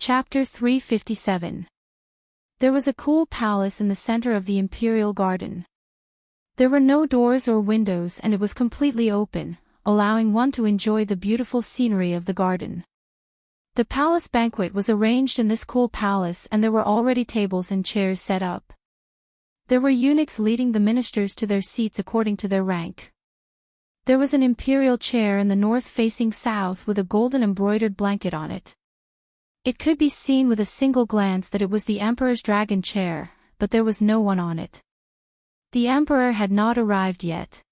Chapter 357. There was a cool palace in the center of the imperial garden. There were no doors or windows and it was completely open, allowing one to enjoy the beautiful scenery of the garden. The palace banquet was arranged in this cool palace and there were already tables and chairs set up. There were eunuchs leading the ministers to their seats according to their rank. There was an imperial chair in the north facing south with a golden embroidered blanket on it. It could be seen with a single glance that it was the emperor's dragon chair, but there was no one on it. The emperor had not arrived yet.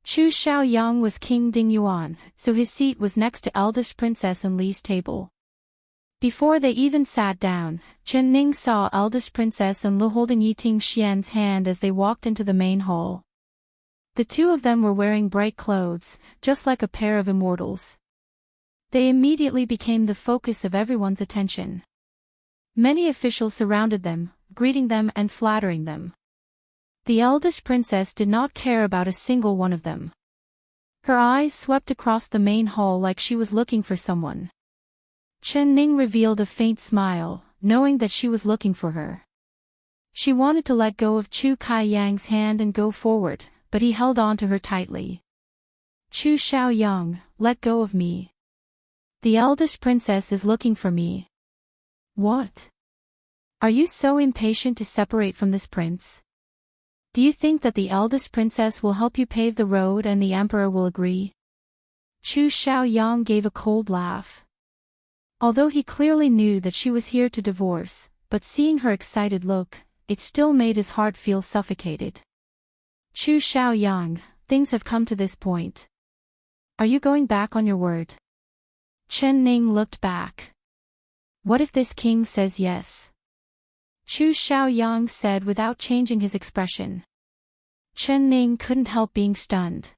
Chu Xiaoyang was King Ding Yuan, so his seat was next to eldest princess and Li's table. Before they even sat down, Chen Ning saw eldest princess and Li holding Yiting Xian's hand as they walked into the main hall. The two of them were wearing bright clothes, just like a pair of immortals. They immediately became the focus of everyone's attention. Many officials surrounded them, greeting them and flattering them. The eldest princess did not care about a single one of them. Her eyes swept across the main hall like she was looking for someone. Chen Ning revealed a faint smile, knowing that she was looking for her. She wanted to let go of Chu Kaiyang's hand and go forward, but he held on to her tightly. Chu Xiaoyang, let go of me. The eldest princess is looking for me. What? Are you so impatient to separate from this prince? Do you think that the eldest princess will help you pave the road and the emperor will agree? Chu Xiaoyang gave a cold laugh. Although he clearly knew that she was here to divorce, but seeing her excited look, it still made his heart feel suffocated. Chu Xiaoyang, things have come to this point. Are you going back on your word? Chen Ning looked back. What if this king says yes? Chu Xiaoyang said without changing his expression. Chen Ning couldn't help being stunned.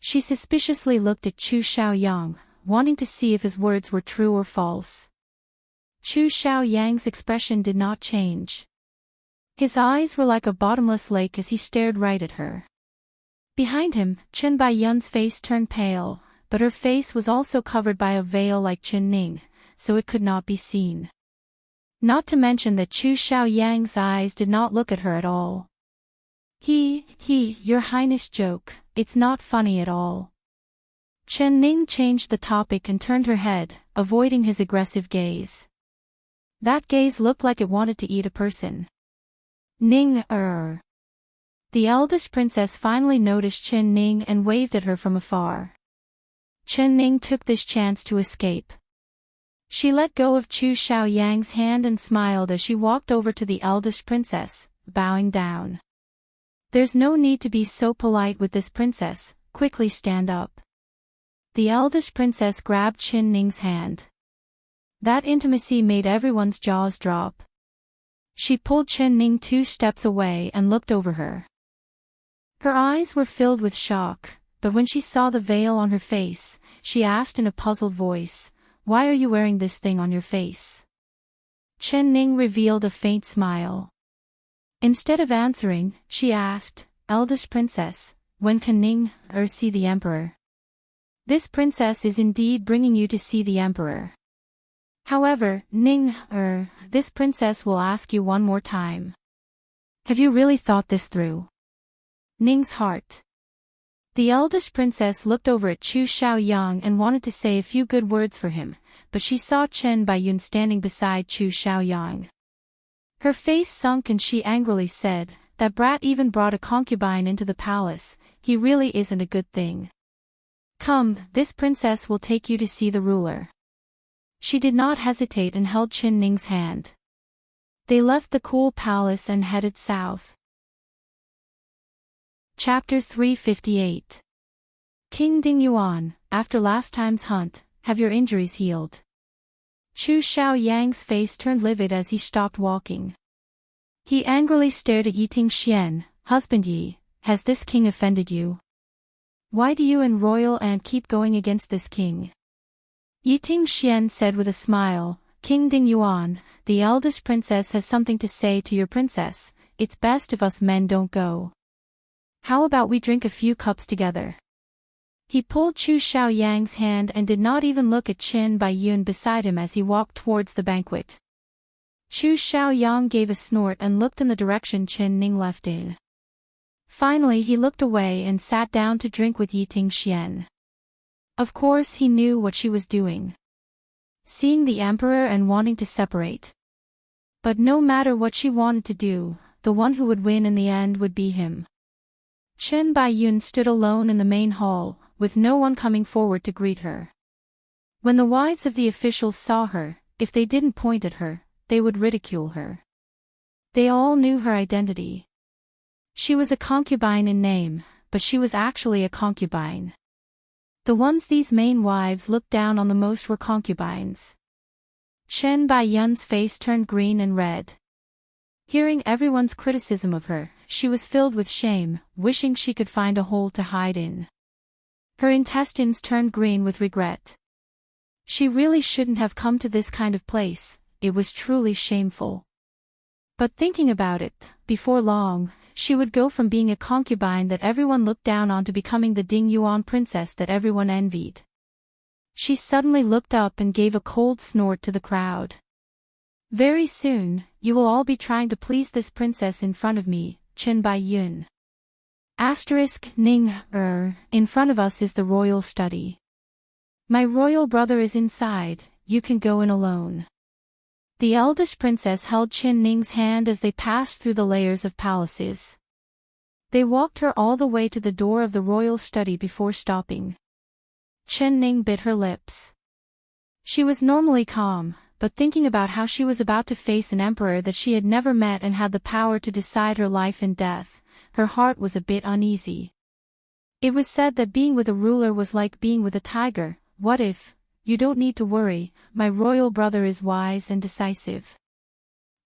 She suspiciously looked at Chu Xiaoyang, wanting to see if his words were true or false. Chu Xiaoyang's expression did not change. His eyes were like a bottomless lake as he stared right at her. Behind him, Chen Baiyun's face turned pale, but her face was also covered by a veil like Chen Ning, so it could not be seen. Not to mention that Chu Xiaoyang's eyes did not look at her at all. Your Highness joke, it's not funny at all. Chen Ning changed the topic and turned her head, avoiding his aggressive gaze. That gaze looked like it wanted to eat a person. The eldest princess finally noticed Chen Ning and waved at her from afar. Chen Ning took this chance to escape. She let go of Chu Xiaoyang's hand and smiled as she walked over to the eldest princess, bowing down. There's no need to be so polite with this princess, quickly stand up. The eldest princess grabbed Chen Ning's hand. That intimacy made everyone's jaws drop. She pulled Chen Ning 2 steps away and looked over her. Her eyes were filled with shock, but when she saw the veil on her face, she asked in a puzzled voice, "Why are you wearing this thing on your face?" Chen Ning revealed a faint smile. Instead of answering, she asked, "Eldest princess, when can Ning see the emperor?" This princess is indeed bringing you to see the emperor. However, Ning, this princess will ask you one more time. Have you really thought this through? Ning's heart. The eldest princess looked over at Chu Xiaoyang and wanted to say a few good words for him, but she saw Chen Baiyun standing beside Chu Xiaoyang. Her face sunk and she angrily said, "That brat even brought a concubine into the palace, he really isn't a good thing. Come, this princess will take you to see the ruler." She did not hesitate and held Chen Ning's hand. They left the cool palace and headed south. Chapter 358. King Ding Yuan, after last time's hunt, have your injuries healed? Chu Xiaoyang's face turned livid as he stopped walking. He angrily stared at Yiting Xian, "Husband Yi, has this king offended you? Why do you and Royal Aunt keep going against this king?" Yiting Xian said with a smile, "King Ding Yuan, the eldest princess has something to say to your princess, it's best if us men don't go. How about we drink a few cups together?" He pulled Chu Xiaoyang's hand and did not even look at Qin Baiyun beside him as he walked towards the banquet. Chu Xiaoyang gave a snort and looked in the direction Qin Ning left in. Finally he looked away and sat down to drink with Yiting Xian. Of course he knew what she was doing. Seeing the emperor and wanting to separate. But no matter what she wanted to do, the one who would win in the end would be him. Qin Baiyun stood alone in the main hall, with no one coming forward to greet her. When the wives of the officials saw her, if they didn't point at her, they would ridicule her. They all knew her identity. She was a concubine in name, but she was actually a concubine. The ones these main wives looked down on the most were concubines. Qin Baiyun's face turned green and red. Hearing everyone's criticism of her, she was filled with shame, wishing she could find a hole to hide in. Her intestines turned green with regret. She really shouldn't have come to this kind of place, it was truly shameful. But thinking about it, before long, she would go from being a concubine that everyone looked down on to becoming the Ding Yuan princess that everyone envied. She suddenly looked up and gave a cold snort to the crowd. Very soon, you will all be trying to please this princess in front of me, Qin Baiyun. Ning, in front of us is the royal study. My royal brother is inside, you can go in alone. The eldest princess held Qin Ning's hand as they passed through the layers of palaces. They walked her all the way to the door of the royal study before stopping. Qin Ning bit her lips. She was normally calm, but thinking about how she was about to face an emperor that she had never met and had the power to decide her life and death, her heart was a bit uneasy. It was said that being with a ruler was like being with a tiger. What if? You don't need to worry, my royal brother is wise and decisive.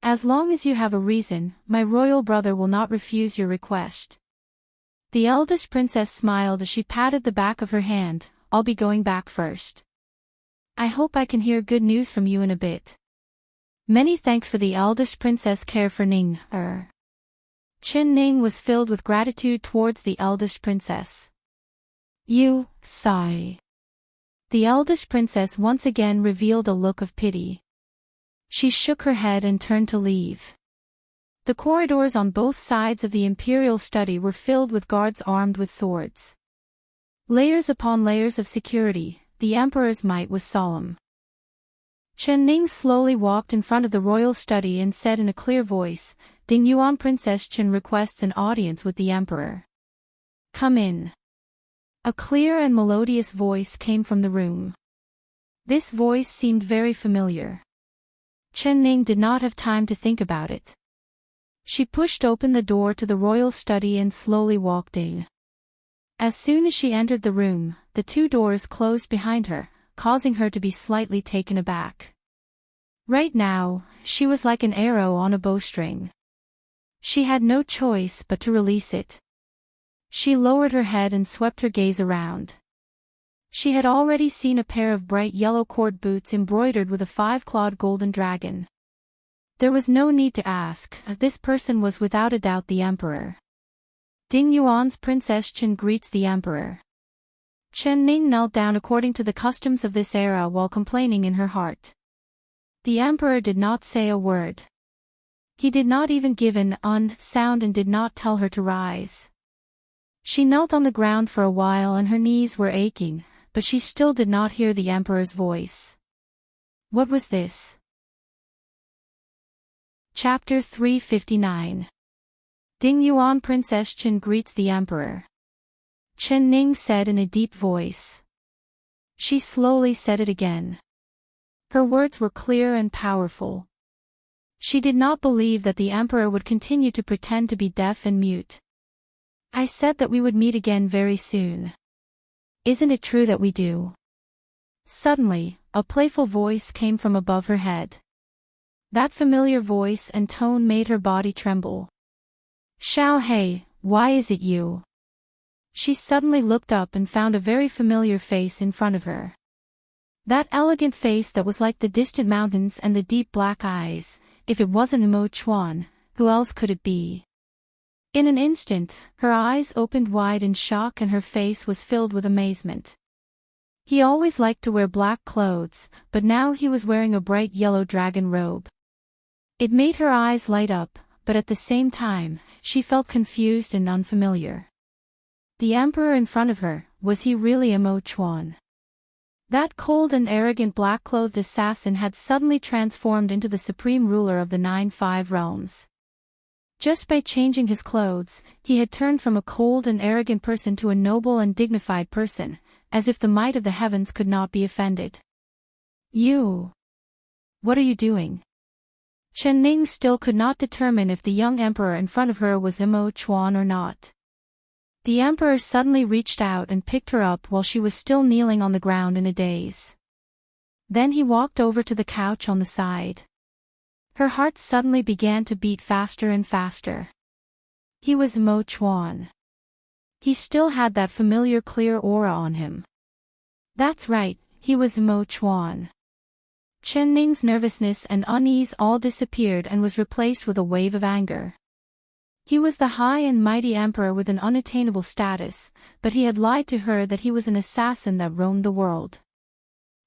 As long as you have a reason, my royal brother will not refuse your request. The eldest princess smiled as she patted the back of her hand. I'll be going back first. I hope I can hear good news from you in a bit. Many thanks for the eldest princess care for Ning. Qin Ning was filled with gratitude towards the eldest princess. You, sigh. The eldest princess once again revealed a look of pity. She shook her head and turned to leave. The corridors on both sides of the imperial study were filled with guards armed with swords. Layers upon layers of security, the emperor's might was solemn. Qin Ning slowly walked in front of the royal study and said in a clear voice, Ding Yuan Princess Qin requests an audience with the emperor. Come in. A clear and melodious voice came from the room. This voice seemed very familiar. Qin Ning did not have time to think about it. She pushed open the door to the royal study and slowly walked in. As soon as she entered the room, the two doors closed behind her, causing her to be slightly taken aback. Right now, she was like an arrow on a bowstring. She had no choice but to release it. She lowered her head and swept her gaze around. She had already seen a pair of bright yellow cord boots embroidered with a 5-clawed golden dragon. There was no need to ask, this person was without a doubt the emperor. Ding Yuan's Princess Qin greets the emperor. Qin Ning knelt down according to the customs of this era while complaining in her heart. The emperor did not say a word. He did not even give an sound and did not tell her to rise. She knelt on the ground for a while and her knees were aching, but she still did not hear the emperor's voice. What was this? Chapter 359. Ding Yuan Princess Qin greets the emperor. Qin Ning said in a deep voice. She slowly said it again. Her words were clear and powerful. She did not believe that the emperor would continue to pretend to be deaf and mute. I said that we would meet again very soon. Isn't it true that we do? Suddenly, a playful voice came from above her head. That familiar voice and tone made her body tremble. Xiao Hei, why is it you? She suddenly looked up and found a very familiar face in front of her. That elegant face that was like the distant mountains and the deep black eyes. If it wasn't Mo Chuan, who else could it be? In an instant, her eyes opened wide in shock and her face was filled with amazement. He always liked to wear black clothes, but now he was wearing a bright yellow dragon robe. It made her eyes light up, but at the same time, she felt confused and unfamiliar. The emperor in front of her, was he really Emo Chuan? That cold and arrogant black-clothed assassin had suddenly transformed into the supreme ruler of the 9-5 realms. Just by changing his clothes, he had turned from a cold and arrogant person to a noble and dignified person, as if the might of the heavens could not be offended. You! What are you doing? Chen Ning still could not determine if the young emperor in front of her was Emo Chuan or not. The emperor suddenly reached out and picked her up while she was still kneeling on the ground in a daze. Then he walked over to the couch on the side. Her heart suddenly began to beat faster and faster. He was Emo Chuan. He still had that familiar clear aura on him. That's right, he was Emo Chuan. Chen Ning's nervousness and unease all disappeared and was replaced with a wave of anger. He was the high and mighty emperor with an unattainable status, but he had lied to her that he was an assassin that roamed the world.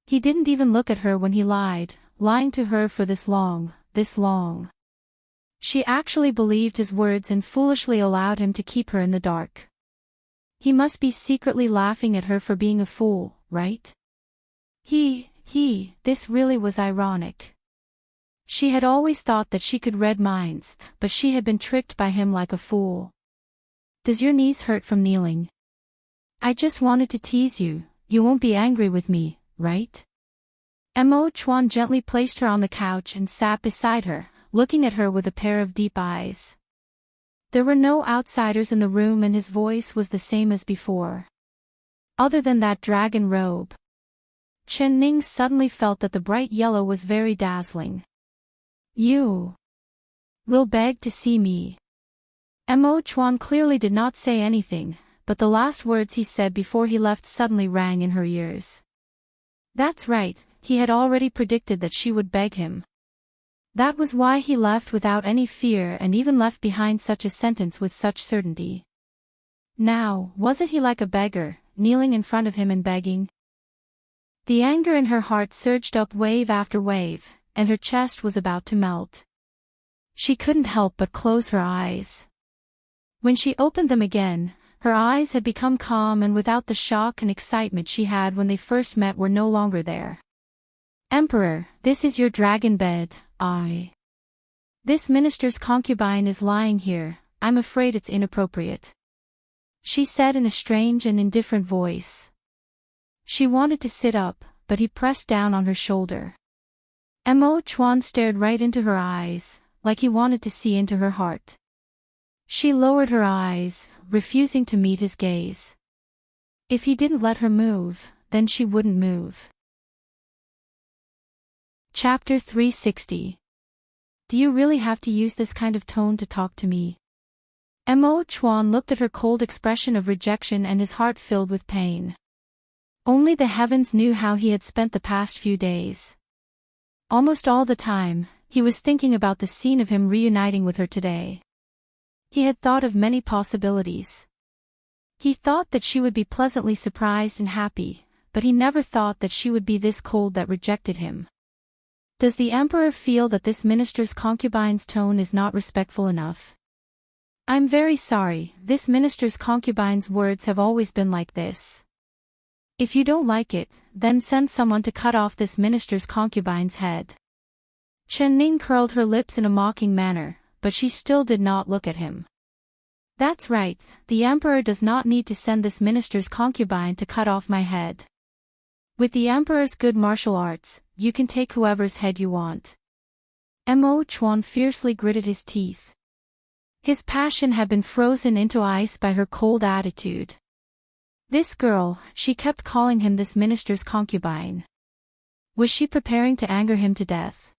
He didn't even look at her when he lied, lying to her for this long. She actually believed his words and foolishly allowed him to keep her in the dark. He must be secretly laughing at her for being a fool, right? This really was ironic. She had always thought that she could read minds, but she had been tricked by him like a fool. Does your knees hurt from kneeling? I just wanted to tease you, you won't be angry with me, right? Emo Chuan gently placed her on the couch and sat beside her, looking at her with a pair of deep eyes. There were no outsiders in the room and his voice was the same as before. Other than that dragon robe. Chen Ning suddenly felt that the bright yellow was very dazzling. You will beg to see me. Emo Chuan clearly did not say anything, but the last words he said before he left suddenly rang in her ears. That's right. He had already predicted that she would beg him. That was why he left without any fear and even left behind such a sentence with such certainty. Now, wasn't he like a beggar, kneeling in front of him and begging? The anger in her heart surged up wave after wave, and her chest was about to melt. She couldn't help but close her eyes. When she opened them again, her eyes had become calm and without the shock and excitement she had when they first met were no longer there. Emperor, this is your dragon bed, This minister's concubine is lying here, I'm afraid it's inappropriate. She said in a strange and indifferent voice. She wanted to sit up, but he pressed down on her shoulder. Emo Chuan stared right into her eyes, like he wanted to see into her heart. She lowered her eyes, refusing to meet his gaze. If he didn't let her move, then she wouldn't move. Chapter 360. Do you really have to use this kind of tone to talk to me? Emo Chuan looked at her cold expression of rejection and his heart filled with pain. Only the heavens knew how he had spent the past few days. Almost all the time, he was thinking about the scene of him reuniting with her today. He had thought of many possibilities. He thought that she would be pleasantly surprised and happy, but he never thought that she would be this cold that rejected him. Does the emperor feel that this minister's concubine's tone is not respectful enough? I'm very sorry, this minister's concubine's words have always been like this. If you don't like it, then send someone to cut off this minister's concubine's head. Chen Ning curled her lips in a mocking manner, but she still did not look at him. That's right, the emperor does not need to send this minister's concubine to cut off my head. With the emperor's good martial arts, you can take whoever's head you want. Emo Chuan fiercely gritted his teeth. His passion had been frozen into ice by her cold attitude. This girl, she kept calling him this minister's concubine. Was she preparing to anger him to death?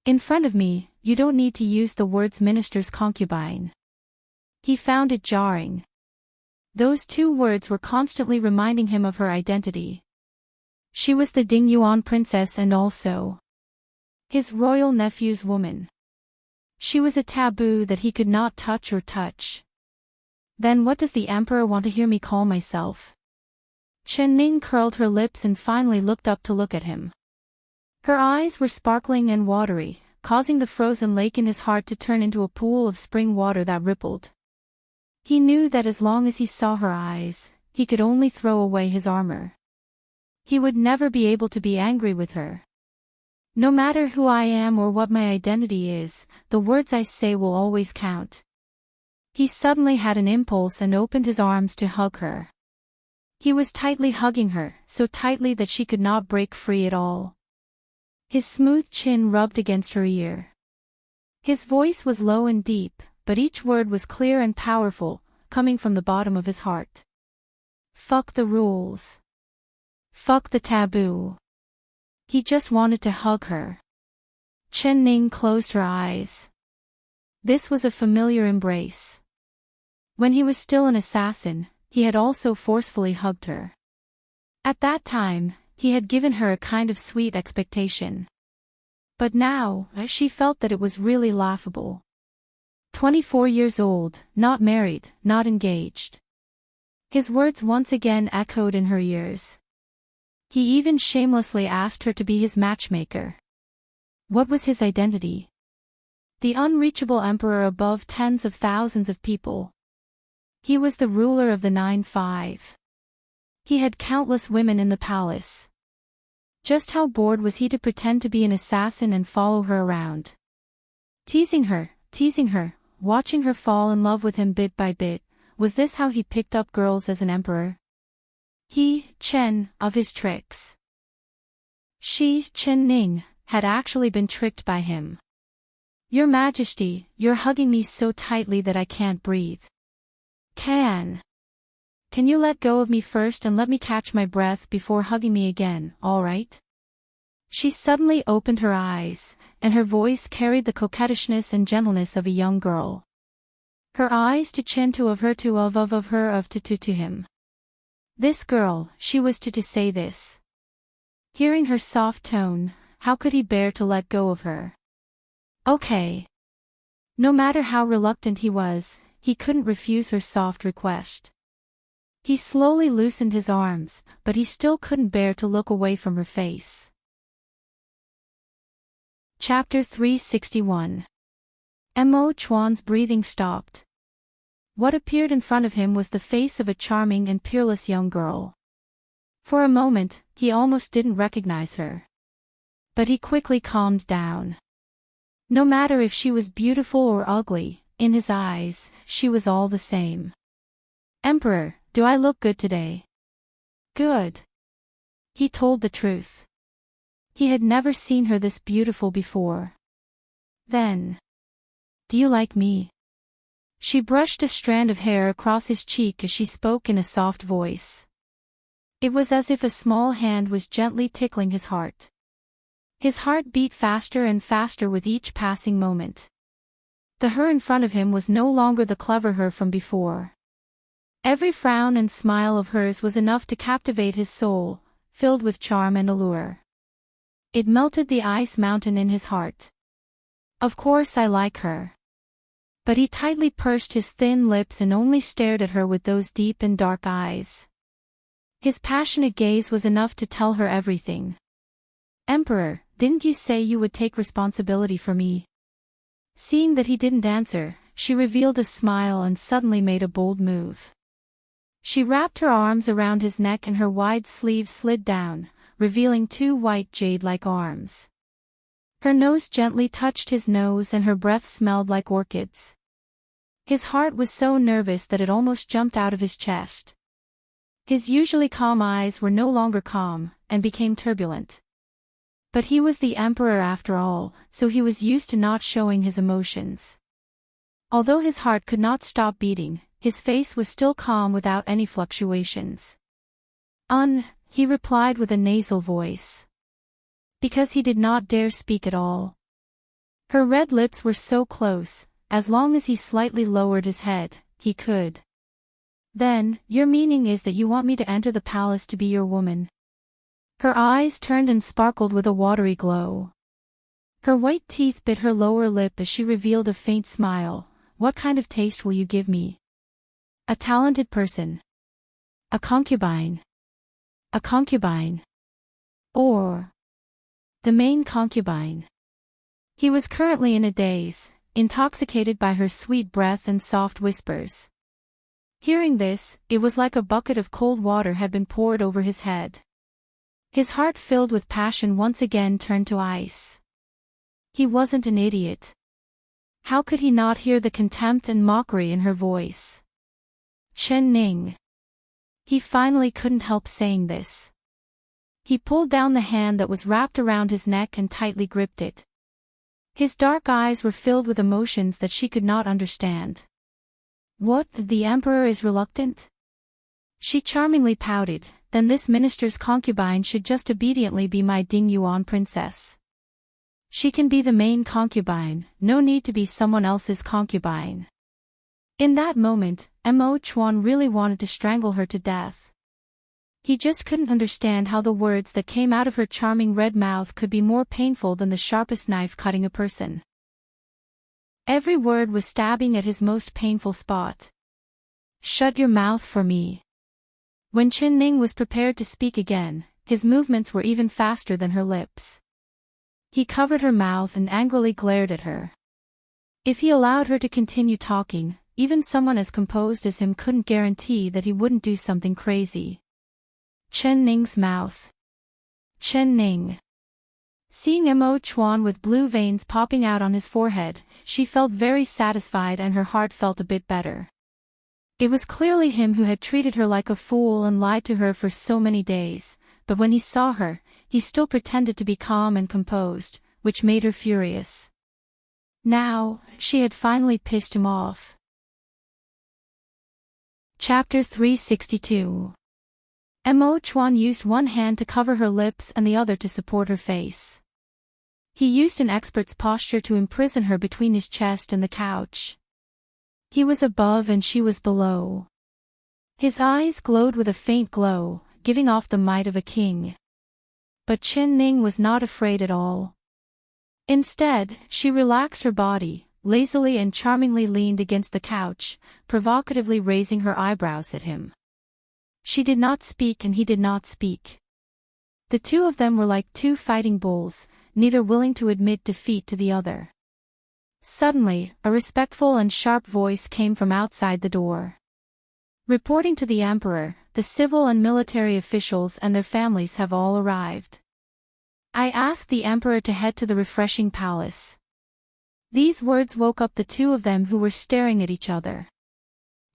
In front of me, you don't need to use the words minister's concubine. He found it jarring. Those two words were constantly reminding him of her identity. She was the Dingyuan princess and also his royal nephew's woman. She was a taboo that he could not touch or touch. Then what does the Emperor want to hear me call myself? Chen Ning curled her lips and finally looked up to look at him. Her eyes were sparkling and watery, causing the frozen lake in his heart to turn into a pool of spring water that rippled. He knew that as long as he saw her eyes, he could only throw away his armor. He would never be able to be angry with her. No matter who I am or what my identity is, the words I say will always count. He suddenly had an impulse and opened his arms to hug her. He was tightly hugging her, so tightly that she could not break free at all. His smooth chin rubbed against her ear. His voice was low and deep, but each word was clear and powerful, coming from the bottom of his heart. Fuck the rules. Fuck the taboo. He just wanted to hug her. Chen Ning closed her eyes. This was a familiar embrace. When he was still an assassin, he had also forcefully hugged her. At that time, he had given her a kind of sweet expectation. But now, she felt that it was really laughable. 24 years old, not married, not engaged. His words once again echoed in her ears. He even shamelessly asked her to be his matchmaker. What was his identity? The unreachable emperor above tens of thousands of people. He was the ruler of the 9-5. He had countless women in the palace. Just how bored was he to pretend to be an assassin and follow her around? Teasing her, watching her fall in love with him bit by bit, was this how he picked up girls as an emperor? He, Chen, of his tricks. She, Chen Ning, had actually been tricked by him. Your Majesty, you're hugging me so tightly that I can't breathe. Can you let go of me first and let me catch my breath before hugging me again, all right? She suddenly opened her eyes, and her voice carried the coquettishness and gentleness of a young girl. Her eyes to Chen to of her to of her of to him. This girl, she was to say this. Hearing her soft tone, how could he bear to let go of her? Okay. No matter how reluctant he was, he couldn't refuse her soft request. He slowly loosened his arms, but he still couldn't bear to look away from her face. Chapter 361. Mo Chuan's breathing stopped. What appeared in front of him was the face of a charming and peerless young girl. For a moment, he almost didn't recognize her. But he quickly calmed down. No matter if she was beautiful or ugly, in his eyes, she was all the same. Emperor, do I look good today? Good. He told the truth. He had never seen her this beautiful before. Then. Do you like me? She brushed a strand of hair across his cheek as she spoke in a soft voice. It was as if a small hand was gently tickling his heart. His heart beat faster and faster with each passing moment. The her in front of him was no longer the clever her from before. Every frown and smile of hers was enough to captivate his soul, filled with charm and allure. It melted the ice mountain in his heart. Of course I like her. But he tightly pursed his thin lips and only stared at her with those deep and dark eyes. His passionate gaze was enough to tell her everything. Emperor, didn't you say you would take responsibility for me? Seeing that he didn't answer, she revealed a smile and suddenly made a bold move. She wrapped her arms around his neck and her wide sleeves slid down, revealing two white jade-like arms. Her nose gently touched his nose and her breath smelled like orchids. His heart was so nervous that it almost jumped out of his chest. His usually calm eyes were no longer calm, and became turbulent. But he was the emperor after all, so he was used to not showing his emotions. Although his heart could not stop beating, his face was still calm without any fluctuations. He replied with a nasal voice. Because he did not dare speak at all. Her red lips were so close, as long as he slightly lowered his head, he could. Then, your meaning is that you want me to enter the palace to be your woman? Her eyes turned and sparkled with a watery glow. Her white teeth bit her lower lip as she revealed a faint smile. What kind of taste will you give me? A talented person. A concubine. A concubine. Or the main concubine. He was currently in a daze, intoxicated by her sweet breath and soft whispers. Hearing this, it was like a bucket of cold water had been poured over his head. His heart filled with passion once again turned to ice. He wasn't an idiot. How could he not hear the contempt and mockery in her voice? Chen Ning. He finally couldn't help saying this. He pulled down the hand that was wrapped around his neck and tightly gripped it. His dark eyes were filled with emotions that she could not understand. What, the emperor is reluctant? She charmingly pouted, then this minister's concubine should just obediently be my Ding Yuan princess. She can be the main concubine, no need to be someone else's concubine. In that moment, Mo Chuan really wanted to strangle her to death. He just couldn't understand how the words that came out of her charming red mouth could be more painful than the sharpest knife cutting a person. Every word was stabbing at his most painful spot. Shut your mouth for me. When Chen Ning was prepared to speak again, his movements were even faster than her lips. He covered her mouth and angrily glared at her. If he allowed her to continue talking, even someone as composed as him couldn't guarantee that he wouldn't do something crazy. Chen Ning's mouth. Chen Ning. Seeing Mo Chuan with blue veins popping out on his forehead, she felt very satisfied and her heart felt a bit better. It was clearly him who had treated her like a fool and lied to her for so many days, but when he saw her, he still pretended to be calm and composed, which made her furious. Now, she had finally pissed him off. Chapter 362. Mo Chuan used one hand to cover her lips and the other to support her face. He used an expert's posture to imprison her between his chest and the couch. He was above and she was below. His eyes glowed with a faint glow, giving off the might of a king. But Chen Ning was not afraid at all. Instead, she relaxed her body, lazily and charmingly leaned against the couch, provocatively raising her eyebrows at him. She did not speak and he did not speak. The two of them were like two fighting bulls, neither willing to admit defeat to the other. Suddenly, a respectful and sharp voice came from outside the door. Reporting to the emperor, the civil and military officials and their families have all arrived. I asked the emperor to head to the refreshing palace. These words woke up the two of them who were staring at each other.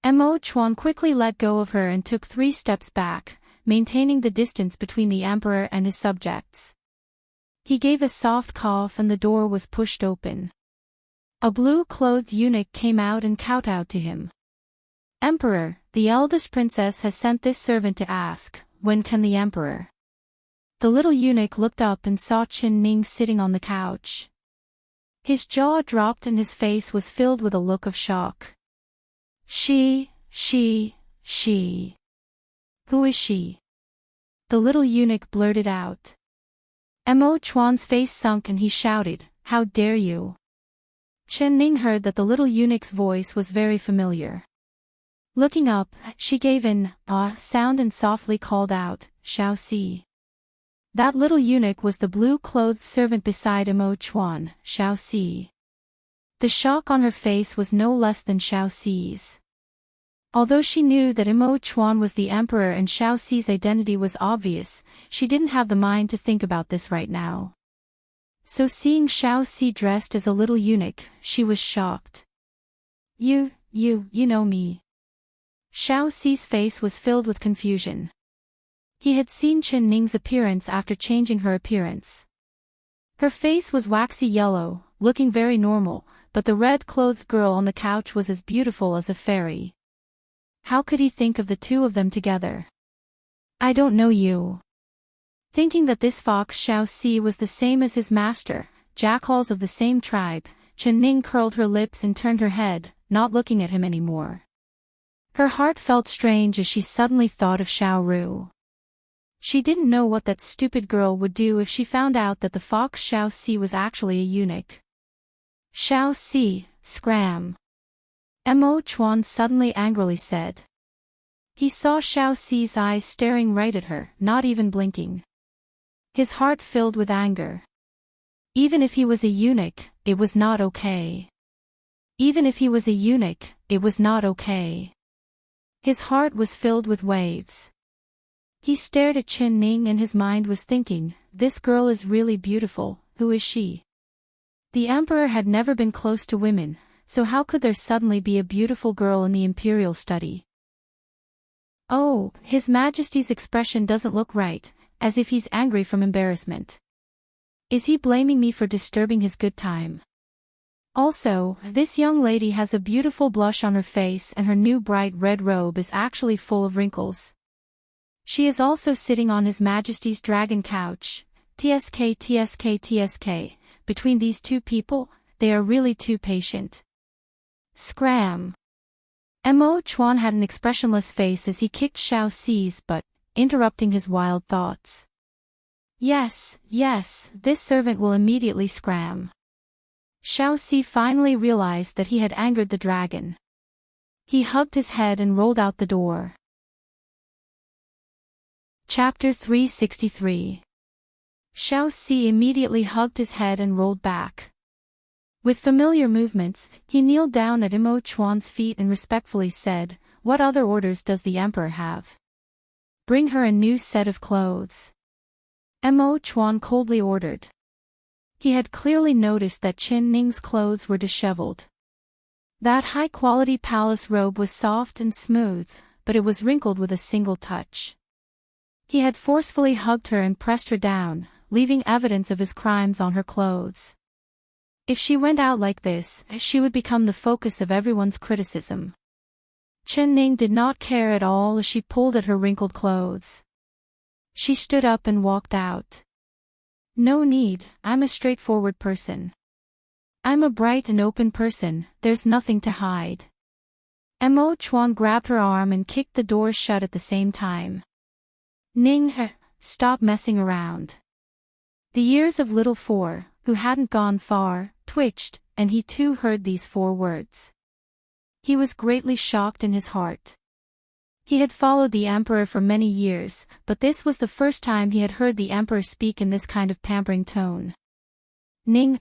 Mo Chuan quickly let go of her and took 3 steps back, maintaining the distance between the emperor and his subjects. He gave a soft cough and the door was pushed open. A blue-clothed eunuch came out and kowtowed to him. Emperor, the eldest princess has sent this servant to ask, when can the emperor? The little eunuch looked up and saw Chen Ning sitting on the couch. His jaw dropped and his face was filled with a look of shock. She. Who is she? The little eunuch blurted out. Mo Chuan's face sunk and he shouted, how dare you? Chen Ning heard that the little eunuch's voice was very familiar. Looking up, she gave an sound and softly called out, Xiao Si. That little eunuch was the blue-clothed servant beside Mo Chuan, Xiao Si. The shock on her face was no less than Xiao Si's. Although she knew that Mo Chuan was the emperor and Xiao Si's identity was obvious, she didn't have the mind to think about this right now. So seeing Xiao Si dressed as a little eunuch, she was shocked. You know me. Xiao Si's face was filled with confusion. He had seen Chen Ning's appearance after changing her appearance. Her face was waxy yellow, looking very normal, but the red-clothed girl on the couch was as beautiful as a fairy. How could he think of the two of them together? I don't know you. Thinking that this fox Xiao Si was the same as his master, jackals of the same tribe, Chen Ning curled her lips and turned her head, not looking at him anymore. Her heart felt strange as she suddenly thought of Xiao Ru. She didn't know what that stupid girl would do if she found out that the fox Xiao Si was actually a eunuch. Xiao Si, scram! Mo Chuan suddenly angrily said. He saw Xiao Si's eyes staring right at her, not even blinking. His heart filled with anger. Even if he was a eunuch, it was not okay. Even if he was a eunuch, it was not okay. His heart was filled with waves. He stared at Chen Ning and his mind was thinking, this girl is really beautiful, who is she? The emperor had never been close to women, so how could there suddenly be a beautiful girl in the imperial study? Oh, His Majesty's expression doesn't look right, as if he's angry from embarrassment. Is he blaming me for disturbing his good time? Also, this young lady has a beautiful blush on her face and her new bright red robe is actually full of wrinkles. She is also sitting on His Majesty's dragon couch. TSK. Between these two people, they are really too patient. Scram! Mo Chuan had an expressionless face as he kicked Xiao Si's butt, interrupting his wild thoughts. Yes, this servant will immediately scram. Xiao Si finally realized that he had angered the dragon. He hugged his head and rolled out the door. Chapter 363. Xiao Si immediately hugged his head and rolled back. With familiar movements, he kneeled down at Mo Chuan's feet and respectfully said, "What other orders does the emperor have?" "Bring her a new set of clothes," Mo Chuan coldly ordered. He had clearly noticed that Chen Ning's clothes were disheveled. That high-quality palace robe was soft and smooth, but it was wrinkled with a single touch. He had forcefully hugged her and pressed her down, leaving evidence of his crimes on her clothes. If she went out like this, she would become the focus of everyone's criticism. Chen Ning did not care at all as she pulled at her wrinkled clothes. She stood up and walked out. "No need, I'm a straightforward person. I'm a bright and open person, there's nothing to hide." Mo Chuan grabbed her arm and kicked the door shut at the same time. "Ning, stop messing around." The ears of little Four, who hadn't gone far, twitched, and he too heard these 4 words. He was greatly shocked in his heart. He had followed the emperor for many years, but this was the first time he had heard the emperor speak in this kind of pampering tone. Ning,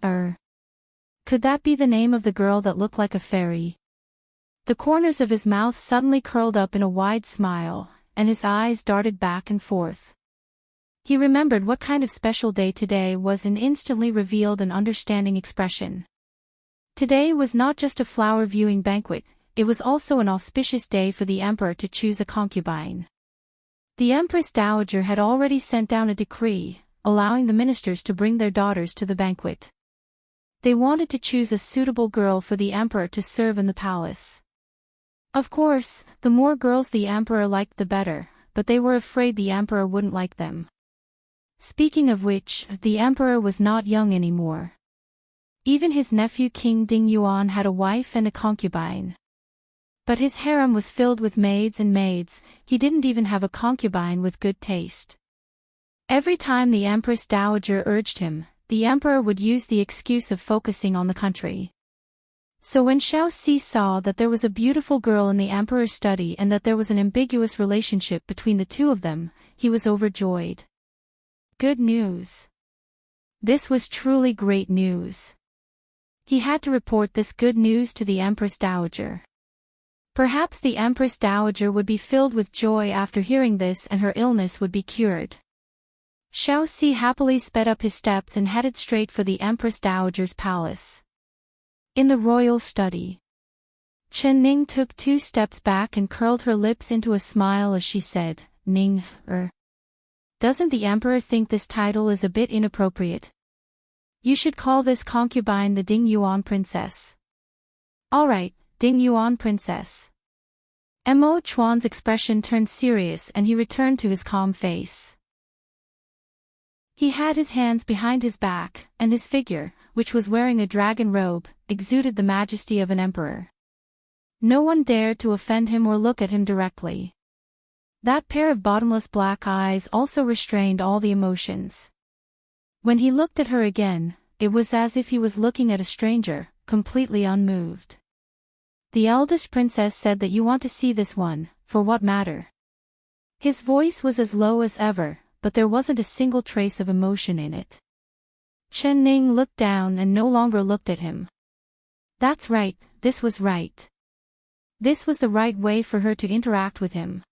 Could that be the name of the girl that looked like a fairy? The corners of his mouth suddenly curled up in a wide smile, and his eyes darted back and forth. He remembered what kind of special day today was and instantly revealed an understanding expression. Today was not just a flower viewing banquet, it was also an auspicious day for the emperor to choose a concubine. The Empress Dowager had already sent down a decree, allowing the ministers to bring their daughters to the banquet. They wanted to choose a suitable girl for the emperor to serve in the palace. Of course, the more girls the emperor liked the better, but they were afraid the emperor wouldn't like them. Speaking of which, the emperor was not young anymore. Even his nephew King Ding Yuan had a wife and a concubine. But his harem was filled with maids and maids, he didn't even have a concubine with good taste. Every time the Empress Dowager urged him, the emperor would use the excuse of focusing on the country. So when Xiao Si saw that there was a beautiful girl in the emperor's study and that there was an ambiguous relationship between the two of them, he was overjoyed. Good news. This was truly great news. He had to report this good news to the Empress Dowager. Perhaps the Empress Dowager would be filled with joy after hearing this and her illness would be cured. Xiao Si happily sped up his steps and headed straight for the Empress Dowager's palace. In the royal study, Chen Ning took 2 steps back and curled her lips into a smile as she said, "Ning, Doesn't the emperor think this title is a bit inappropriate? You should call this concubine the Ding Yuan princess." "All right, Ding Yuan princess." Mo Chuan's expression turned serious and he returned to his calm face. He had his hands behind his back, and his figure, which was wearing a dragon robe, exuded the majesty of an emperor. No one dared to offend him or look at him directly. That pair of bottomless black eyes also restrained all the emotions. When he looked at her again, it was as if he was looking at a stranger, completely unmoved. The eldest princess said that you want to see this one, for what matter? His voice was as low as ever, but there wasn't a single trace of emotion in it. Chen Ning looked down and no longer looked at him. That's right, this was right. This was the right way for her to interact with him.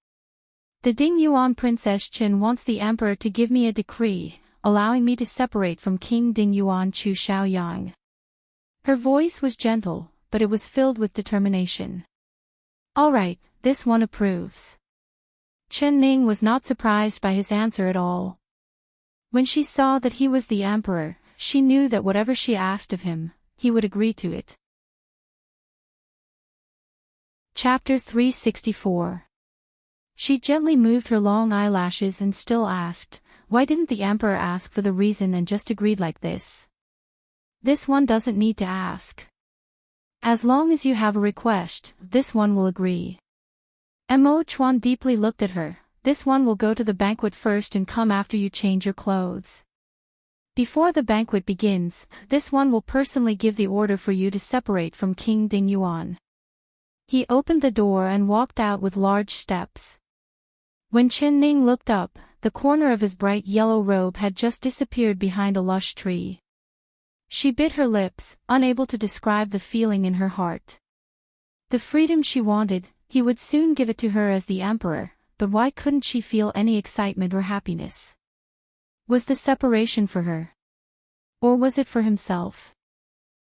The Dingyuan Princess Qin wants the Emperor to give me a decree, allowing me to separate from King Dingyuan Chu Xiaoyang. Her voice was gentle, but it was filled with determination. All right, this one approves. Chen Ning was not surprised by his answer at all. When she saw that he was the Emperor, she knew that whatever she asked of him, he would agree to it. Chapter 364. She gently moved her long eyelashes and still asked, why didn't the Emperor ask for the reason and just agreed like this? This one doesn't need to ask. As long as you have a request, this one will agree. Mo Chuan deeply looked at her. This one will go to the banquet first and come after you change your clothes. Before the banquet begins, this one will personally give the order for you to separate from King Dingyuan. He opened the door and walked out with large steps. When Chen Ning looked up, the corner of his bright yellow robe had just disappeared behind a lush tree. She bit her lips, unable to describe the feeling in her heart. The freedom she wanted, he would soon give it to her as the Emperor, but why couldn't she feel any excitement or happiness? Was the separation for her? Or was it for himself?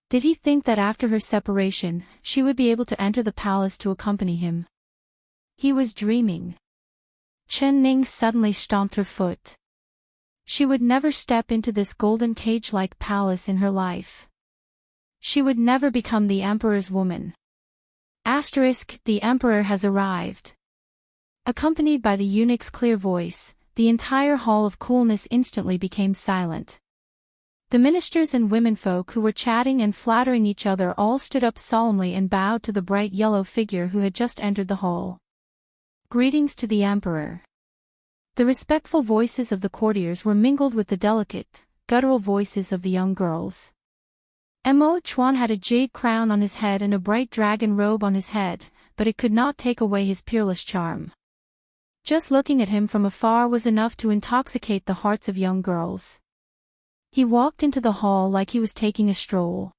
Did he think that after her separation, she would be able to enter the palace to accompany him? He was dreaming. Chen Ning suddenly stomped her foot. She would never step into this golden cage-like palace in her life. She would never become the Emperor's woman. The Emperor has arrived. Accompanied by the eunuch's clear voice, the entire hall of coolness instantly became silent. The ministers and womenfolk who were chatting and flattering each other all stood up solemnly and bowed to the bright yellow figure who had just entered the hall. Greetings to the Emperor. The respectful voices of the courtiers were mingled with the delicate, guttural voices of the young girls. Mo Chuan had a jade crown on his head and a bright dragon robe on his head, but it could not take away his peerless charm. Just looking at him from afar was enough to intoxicate the hearts of young girls. He walked into the hall like he was taking a stroll.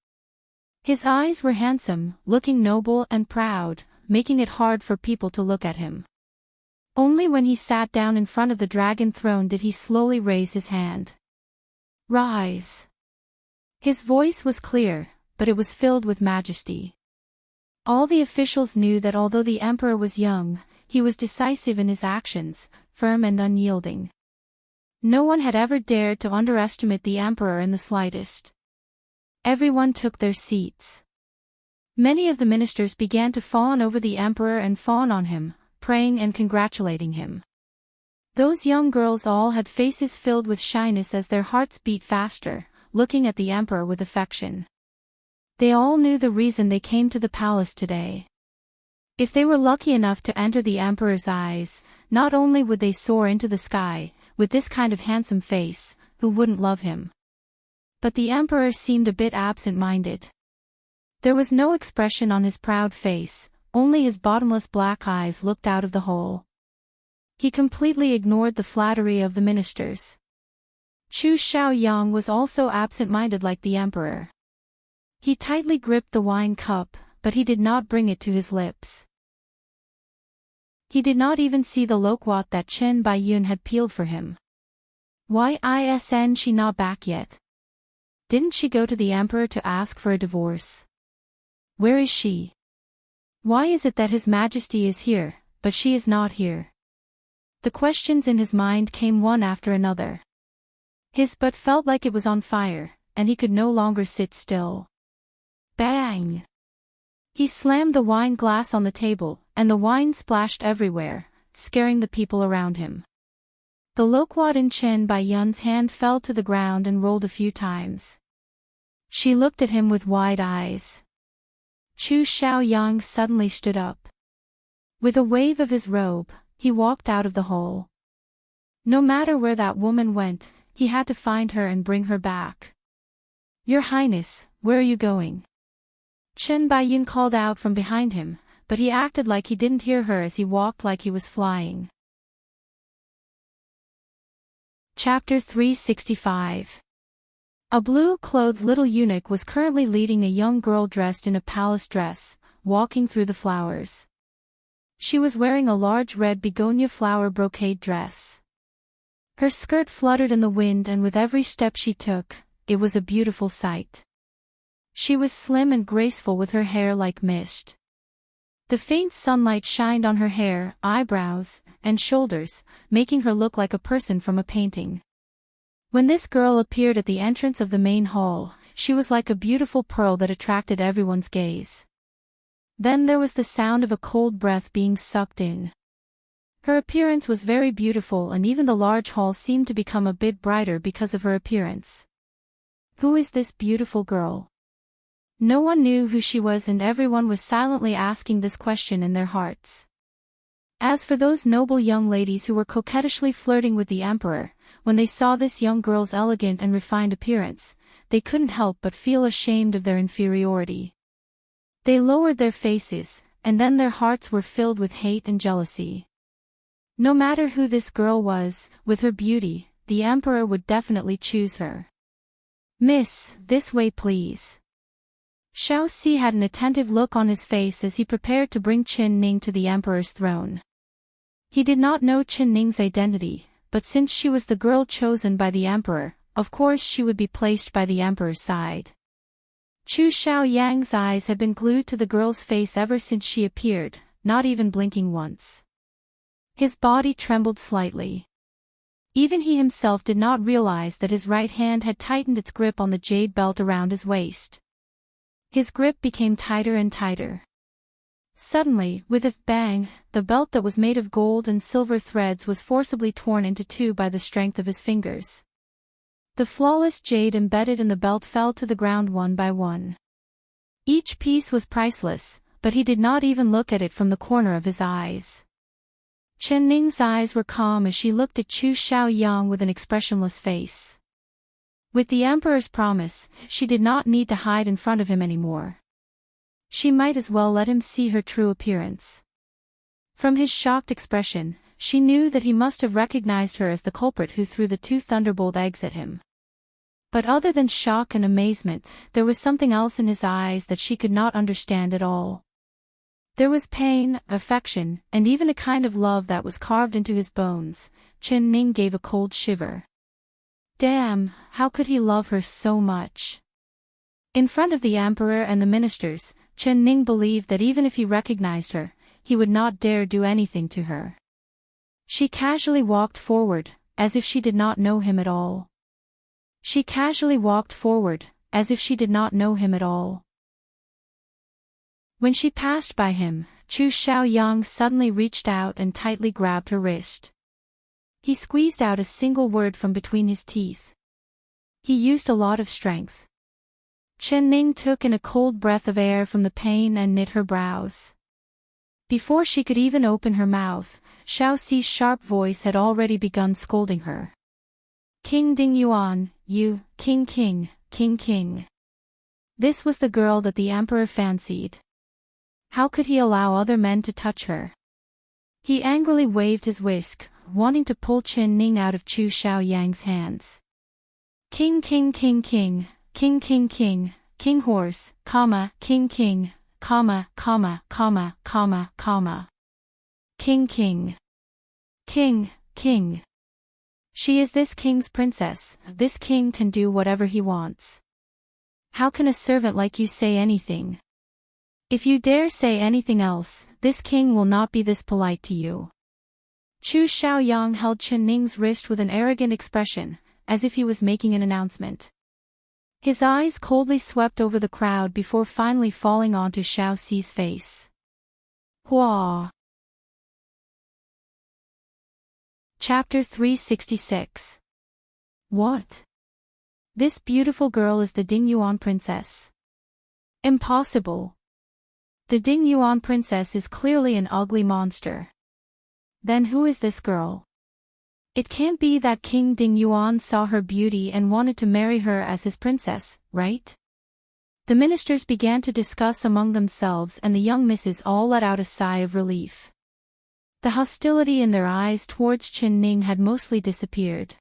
His eyes were handsome, looking noble and proud, making it hard for people to look at him. Only when he sat down in front of the dragon throne did he slowly raise his hand. Rise. His voice was clear, but it was filled with majesty. All the officials knew that although the Emperor was young, he was decisive in his actions, firm and unyielding. No one had ever dared to underestimate the Emperor in the slightest. Everyone took their seats. Many of the ministers began to fawn over the Emperor and fawn on him, praying and congratulating him. Those young girls all had faces filled with shyness as their hearts beat faster, looking at the Emperor with affection. They all knew the reason they came to the palace today. If they were lucky enough to enter the Emperor's eyes, not only would they soar into the sky, with this kind of handsome face, who wouldn't love him? But the Emperor seemed a bit absent-minded. There was no expression on his proud face, only his bottomless black eyes looked out of the hole. He completely ignored the flattery of the ministers. Chu Xiaoyang was also absent-minded like the Emperor. He tightly gripped the wine cup, but he did not bring it to his lips. He did not even see the loquat that Chen Baiyun had peeled for him. Why isn't she not back yet? Didn't she go to the Emperor to ask for a divorce? Where is she? Why is it that His Majesty is here, but she is not here? The questions in his mind came one after another. His butt felt like it was on fire, and he could no longer sit still. Bang! He slammed the wine glass on the table, and the wine splashed everywhere, scaring the people around him. The loquat in Chen Baiyun's hand fell to the ground and rolled a few times. She looked at him with wide eyes. Chu Xiaoyang suddenly stood up. With a wave of his robe, he walked out of the hall. No matter where that woman went, he had to find her and bring her back. "Your Highness, where are you going?" Chen Baiyun called out from behind him, but he acted like he didn't hear her as he walked like he was flying. Chapter 365. A blue-clothed little eunuch was currently leading a young girl dressed in a palace dress, walking through the flowers. She was wearing a large red begonia flower brocade dress. Her skirt fluttered in the wind, and with every step she took, it was a beautiful sight. She was slim and graceful with her hair like mist. The faint sunlight shined on her hair, eyebrows, and shoulders, making her look like a person from a painting. When this girl appeared at the entrance of the main hall, she was like a beautiful pearl that attracted everyone's gaze. Then there was the sound of a cold breath being sucked in. Her appearance was very beautiful, and even the large hall seemed to become a bit brighter because of her appearance. Who is this beautiful girl? No one knew who she was, and everyone was silently asking this question in their hearts. As for those noble young ladies who were coquettishly flirting with the emperor, when they saw this young girl's elegant and refined appearance, they couldn't help but feel ashamed of their inferiority. They lowered their faces, and then their hearts were filled with hate and jealousy. No matter who this girl was, with her beauty, the emperor would definitely choose her. "Miss, this way please." Xiao Si had an attentive look on his face as he prepared to bring Qin Ning to the emperor's throne. He did not know Qin Ning's identity, but since she was the girl chosen by the emperor, of course she would be placed by the emperor's side. Chu Xiaoyang's eyes had been glued to the girl's face ever since she appeared, not even blinking once. His body trembled slightly. Even he himself did not realize that his right hand had tightened its grip on the jade belt around his waist. His grip became tighter and tighter. Suddenly, with a bang, the belt that was made of gold and silver threads was forcibly torn into two by the strength of his fingers. The flawless jade embedded in the belt fell to the ground one by one. Each piece was priceless, but he did not even look at it from the corner of his eyes. Chen Ning's eyes were calm as she looked at Chu Xiaoyang with an expressionless face. With the emperor's promise, she did not need to hide in front of him anymore. She might as well let him see her true appearance. From his shocked expression, she knew that he must have recognized her as the culprit who threw the 2 thunderbolt eggs at him. But other than shock and amazement, there was something else in his eyes that she could not understand at all. There was pain, affection, and even a kind of love that was carved into his bones. Chen Ning gave a cold shiver. Damn, how could he love her so much? In front of the emperor and the ministers, Chen Ning believed that even if he recognized her, he would not dare do anything to her. She casually walked forward, as if she did not know him at all. She casually walked forward, as if she did not know him at all. When she passed by him, Chu Xiaoyang suddenly reached out and tightly grabbed her wrist. He squeezed out a single word from between his teeth. He used a lot of strength. Chen Ning took in a cold breath of air from the pain and knit her brows. Before she could even open her mouth, Xiao Si's sharp voice had already begun scolding her. King Ding Yuan, you, King. This was the girl that the emperor fancied. How could he allow other men to touch her? He angrily waved his whisk, wanting to pull Chen Ning out of Chu Xiaoyang's hands. King horse, king, king. She is this king's princess, this king can do whatever he wants. How can a servant like you say anything? If you dare say anything else, this king will not be this polite to you. Chu Xiaoyang held Chen Ning's wrist with an arrogant expression, as if he was making an announcement. His eyes coldly swept over the crowd before finally falling onto Xiao Si's face. Hua! Chapter 366. What? This beautiful girl is the Dingyuan princess. Impossible. The Dingyuan princess is clearly an ugly monster. Then who is this girl? It can't be that King Ding Yuan saw her beauty and wanted to marry her as his princess, right? The ministers began to discuss among themselves, and the young misses all let out a sigh of relief. The hostility in their eyes towards Qin Ning had mostly disappeared.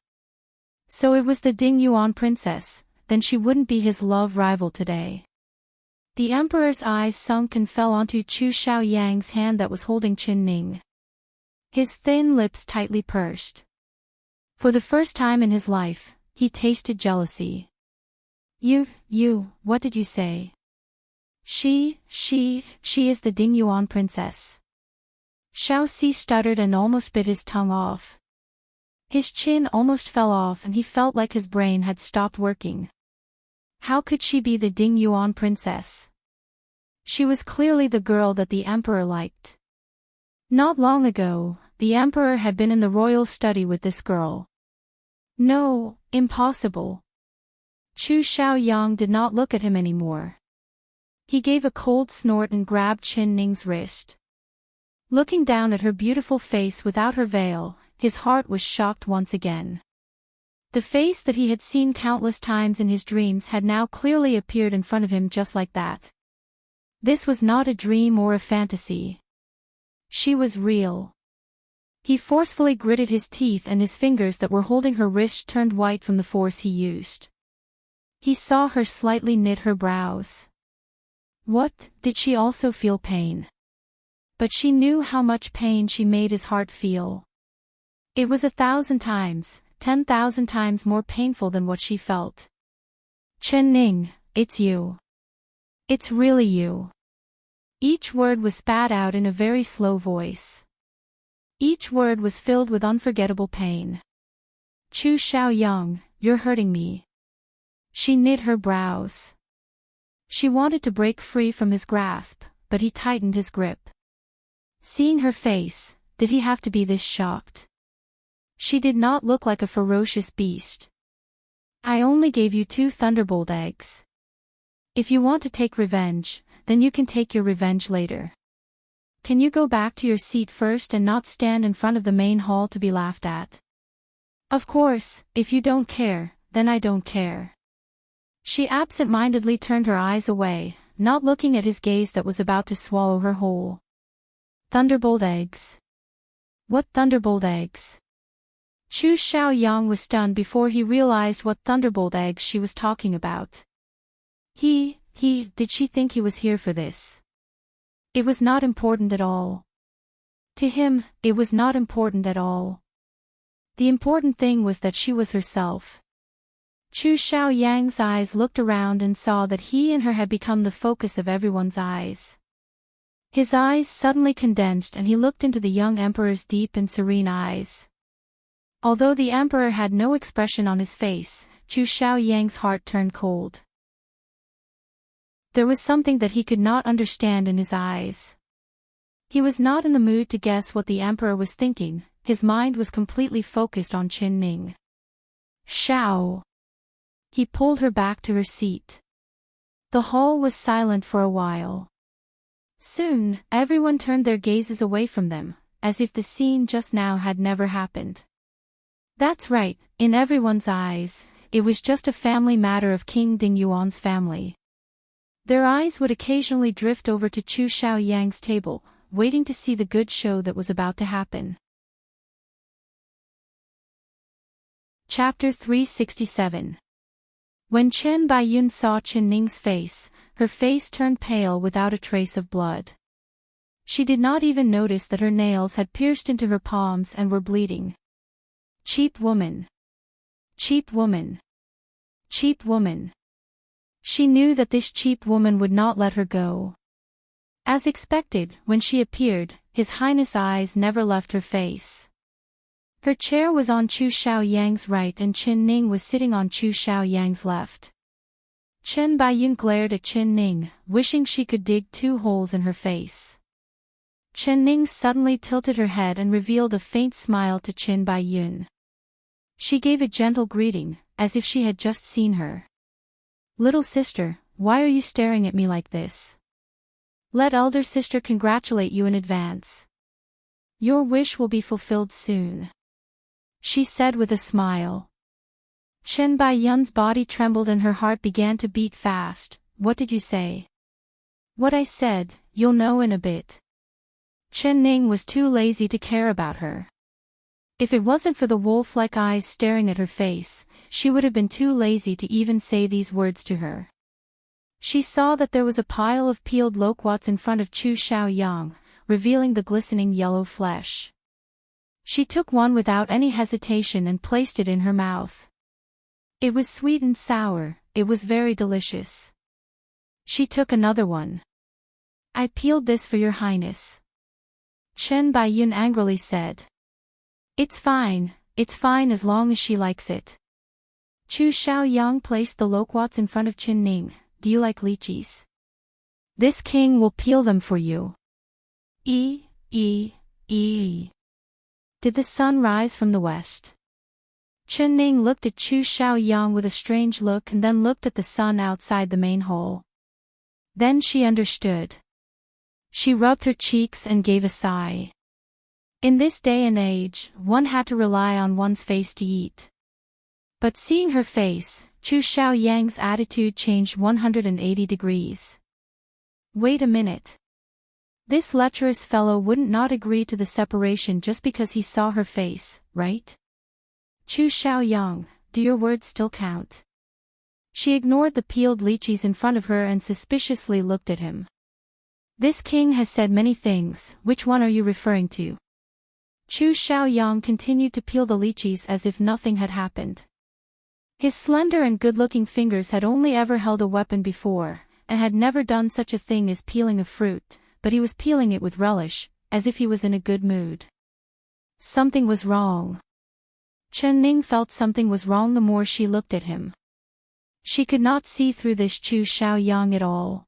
So it was the Ding Yuan princess, then she wouldn't be his love rival today. The emperor's eyes sunk and fell onto Chu Xiaoyang's hand that was holding Qin Ning. His thin lips tightly pursed. For the first time in his life, he tasted jealousy. What did you say? She is the Ding Yuan princess. Xiao Si stuttered and almost bit his tongue off. His chin almost fell off and he felt like his brain had stopped working. How could she be the Ding Yuan princess? She was clearly the girl that the emperor liked. Not long ago, the emperor had been in the royal study with this girl. No, impossible. Chu Xiaoyang did not look at him anymore. He gave a cold snort and grabbed Qin Ning's wrist. Looking down at her beautiful face without her veil, his heart was shocked once again. The face that he had seen countless times in his dreams had now clearly appeared in front of him just like that. This was not a dream or a fantasy. She was real. He forcefully gritted his teeth and his fingers that were holding her wrist turned white from the force he used. He saw her slightly knit her brows. What, did she also feel pain? But she knew how much pain she made his heart feel. It was 1,000 times, 10,000 times more painful than what she felt. Qin Ning, it's you. It's really you. Each word was spat out in a very slow voice. Each word was filled with unforgettable pain. Chu Xiaoyang, you're hurting me. She knit her brows. She wanted to break free from his grasp, but he tightened his grip. Seeing her face, did he have to be this shocked? She did not look like a ferocious beast. I only gave you 2 thunderbolt eggs. If you want to take revenge, then you can take your revenge later. Can you go back to your seat first and not stand in front of the main hall to be laughed at? Of course, if you don't care, then I don't care. She absent-mindedly turned her eyes away, not looking at his gaze that was about to swallow her whole. Thunderbolt eggs? What thunderbolt eggs? Chu Xiaoyang was stunned before he realized what thunderbolt eggs she was talking about. Did she think he was here for this? It was not important at all. To him, it was not important at all. The important thing was that she was herself. Chu Xiaoyang's eyes looked around and saw that he and her had become the focus of everyone's eyes. His eyes suddenly condensed and he looked into the young emperor's deep and serene eyes. Although the emperor had no expression on his face, Chu Xiaoyang's heart turned cold. There was something that he could not understand in his eyes. He was not in the mood to guess what the emperor was thinking, his mind was completely focused on Qin Ning. Xiao! He pulled her back to her seat. The hall was silent for a while. Soon, everyone turned their gazes away from them, as if the scene just now had never happened. That's right, in everyone's eyes, it was just a family matter of King Ding Yuan's family. Their eyes would occasionally drift over to Chu Xiaoyang's table, waiting to see the good show that was about to happen. Chapter 367. When Chen Baiyun saw Qin Ning's face, her face turned pale without a trace of blood. She did not even notice that her nails had pierced into her palms and were bleeding. Cheap woman. Cheap woman. Cheap woman. She knew that this cheap woman would not let her go. As expected, when she appeared, His Highness' eyes never left her face. Her chair was on Chu Xiaoyang's right and Qin Ning was sitting on Chu Xiaoyang's left. Chen Baiyun glared at Qin Ning, wishing she could dig 2 holes in her face. Qin Ning suddenly tilted her head and revealed a faint smile to Qin Baiyun. She gave a gentle greeting, as if she had just seen her. Little sister, why are you staring at me like this? Let elder sister congratulate you in advance. Your wish will be fulfilled soon, she said with a smile. Chen Baiyun's body trembled and her heart began to beat fast. What did you say? What I said, you'll know in a bit. Chen Ning was too lazy to care about her. If it wasn't for the wolf-like eyes staring at her face, she would have been too lazy to even say these words to her. She saw that there was a pile of peeled loquats in front of Chu Xiaoyang, revealing the glistening yellow flesh. She took one without any hesitation and placed it in her mouth. It was sweet and sour, it was very delicious. She took another one. I peeled this for your highness, Chen Baiyun angrily said. It's fine as long as she likes it. Chu Xiaoyang placed the loquats in front of Qin Ning. Do you like lychees? This king will peel them for you. Did the sun rise from the west? Qin Ning looked at Chu Xiaoyang with a strange look and then looked at the sun outside the main hole. Then she understood. She rubbed her cheeks and gave a sigh. In this day and age, one had to rely on one's face to eat. But seeing her face, Chu Xiaoyang's attitude changed 180 degrees. Wait a minute. This lecherous fellow wouldn't not agree to the separation just because he saw her face, right? Chu Xiaoyang, do your words still count? She ignored the peeled lychees in front of her and suspiciously looked at him. This king has said many things, which one are you referring to? Chu Xiaoyang continued to peel the lychees as if nothing had happened. His slender and good-looking fingers had only ever held a weapon before, and had never done such a thing as peeling a fruit, but he was peeling it with relish, as if he was in a good mood. Something was wrong. Chen Ning felt something was wrong the more she looked at him. She could not see through this Chu Xiaoyang at all.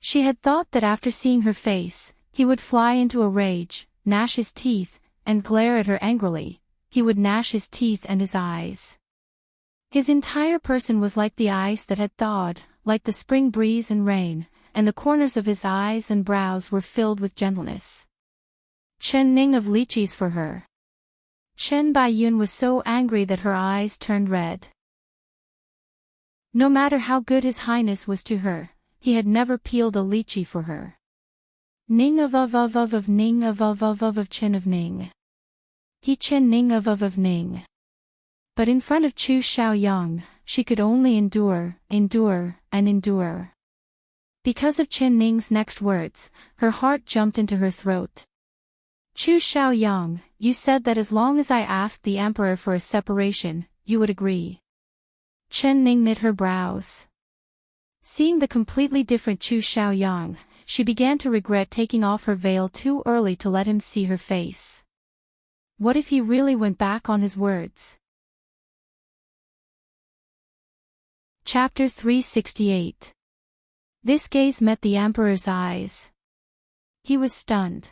She had thought that after seeing her face, he would fly into a rage, gnash his teeth, and glare at her angrily. He would gnash his teeth and his eyes. His entire person was like the ice that had thawed, like the spring breeze and rain, and the corners of his eyes and brows were filled with gentleness. Chen Ning of lychees for her. Chen Baiyun was so angry that her eyes turned red. No matter how good his highness was to her, he had never peeled a lychee for her. Ning of Ning of Chen of Ning. He Chen Ning of Ning. But in front of Chu Xiaoyang, she could only endure. Because of Chen Ning's next words, her heart jumped into her throat. Chu Xiaoyang, you said that as long as I asked the emperor for a separation, you would agree. Chen Ning knit her brows. Seeing the completely different Chu Xiaoyang, she began to regret taking off her veil too early to let him see her face. What if he really went back on his words? Chapter 368. This gaze met the emperor's eyes. He was stunned.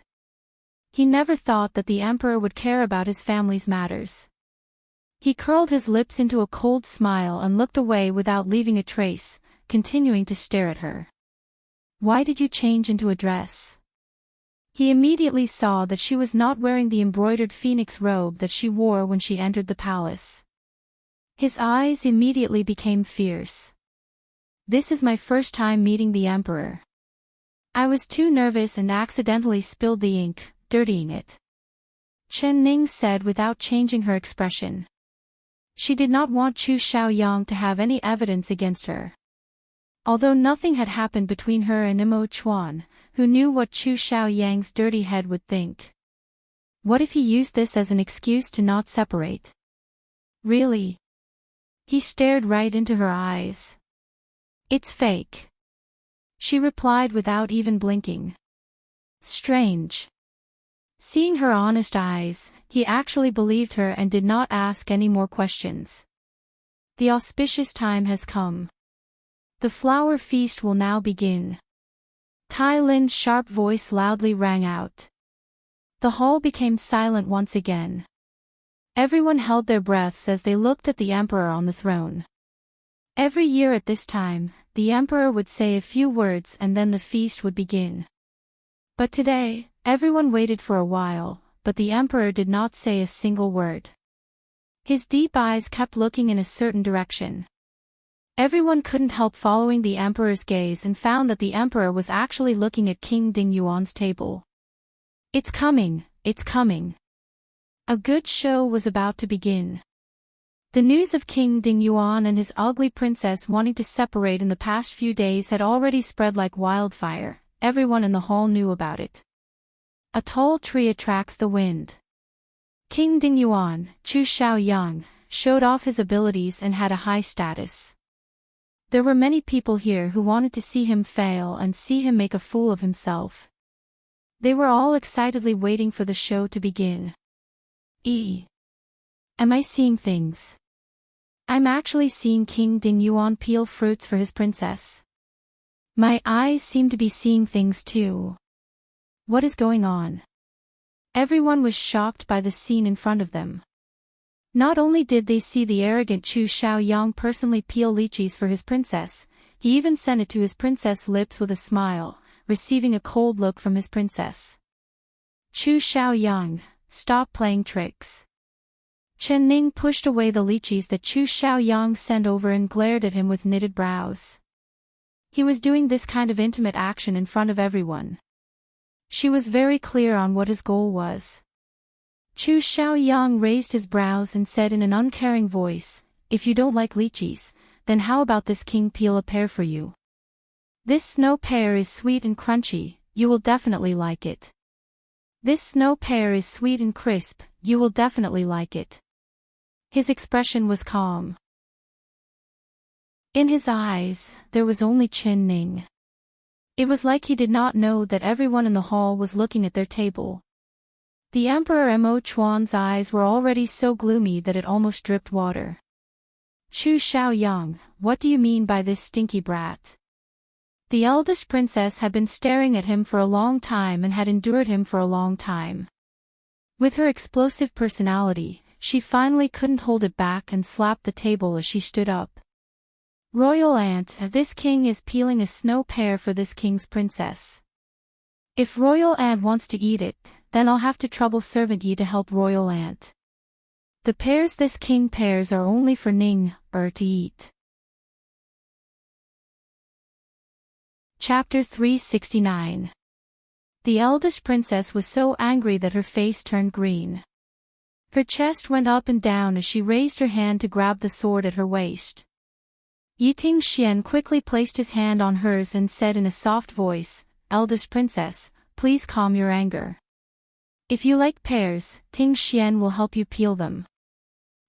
He never thought that the emperor would care about his family's matters. He curled his lips into a cold smile and looked away without leaving a trace, continuing to stare at her. Why did you change into a dress? He immediately saw that she was not wearing the embroidered phoenix robe that she wore when she entered the palace. His eyes immediately became fierce. This is my first time meeting the emperor. I was too nervous and accidentally spilled the ink, dirtying it. Chen Ning said without changing her expression. She did not want Chu Xiaoyang to have any evidence against her. Although nothing had happened between her and Imo Chuan, who knew what Chu Xiaoyang's dirty head would think. What if he used this as an excuse to not separate? Really? He stared right into her eyes. It's fake, she replied without even blinking. Strange. Seeing her honest eyes, he actually believed her and did not ask any more questions. The auspicious time has come. The flower feast will now begin. Tai Lin's sharp voice loudly rang out. The hall became silent once again. Everyone held their breaths as they looked at the emperor on the throne. Every year at this time, the emperor would say a few words and then the feast would begin. But today, Everyone waited for a while, but the emperor did not say a single word. His deep eyes kept looking in a certain direction. Everyone couldn't help following the emperor's gaze and found that the emperor was actually looking at King Dingyuan's table. It's coming, it's coming. A good show was about to begin. The news of King Dingyuan and his ugly princess wanting to separate in the past few days had already spread like wildfire. Everyone in the hall knew about it. A tall tree attracts the wind. King Dingyuan, Chu Xiaoyang, showed off his abilities and had a high status. There were many people here who wanted to see him fail and see him make a fool of himself. They were all excitedly waiting for the show to begin. Am I seeing things? I'm actually seeing King Dingyuan peel fruits for his princess. My eyes seem to be seeing things too. What is going on? Everyone was shocked by the scene in front of them. Not only did they see the arrogant Chu Xiaoyang personally peel lychees for his princess, he even sent it to his princess' lips with a smile, receiving a cold look from his princess. Chu Xiaoyang, stop playing tricks. Chen Ning pushed away the lychees that Chu Xiaoyang sent over and glared at him with knitted brows. He was doing this kind of intimate action in front of everyone. She was very clear on what his goal was. Chu Xiaoyang raised his brows and said in an uncaring voice, "If you don't like lychees, then how about this king peel a pear for you? This snow pear is sweet and crunchy, you will definitely like it. This snow pear is sweet and crisp, you will definitely like it." His expression was calm. In his eyes, there was only Chen Ning. It was like he did not know that everyone in the hall was looking at their table. The Emperor Mo Chuan's eyes were already so gloomy that it almost dripped water. Chu Xiaoyang, what do you mean by this stinky brat? The eldest princess had been staring at him for a long time and had endured him for a long time. With her explosive personality, she finally couldn't hold it back and slapped the table as she stood up. Royal Aunt, this king is peeling a snow pear for this king's princess. If Royal Aunt wants to eat it, then I'll have to trouble Servant Yi to help Royal Aunt. The pears this king pears are only for Ning, to eat. Chapter 369. The eldest princess was so angry that her face turned green. Her chest went up and down as she raised her hand to grab the sword at her waist. Yiting Xian quickly placed his hand on hers and said in a soft voice, "Eldest princess, please calm your anger. If you like pears, Ting Xian will help you peel them."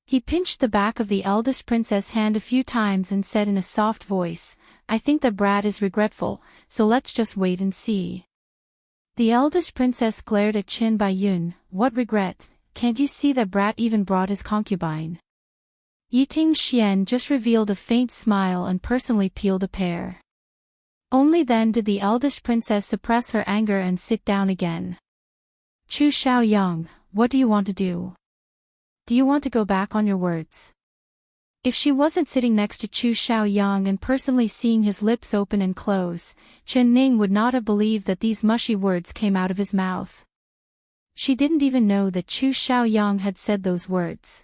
He pinched the back of the eldest princess' hand a few times and said in a soft voice, "I think the brat is regretful, so let's just wait and see." The eldest princess glared at Qin Baiyun. "What regret? Can't you see that brat even brought his concubine?" Yiting Xian just revealed a faint smile and personally peeled a pear. Only then did the eldest princess suppress her anger and sit down again. "Chu Xiaoyang, what do you want to do? Do you want to go back on your words?" If she wasn't sitting next to Chu Xiaoyang and personally seeing his lips open and close, Chen Ning would not have believed that these mushy words came out of his mouth. She didn't even know that Chu Xiaoyang had said those words.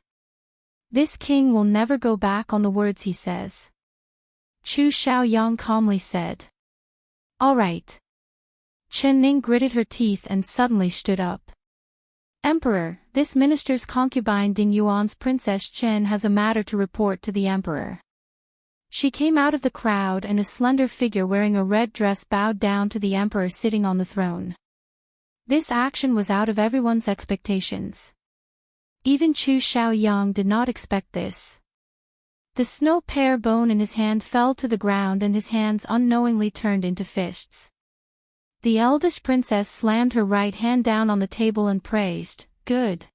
This king will never go back on the words he says. Chu Xiaoyang calmly said. "All right." Chen Ning gritted her teeth and suddenly stood up. "Emperor, this minister's concubine Ding Yuan's Princess Chen has a matter to report to the emperor." She came out of the crowd and a slender figure wearing a red dress bowed down to the emperor sitting on the throne. This action was out of everyone's expectations. Even Chu Xiaoyang did not expect this. The snow pear bone in his hand fell to the ground and his hands unknowingly turned into fists. The eldest princess slammed her right hand down on the table and praised, "Good."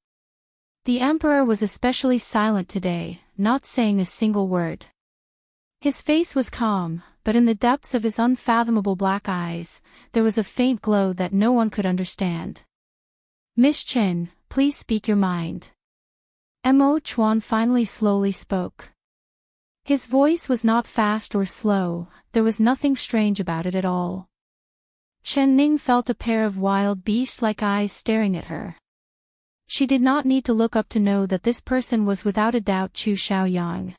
The emperor was especially silent today, not saying a single word. His face was calm, but in the depths of his unfathomable black eyes, there was a faint glow that no one could understand. "Miss Chen, please speak your mind." Mo Chuan finally slowly spoke. His voice was not fast or slow, there was nothing strange about it at all. Chen Ning felt a pair of wild beast-like eyes staring at her. She did not need to look up to know that this person was without a doubt Chu Xiaoyang.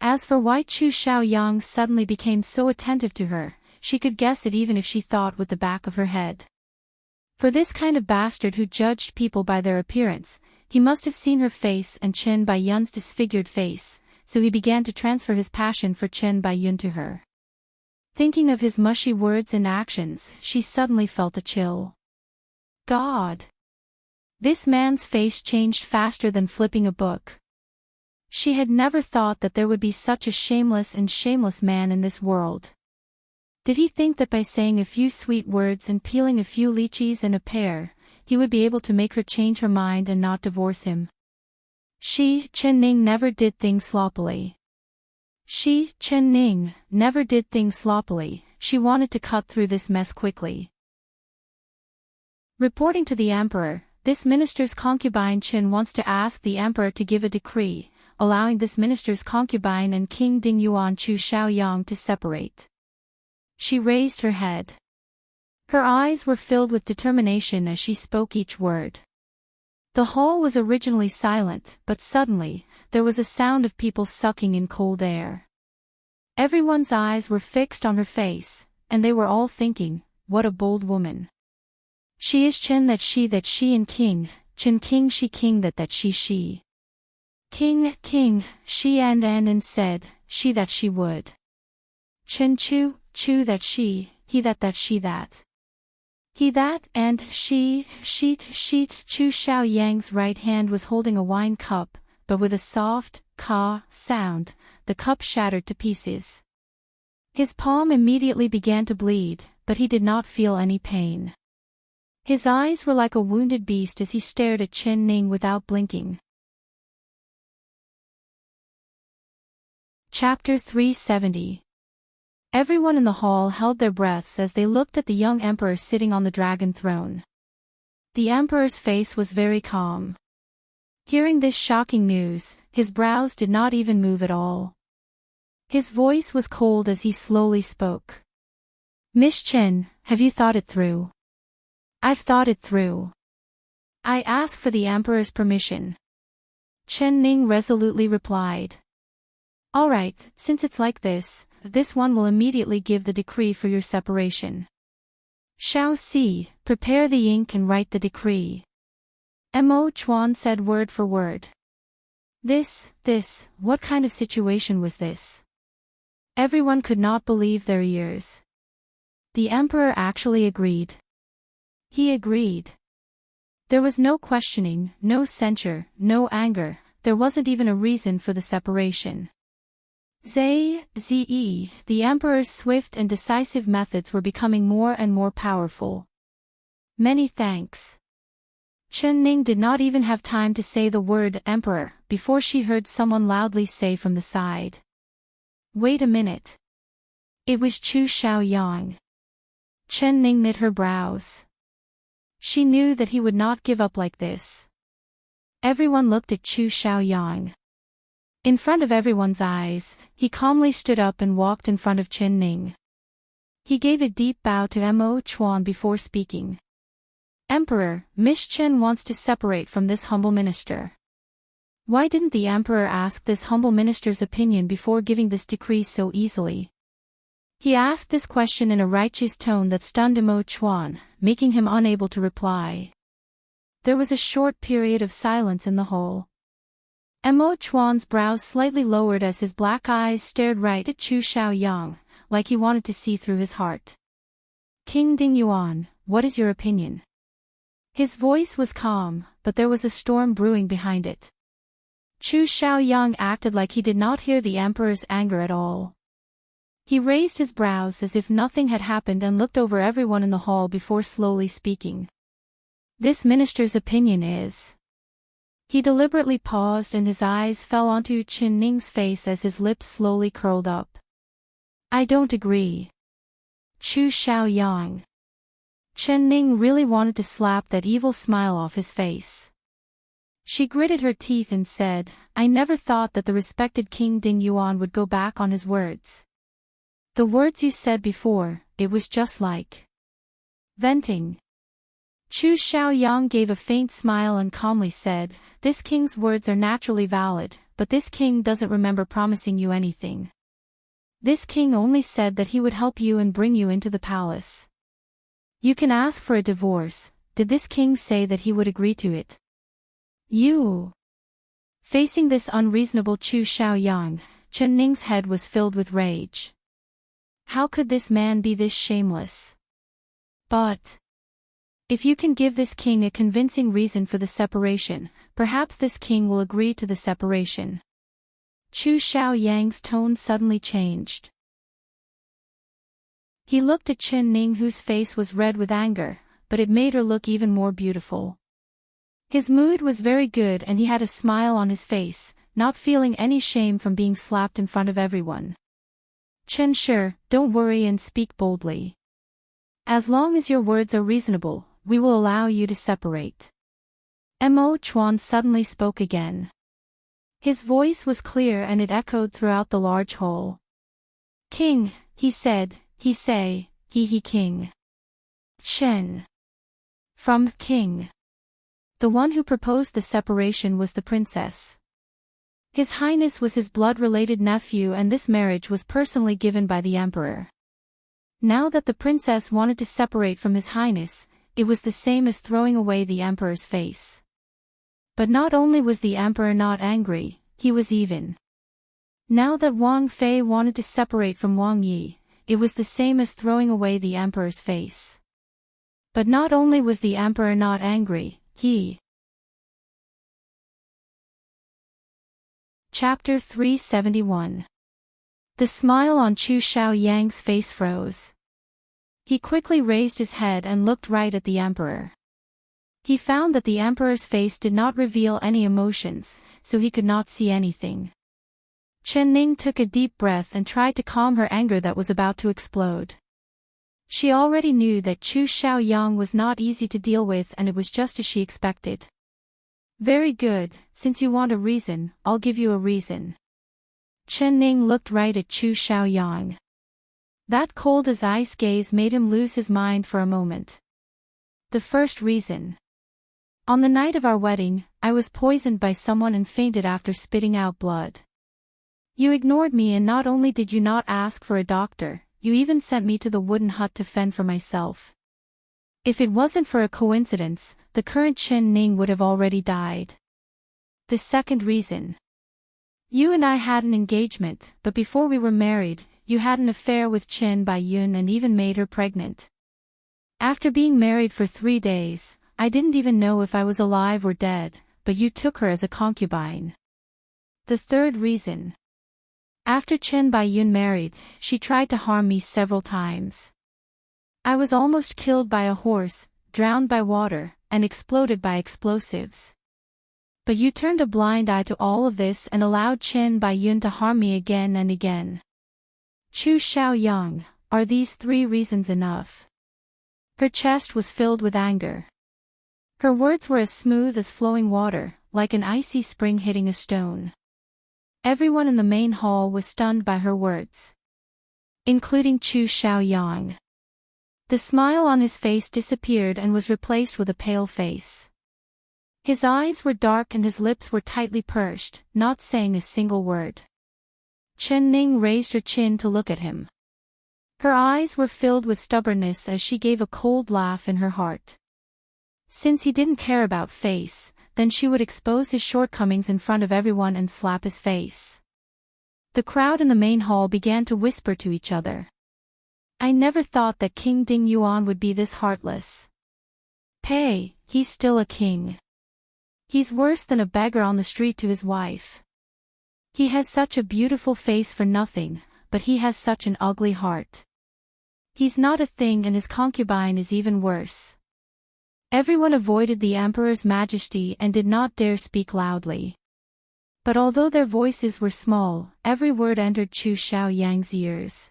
As for why Chu Xiaoyang suddenly became so attentive to her, she could guess it even if she thought with the back of her head. For this kind of bastard who judged people by their appearance, he must have seen her face and Chen Baiyun's disfigured face, so he began to transfer his passion for Chen Baiyun to her. Thinking of his mushy words and actions, she suddenly felt a chill. God! This man's face changed faster than flipping a book. She had never thought that there would be such a shameless man in this world. Did he think that by saying a few sweet words and peeling a few lychees and a pear, he would be able to make her change her mind and not divorce him? She, Chen Ning, never did things sloppily. She wanted to cut through this mess quickly. Reporting to the emperor, this minister's concubine Chen wants to ask the emperor to give a decree, allowing this minister's concubine and King Ding Yuan Chu Xiaoyang to separate. She raised her head. Her eyes were filled with determination as she spoke each word. The hall was originally silent, but suddenly, there was a sound of people sucking in cold air. Everyone's eyes were fixed on her face, and they were all thinking, what a bold woman. She is Chen that she and King, Chen King she that she. King, she and said, she that she would. Chen Chu that she, he that she that. He that, and she, Chu Xiaoyang's right hand was holding a wine cup, but with a soft, ka sound, the cup shattered to pieces. His palm immediately began to bleed, but he did not feel any pain. His eyes were like a wounded beast as he stared at Chen Ning without blinking. Chapter 370. Everyone in the hall held their breaths as they looked at the young emperor sitting on the dragon throne. The emperor's face was very calm. Hearing this shocking news, his brows did not even move at all. His voice was cold as he slowly spoke. Miss Chen, have you thought it through? I've thought it through. I ask for the emperor's permission. Chen Ning resolutely replied. All right, since it's like this one will immediately give the decree for your separation. Shao Si, prepare the ink and write the decree. Mo Chuan said word for word. This, what kind of situation was this? Everyone could not believe their ears. The emperor actually agreed. He agreed. There was no questioning, no censure, no anger, there wasn't even a reason for the separation. The emperor's swift and decisive methods were becoming more and more powerful. Many thanks. Chen Ning did not even have time to say the word emperor before she heard someone loudly say from the side. Wait a minute. It was Chu Xiaoyang. Chen Ning knit her brows. She knew that he would not give up like this. Everyone looked at Chu Xiaoyang. In front of everyone's eyes, he calmly stood up and walked in front of Chen Ning. He gave a deep bow to Mo Chuan before speaking. Emperor, Miss Chen wants to separate from this humble minister. Why didn't the emperor ask this humble minister's opinion before giving this decree so easily? He asked this question in a righteous tone that stunned Mo Chuan, making him unable to reply. There was a short period of silence in the hall. Mo Chuan's brows slightly lowered as his black eyes stared right at Chu Xiaoyang, like he wanted to see through his heart. King Ding Yuan, what is your opinion? His voice was calm, but there was a storm brewing behind it. Chu Xiaoyang acted like he did not hear the emperor's anger at all. He raised his brows as if nothing had happened and looked over everyone in the hall before slowly speaking. This minister's opinion is... He deliberately paused and his eyes fell onto Chen Ning's face as his lips slowly curled up. I don't agree. Chu Xiaoyang. Chen Ning really wanted to slap that evil smile off his face. She gritted her teeth and said, I never thought that the respected King Ding Yuan would go back on his words. The words you said before, it was just like... Venting. Chu Xiaoyang gave a faint smile and calmly said, "This king's words are naturally valid, but this king doesn't remember promising you anything. This king only said that he would help you and bring you into the palace. You can ask for a divorce. Did this king say that he would agree to it?" You. Facing this unreasonable Chu Xiaoyang, Chen Ning's head was filled with rage. How could this man be this shameless? But if you can give this king a convincing reason for the separation, perhaps this king will agree to the separation. Chu Xiaoyang's tone suddenly changed. He looked at Chen Ning, whose face was red with anger, but it made her look even more beautiful. His mood was very good and he had a smile on his face, not feeling any shame from being slapped in front of everyone. "Chen Shi, don't worry and speak boldly. As long as your words are reasonable, we will allow you to separate." Mo Chuan suddenly spoke again. His voice was clear and it echoed throughout the large hall. "King," he said, "he say, he king." Chen. From king. The one who proposed the separation was the princess. His Highness was his blood-related nephew and this marriage was personally given by the emperor. Now that the princess wanted to separate from his Highness, it was the same as throwing away the emperor's face. But not only was the emperor not angry, he was even. Now that Wang Fei wanted to separate from Wang Yi, it was the same as throwing away the emperor's face. But not only was the emperor not angry, he. Chapter 371. The smile on Chu Xiaoyang's face froze. He quickly raised his head and looked right at the emperor. He found that the emperor's face did not reveal any emotions, so he could not see anything. Chen Ning took a deep breath and tried to calm her anger that was about to explode. She already knew that Chu Xiaoyang was not easy to deal with and it was just as she expected. "Very good, since you want a reason, I'll give you a reason." Chen Ning looked right at Chu Xiaoyang. That cold as ice gaze made him lose his mind for a moment. "The first reason. On the night of our wedding, I was poisoned by someone and fainted after spitting out blood. You ignored me and not only did you not ask for a doctor, you even sent me to the wooden hut to fend for myself. If it wasn't for a coincidence, the current Chen Ning would have already died. The second reason. You and I had an engagement, but before we were married, you had an affair with Chen Baiyun and even made her pregnant. After being married for 3 days, I didn't even know if I was alive or dead, but you took her as a concubine. The third reason. After Chen Baiyun married, she tried to harm me several times. I was almost killed by a horse, drowned by water, and exploded by explosives. But you turned a blind eye to all of this and allowed Chen Baiyun to harm me again and again. Chu Xiaoyang, are these 3 reasons enough?" Her chest was filled with anger. Her words were as smooth as flowing water, like an icy spring hitting a stone. Everyone in the main hall was stunned by her words, including Chu Xiaoyang. The smile on his face disappeared and was replaced with a pale face. His eyes were dark and his lips were tightly pursed, not saying a single word. Chen Ning raised her chin to look at him. Her eyes were filled with stubbornness as she gave a cold laugh in her heart. Since he didn't care about face, then she would expose his shortcomings in front of everyone and slap his face. The crowd in the main hall began to whisper to each other. "I never thought that King Ding Yuan would be this heartless. Hey, he's still a king. He's worse than a beggar on the street to his wife. He has such a beautiful face for nothing, but he has such an ugly heart. He's not a thing and his concubine is even worse." Everyone avoided the emperor's majesty and did not dare speak loudly. But although their voices were small, every word entered Chu Xiaoyang's ears.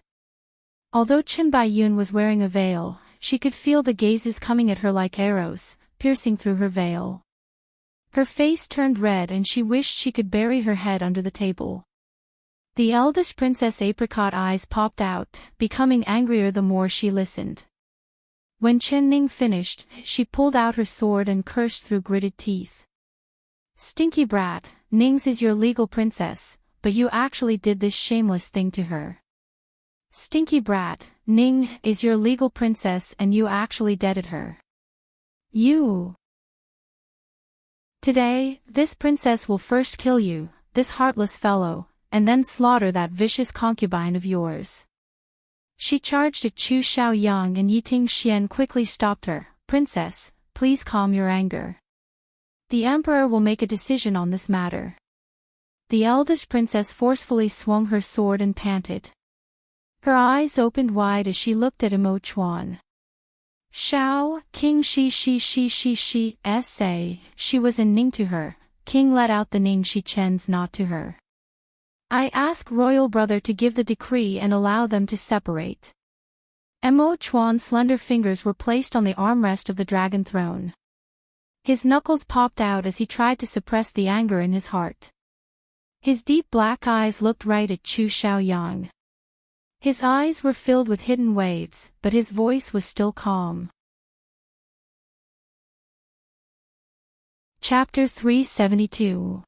Although Chen Baiyun was wearing a veil, she could feel the gazes coming at her like arrows, piercing through her veil. Her face turned red and she wished she could bury her head under the table. The eldest Princess Apricot eyes popped out, becoming angrier the more she listened. When Chen Ning finished, she pulled out her sword and cursed through gritted teeth. Stinky brat, Ning's is your legal princess, but you actually did this shameless thing to her. Stinky brat, Ning is your legal princess and you actually deaded her. You. Today, this princess will first kill you, this heartless fellow, and then slaughter that vicious concubine of yours. She charged at Chu Xiaoyang and Yiting Xian quickly stopped her. Princess, please calm your anger. The emperor will make a decision on this matter. The eldest princess forcefully swung her sword and panted. Her eyes opened wide as she looked at Imo Chuan. Shao, King she say, she was in Ning to her, King let out the Ning she Chen's not to her. I ask royal brother to give the decree and allow them to separate. Imo Chuan's slender fingers were placed on the armrest of the dragon throne. His knuckles popped out as he tried to suppress the anger in his heart. His deep black eyes looked right at Chu Xiaoyang. His eyes were filled with hidden waves, but his voice was still calm. Chapter 372.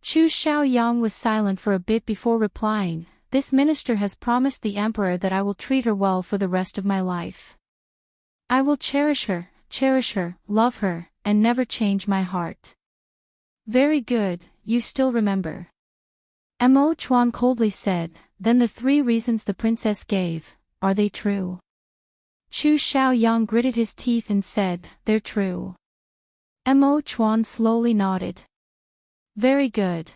Chu Xiaoyang was silent for a bit before replying, This minister has promised the emperor that I will treat her well for the rest of my life. I will cherish her, love her, and never change my heart. Very good, you still remember. Imo Chuan coldly said, Then the 3 reasons the princess gave, are they true? Chu Xiaoyang gritted his teeth and said, They're true. Imo Chuan slowly nodded. Very good.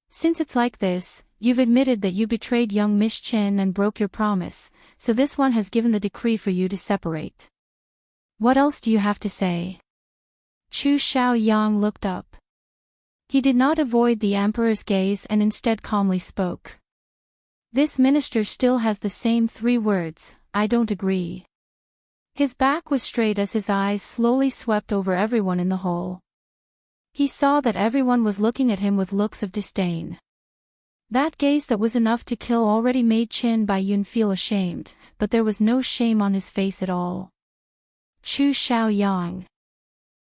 Since it's like this, you've admitted that you betrayed young Miss Chen and broke your promise, so this one has given the decree for you to separate. What else do you have to say? Chu Xiaoyang looked up. He did not avoid the emperor's gaze and instead calmly spoke. This minister still has the same 3 words, I don't agree. His back was straight as his eyes slowly swept over everyone in the hall. He saw that everyone was looking at him with looks of disdain. That gaze that was enough to kill already made Qin Baiyun feel ashamed, but there was no shame on his face at all. Chu Xiaoyang.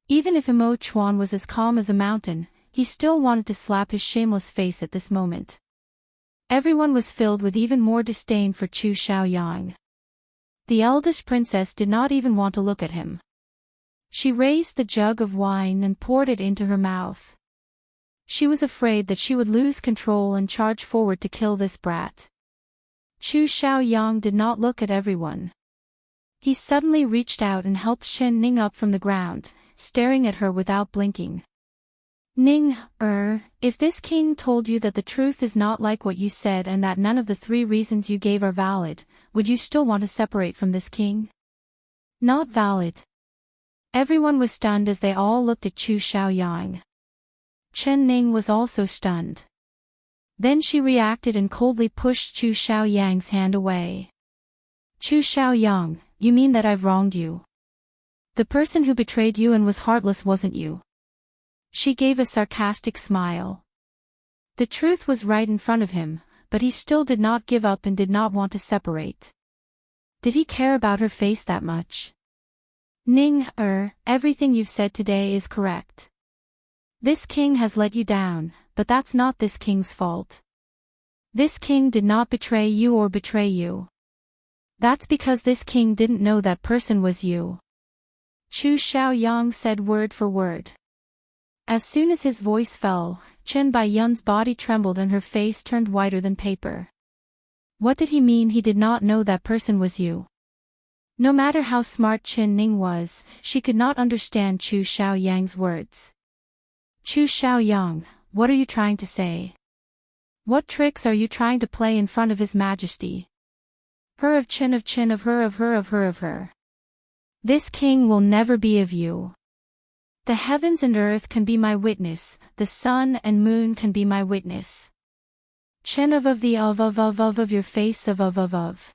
Even if Imo Chuan was as calm as a mountain, he still wanted to slap his shameless face at this moment. Everyone was filled with even more disdain for Chu Xiaoyang. The eldest princess did not even want to look at him. She raised the jug of wine and poured it into her mouth. She was afraid that she would lose control and charge forward to kill this brat. Chu Xiaoyang did not look at everyone. He suddenly reached out and helped Shen Ning up from the ground, staring at her without blinking. Ning, if this king told you that the truth is not like what you said and that none of the 3 reasons you gave are valid, would you still want to separate from this king? Not valid. Everyone was stunned as they all looked at Chu Xiaoyang. Chen Ning was also stunned. Then she reacted and coldly pushed Chu Xiaoyang's hand away. Chu Xiaoyang, you mean that I've wronged you? The person who betrayed you and was heartless wasn't you. She gave a sarcastic smile. The truth was right in front of him, but he still did not give up and did not want to separate. Did he care about her face that much? Ning, everything you've said today is correct. This king has let you down, but that's not this king's fault. This king did not betray you or betray you. That's because this king didn't know that person was you. Chu Xiaoyang said word for word. As soon as his voice fell, Chen Baiyun's body trembled and her face turned whiter than paper. What did he mean he did not know that person was you? No matter how smart Chen Ning was, she could not understand Chu Xiaoyang's words. Chu Xiaoyang, what are you trying to say? What tricks are you trying to play in front of His Majesty? Her of Chen of Chen of her of her of her of her. This king will never be of you. The heavens and earth can be my witness, the sun and moon can be my witness. Chen of the of your face of.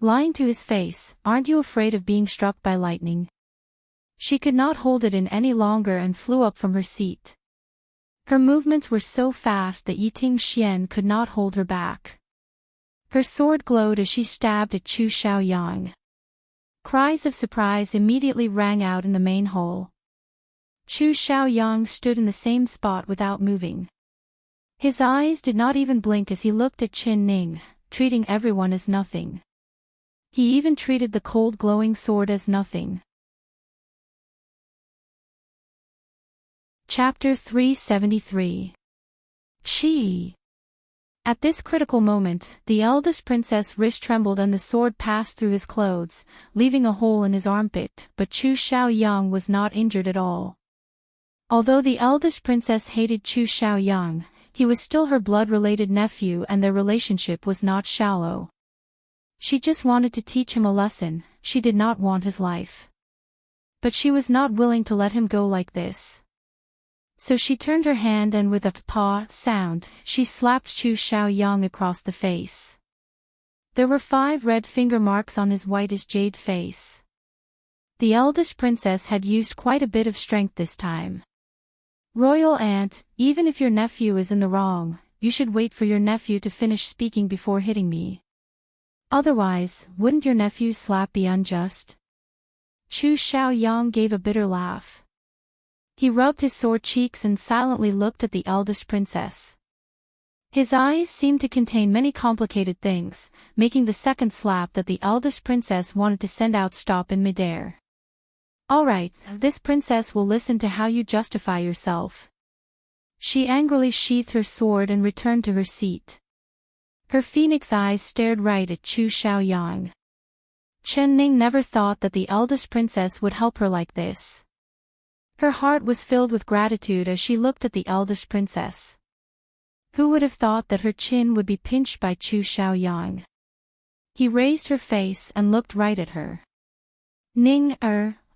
Lying to his face, aren't you afraid of being struck by lightning? She could not hold it in any longer and flew up from her seat. Her movements were so fast that Yiting Xian could not hold her back. Her sword glowed as she stabbed at Chu Xiaoyang. Cries of surprise immediately rang out in the main hall. Chu Xiaoyang stood in the same spot without moving. His eyes did not even blink as he looked at Qin Ning, treating everyone as nothing. He even treated the cold glowing sword as nothing. Chapter 373. She. At this critical moment, the eldest princess' wrist trembled and the sword passed through his clothes, leaving a hole in his armpit, but Chu Xiaoyang was not injured at all. Although the eldest princess hated Chu Xiaoyang, he was still her blood-related nephew and their relationship was not shallow. She just wanted to teach him a lesson, she did not want his life. But she was not willing to let him go like this. So she turned her hand and with a paw sound, she slapped Chu Xiaoyang across the face. There were 5 red finger marks on his white as jade face. The eldest princess had used quite a bit of strength this time. Royal aunt, even if your nephew is in the wrong, you should wait for your nephew to finish speaking before hitting me. Otherwise, wouldn't your nephew's slap be unjust? Chu Xiaoyang gave a bitter laugh. He rubbed his sore cheeks and silently looked at the eldest princess. His eyes seemed to contain many complicated things, making the second slap that the eldest princess wanted to send out stop in midair. Alright, this princess will listen to how you justify yourself. She angrily sheathed her sword and returned to her seat. Her phoenix eyes stared right at Chu Xiaoyang. Chen Ning never thought that the eldest princess would help her like this. Her heart was filled with gratitude as she looked at the eldest princess. Who would have thought that her chin would be pinched by Chu Xiaoyang? He raised her face and looked right at her. Ning,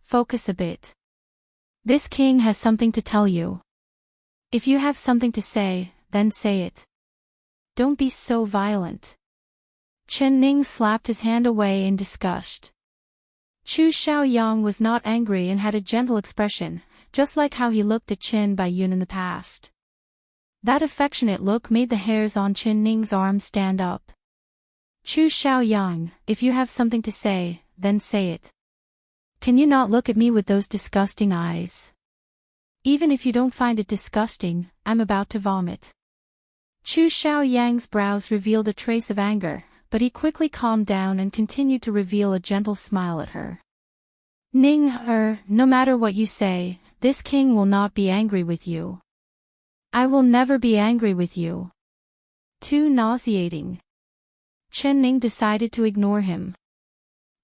focus a bit. This king has something to tell you. If you have something to say, then say it. Don't be so violent. Chen Ning slapped his hand away in disgust. Chu Xiaoyang was not angry and had a gentle expression, just like how he looked at Qin Baiyun in the past. That affectionate look made the hairs on Chen Ning's arms stand up. Chu Xiaoyang, if you have something to say, then say it. Can you not look at me with those disgusting eyes? Even if you don't find it disgusting, I'm about to vomit. Chu Xiaoyang's brows revealed a trace of anger, but he quickly calmed down and continued to reveal a gentle smile at her. Ning, no matter what you say, this king will not be angry with you. I will never be angry with you. Too nauseating. Chen Ning decided to ignore him.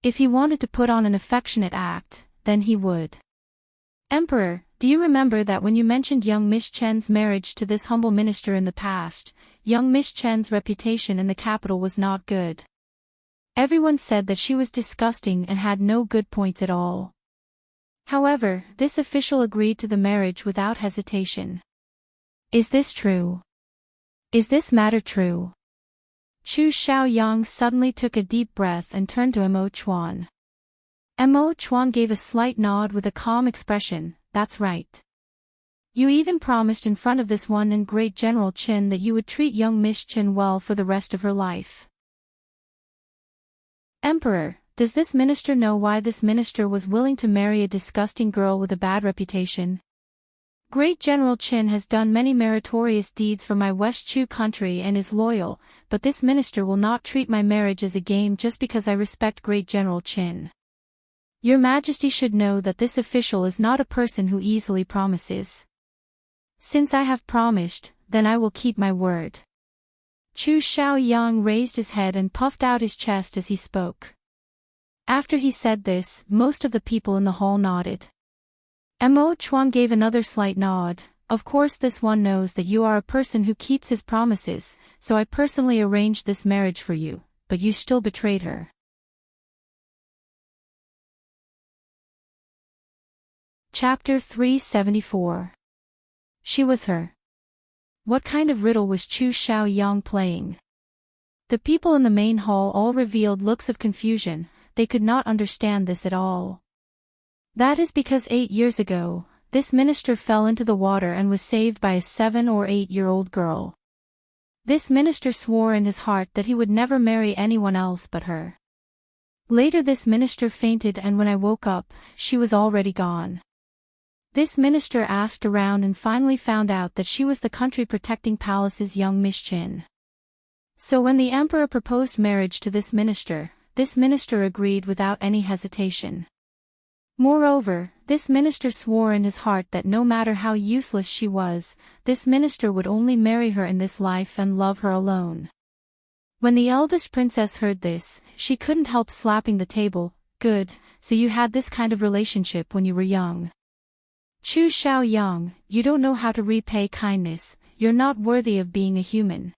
If he wanted to put on an affectionate act, then he would. Emperor, do you remember that when you mentioned young Miss Chen's marriage to this humble minister in the past, young Miss Chen's reputation in the capital was not good? Everyone said that she was disgusting and had no good points at all. However, this official agreed to the marriage without hesitation. Is this true? Is this matter true? Chu Xiaoyang suddenly took a deep breath and turned to Mo Chuan. Mo Chuan gave a slight nod with a calm expression. That's right. You even promised in front of this one and great General Qin that you would treat young Miss Qin well for the rest of her life. Emperor, does this minister know why this minister was willing to marry a disgusting girl with a bad reputation? Great General Qin has done many meritorious deeds for my West Chu country and is loyal, but this minister will not treat my marriage as a game just because I respect Great General Qin. Your Majesty should know that this official is not a person who easily promises. Since I have promised, then I will keep my word. Chu Xiaoyang raised his head and puffed out his chest as he spoke. After he said this, most of the people in the hall nodded. Mo Chuan gave another slight nod. Of course this one knows that you are a person who keeps his promises, so I personally arranged this marriage for you, but you still betrayed her. Chapter 374. She was her. What kind of riddle was Chu Xiaoyang playing? The people in the main hall all revealed looks of confusion, they could not understand this at all. That is because 8 years ago, this minister fell into the water and was saved by a 7 or 8-year-old girl. This minister swore in his heart that he would never marry anyone else but her. Later this minister fainted, and when I woke up, she was already gone. This minister asked around and finally found out that she was the country protecting palace's young Miss Chin. So when the emperor proposed marriage to this minister agreed without any hesitation. Moreover, this minister swore in his heart that no matter how useless she was, this minister would only marry her in this life and love her alone. When the eldest princess heard this, she couldn't help slapping the table. Good, so you had this kind of relationship when you were young. Chu Xiaoyang, you don't know how to repay kindness, you're not worthy of being a human.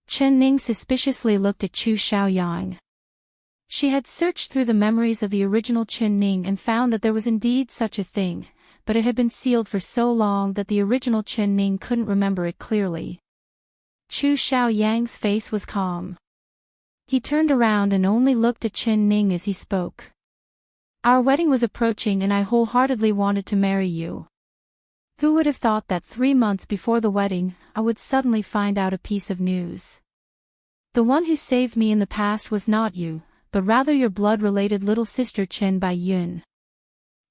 Chen Ning suspiciously looked at Chu Xiaoyang. She had searched through the memories of the original Chen Ning and found that there was indeed such a thing, but it had been sealed for so long that the original Chen Ning couldn't remember it clearly. Chu Xiaoyang's face was calm. He turned around and only looked at Chen Ning as he spoke. Our wedding was approaching and I wholeheartedly wanted to marry you. Who would have thought that 3 months before the wedding, I would suddenly find out a piece of news? The one who saved me in the past was not you, but rather your blood-related little sister Chen Baiyun.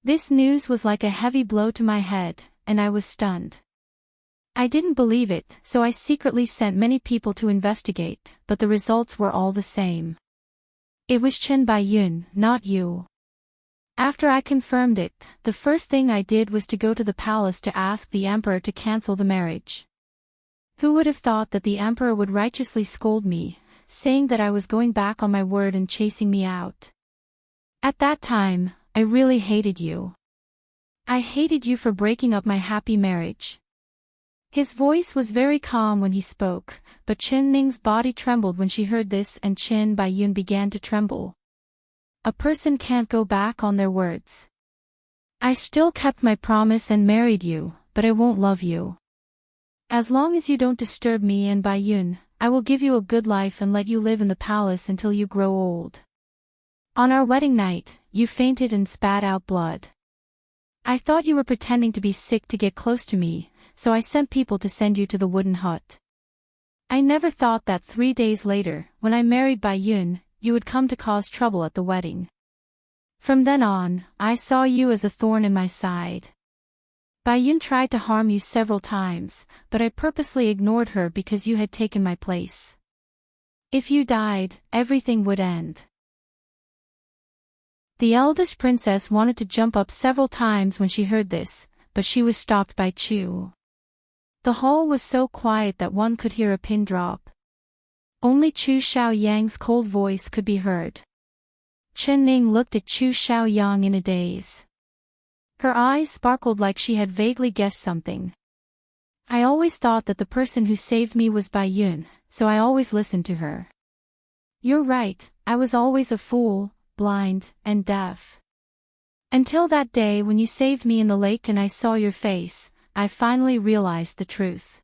This news was like a heavy blow to my head, and I was stunned. I didn't believe it, so I secretly sent many people to investigate, but the results were all the same. It was Chen Baiyun, not you. After I confirmed it, the first thing I did was to go to the palace to ask the emperor to cancel the marriage. Who would have thought that the emperor would righteously scold me, saying that I was going back on my word and chasing me out? At that time, I really hated you. I hated you for breaking up my happy marriage. His voice was very calm when he spoke, but Chen Ning's body trembled when she heard this and Chen Baiyun began to tremble. A person can't go back on their words. I still kept my promise and married you, but I won't love you. As long as you don't disturb me and Baiyun, I will give you a good life and let you live in the palace until you grow old. On our wedding night, you fainted and spat out blood. I thought you were pretending to be sick to get close to me, so I sent people to send you to the wooden hut. I never thought that 3 days later, when I married Baiyun, you would come to cause trouble at the wedding. From then on, I saw you as a thorn in my side. Baiyun tried to harm you several times, but I purposely ignored her because you had taken my place. If you died, everything would end. The eldest princess wanted to jump up several times when she heard this, but she was stopped by Chu. The hall was so quiet that one could hear a pin drop. Only Chu Xiaoyang's cold voice could be heard. Chen Ning looked at Chu Xiaoyang in a daze. Her eyes sparkled like she had vaguely guessed something. I always thought that the person who saved me was Baiyun, so I always listened to her. You're right, I was always a fool, blind, and deaf. Until that day when you saved me in the lake and I saw your face, I finally realized the truth.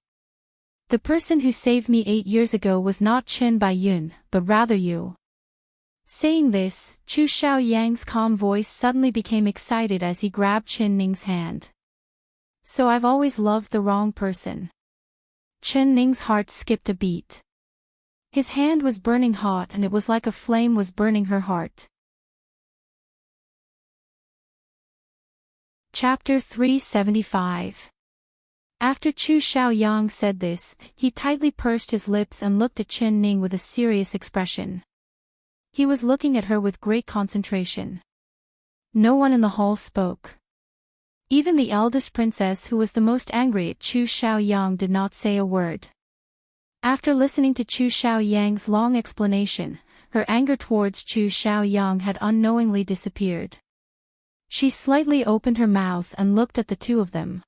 The person who saved me 8 years ago was not Chen Baiyun, but rather you. Saying this, Chu Xiaoyang's calm voice suddenly became excited as he grabbed Chen Ning's hand. So I've always loved the wrong person. Chen Ning's heart skipped a beat. His hand was burning hot and it was like a flame was burning her heart. Chapter 375. After Chu Xiaoyang said this, he tightly pursed his lips and looked at Chen Ning with a serious expression. He was looking at her with great concentration. No one in the hall spoke. Even the eldest princess, who was the most angry at Chu Xiaoyang, did not say a word. After listening to Chu Xiaoyang's long explanation, her anger towards Chu Xiaoyang had unknowingly disappeared. She slightly opened her mouth and looked at the two of them.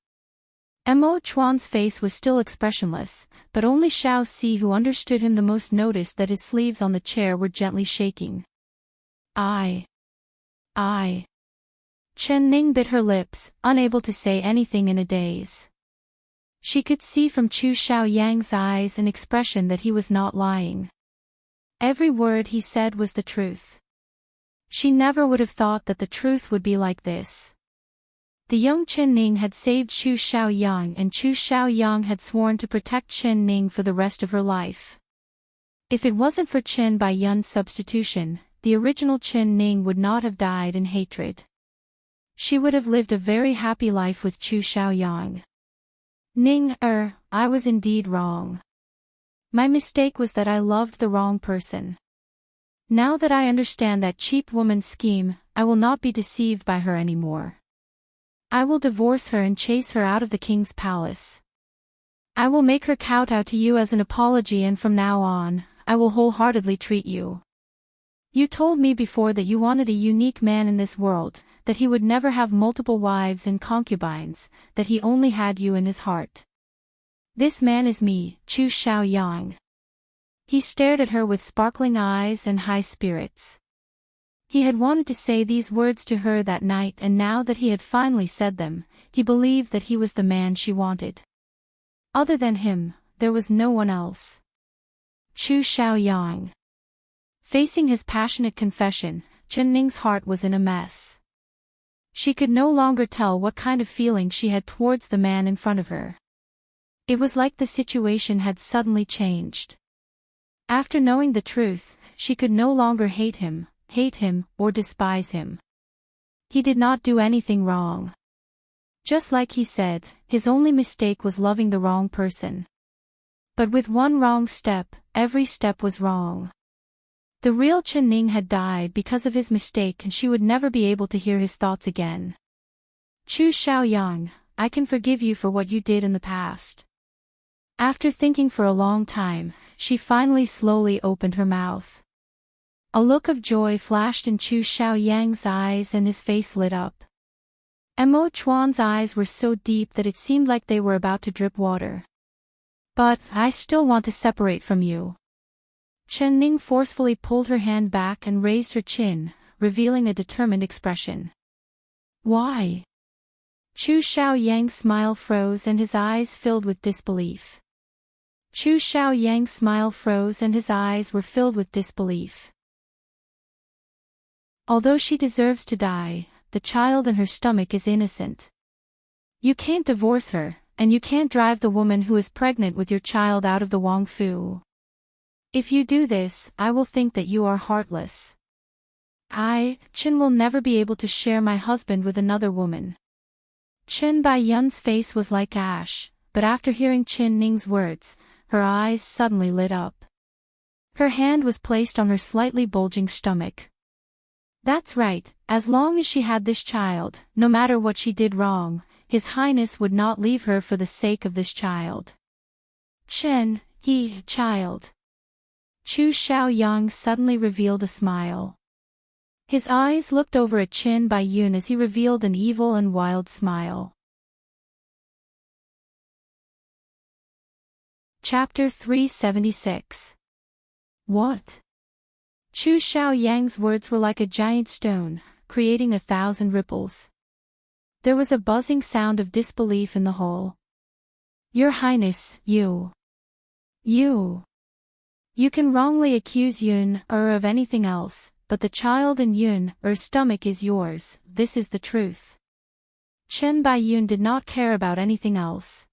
Mo Chuan's face was still expressionless, but only Xiao Si, who understood him the most, noticed that his sleeves on the chair were gently shaking. I. Chen Ning bit her lips, unable to say anything in a daze. She could see from Chu Xiaoyang's eyes and expression that he was not lying. Every word he said was the truth. She never would have thought that the truth would be like this. The young Chen Ning had saved Chu Xiaoyang, and Chu Xiaoyang had sworn to protect Chen Ning for the rest of her life. If it wasn't for Chen Baiyun's substitution, the original Chen Ning would not have died in hatred. She would have lived a very happy life with Chu Xiaoyang. Ning, I was indeed wrong. My mistake was that I loved the wrong person. Now that I understand that cheap woman's scheme, I will not be deceived by her anymore. I will divorce her and chase her out of the king's palace. I will make her kowtow to you as an apology, and from now on, I will wholeheartedly treat you. You told me before that you wanted a unique man in this world, that he would never have multiple wives and concubines, that he only had you in his heart. This man is me, Chu Xiaoyang. He stared at her with sparkling eyes and high spirits. He had wanted to say these words to her that night, and now that he had finally said them, he believed that he was the man she wanted. Other than him, there was no one else. Chu Xiaoyang. Facing his passionate confession, Chen Ning's heart was in a mess. She could no longer tell what kind of feeling she had towards the man in front of her. It was like the situation had suddenly changed. After knowing the truth, she could no longer hate him, or despise him. He did not do anything wrong. Just like he said, his only mistake was loving the wrong person. But with one wrong step, every step was wrong. The real Chen Ning had died because of his mistake, and she would never be able to hear his thoughts again. Chu Xiaoyang, I can forgive you for what you did in the past. After thinking for a long time, she finally slowly opened her mouth. A look of joy flashed in Chu Xiaoyang's eyes and his face lit up. Mo Chuan's eyes were so deep that it seemed like they were about to drip water. But, I still want to separate from you. Chen Ning forcefully pulled her hand back and raised her chin, revealing a determined expression. Why? Chu Xiaoyang's smile froze and his eyes filled with disbelief. Chu Xiaoyang's smile froze and his eyes were filled with disbelief. Although she deserves to die, the child in her stomach is innocent. You can't divorce her, and you can't drive the woman who is pregnant with your child out of the Wang Fu. If you do this, I will think that you are heartless. Chen will never be able to share my husband with another woman. Chen Baiyun's face was like ash, but after hearing Chen Ning's words, her eyes suddenly lit up. Her hand was placed on her slightly bulging stomach. That's right, as long as she had this child, no matter what she did wrong, His Highness would not leave her for the sake of this child. Child. Chu Xiaoyang suddenly revealed a smile. His eyes looked over at Chen Baiyun as he revealed an evil and wild smile. Chapter 376. What? Chu Xiaoyang's words were like a giant stone, creating 1,000 ripples. There was a buzzing sound of disbelief in the hall. Your Highness, you can wrongly accuse Yun of anything else, but the child in Yun's stomach is yours, this is the truth. Chen Baiyun did not care about anything else.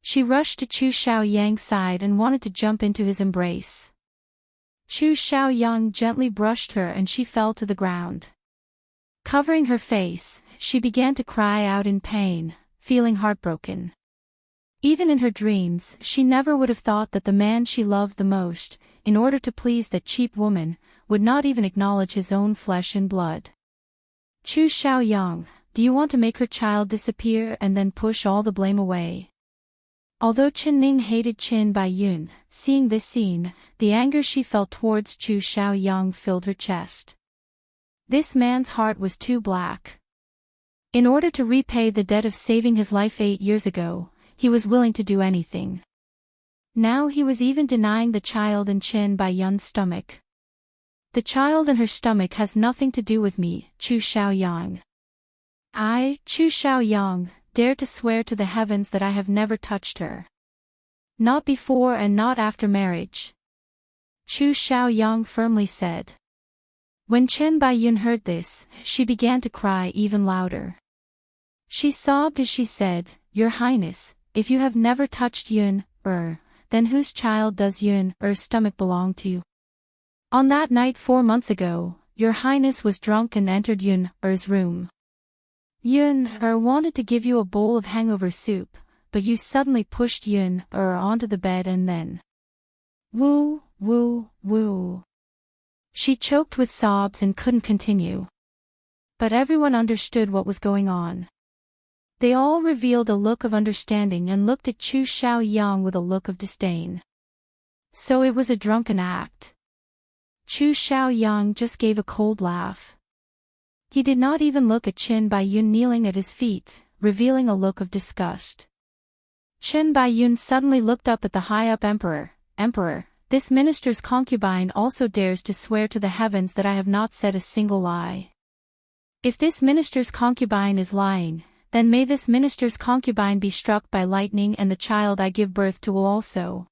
She rushed to Chu Xiaoyang's side and wanted to jump into his embrace. Chu Xiaoyang gently brushed her and she fell to the ground. Covering her face, she began to cry out in pain, feeling heartbroken. Even in her dreams, she never would have thought that the man she loved the most, in order to please that cheap woman, would not even acknowledge his own flesh and blood. Chu Xiaoyang, do you want to make her child disappear and then push all the blame away? Although Chen Ning hated Chen Baiyun, seeing this scene, the anger she felt towards Chu Xiaoyang filled her chest. This man's heart was too black. In order to repay the debt of saving his life 8 years ago, he was willing to do anything. Now he was even denying the child in Chen Baiyun's stomach. The child in her stomach has nothing to do with me, Chu Xiaoyang. I, Chu Xiaoyang, dare to swear to the heavens that I have never touched her. Not before and not after marriage. Chu Xiaoyang firmly said. When Chen Baiyun heard this, she began to cry even louder. She sobbed as she said, "Your Highness, if you have never touched Yun-er, then whose child does Yun-er's stomach belong to? On that night 4 months ago, Your Highness was drunk and entered Yun-er's room. Yun-er wanted to give you a bowl of hangover soup, but you suddenly pushed Yun-er onto the bed and then... Woo, woo, woo." She choked with sobs and couldn't continue. But everyone understood what was going on. They all revealed a look of understanding and looked at Chu Xiaoyang with a look of disdain. So it was a drunken act. Chu Xiaoyang just gave a cold laugh. He did not even look at Chen Baiyun kneeling at his feet, revealing a look of disgust. Chen Baiyun suddenly looked up at the high-up emperor. "Emperor, this minister's concubine also dares to swear to the heavens that I have not said a single lie. If this minister's concubine is lying, then may this minister's concubine be struck by lightning and the child I give birth to will also."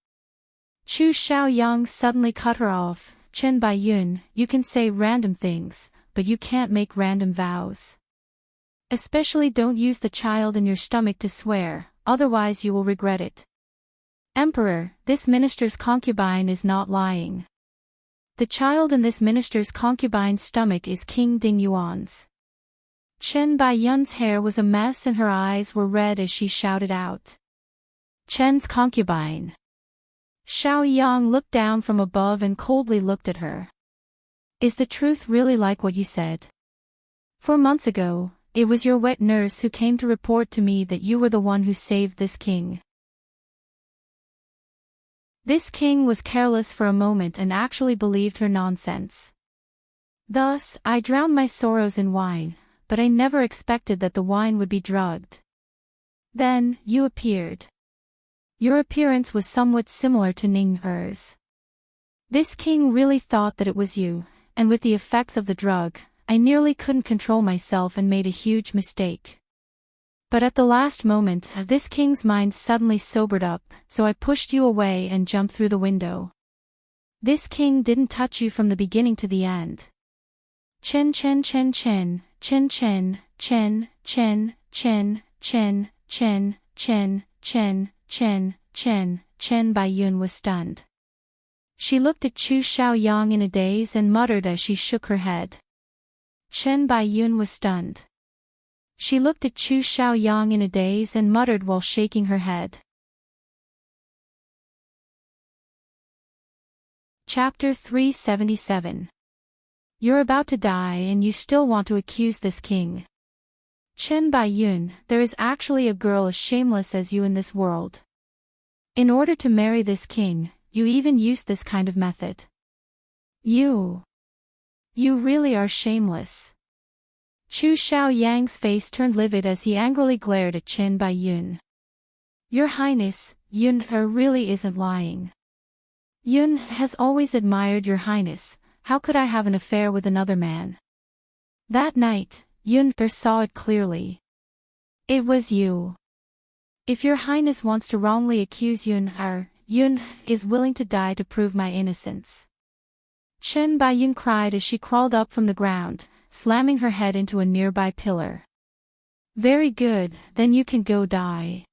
Chu Xiaoyang suddenly cut her off. "Chen Baiyun, you can say random things, but you can't make random vows. Especially don't use the child in your stomach to swear, otherwise you will regret it. Emperor, this minister's concubine is not lying. The child in this minister's concubine's stomach is King Ding Yuan's." Chen Baiyun's hair was a mess and her eyes were red as she shouted out, "Chen's concubine." Xiaoyang looked down from above and coldly looked at her. "Is the truth really like what you said? 4 months ago, it was your wet nurse who came to report to me that you were the one who saved this king." This king was careless for a moment and actually believed her nonsense. "Thus, I drowned my sorrows in wine, but I never expected that the wine would be drugged. Then, you appeared. Your appearance was somewhat similar to Ning-er's. This king really thought that it was you, and with the effects of the drug, I nearly couldn't control myself and made a huge mistake. But at the last moment, this king's mind suddenly sobered up, so I pushed you away and jumped through the window. This king didn't touch you from the beginning to the end." Chen Chen Chen Chen, Chen Chen, Chen, Chen, Chen, Chen, Chen, Chen, Chen, Chen, Chen, Chen Baiyun was stunned. She looked at Chu Xiaoyang in a daze and muttered as she shook her head. Chen Baiyun was stunned. She looked at Chu Xiaoyang in a daze and muttered while shaking her head. Chapter 377. You're about to die and you still want to accuse this king. Chen Baiyun, there is actually a girl as shameless as you in this world. In order to marry this king, you even used this kind of method. You really are shameless. Chu Xiaoyang's face turned livid as he angrily glared at Chen Baiyun. Your Highness, Yun-er really isn't lying. Yun has always admired your Highness. How could I have an affair with another man? That night, Yun-er saw it clearly. It was you. If your Highness wants to wrongly accuse Yun-er, Yun is willing to die to prove my innocence. Chen Baiyun cried as she crawled up from the ground, slamming her head into a nearby pillar. Very good, then you can go die.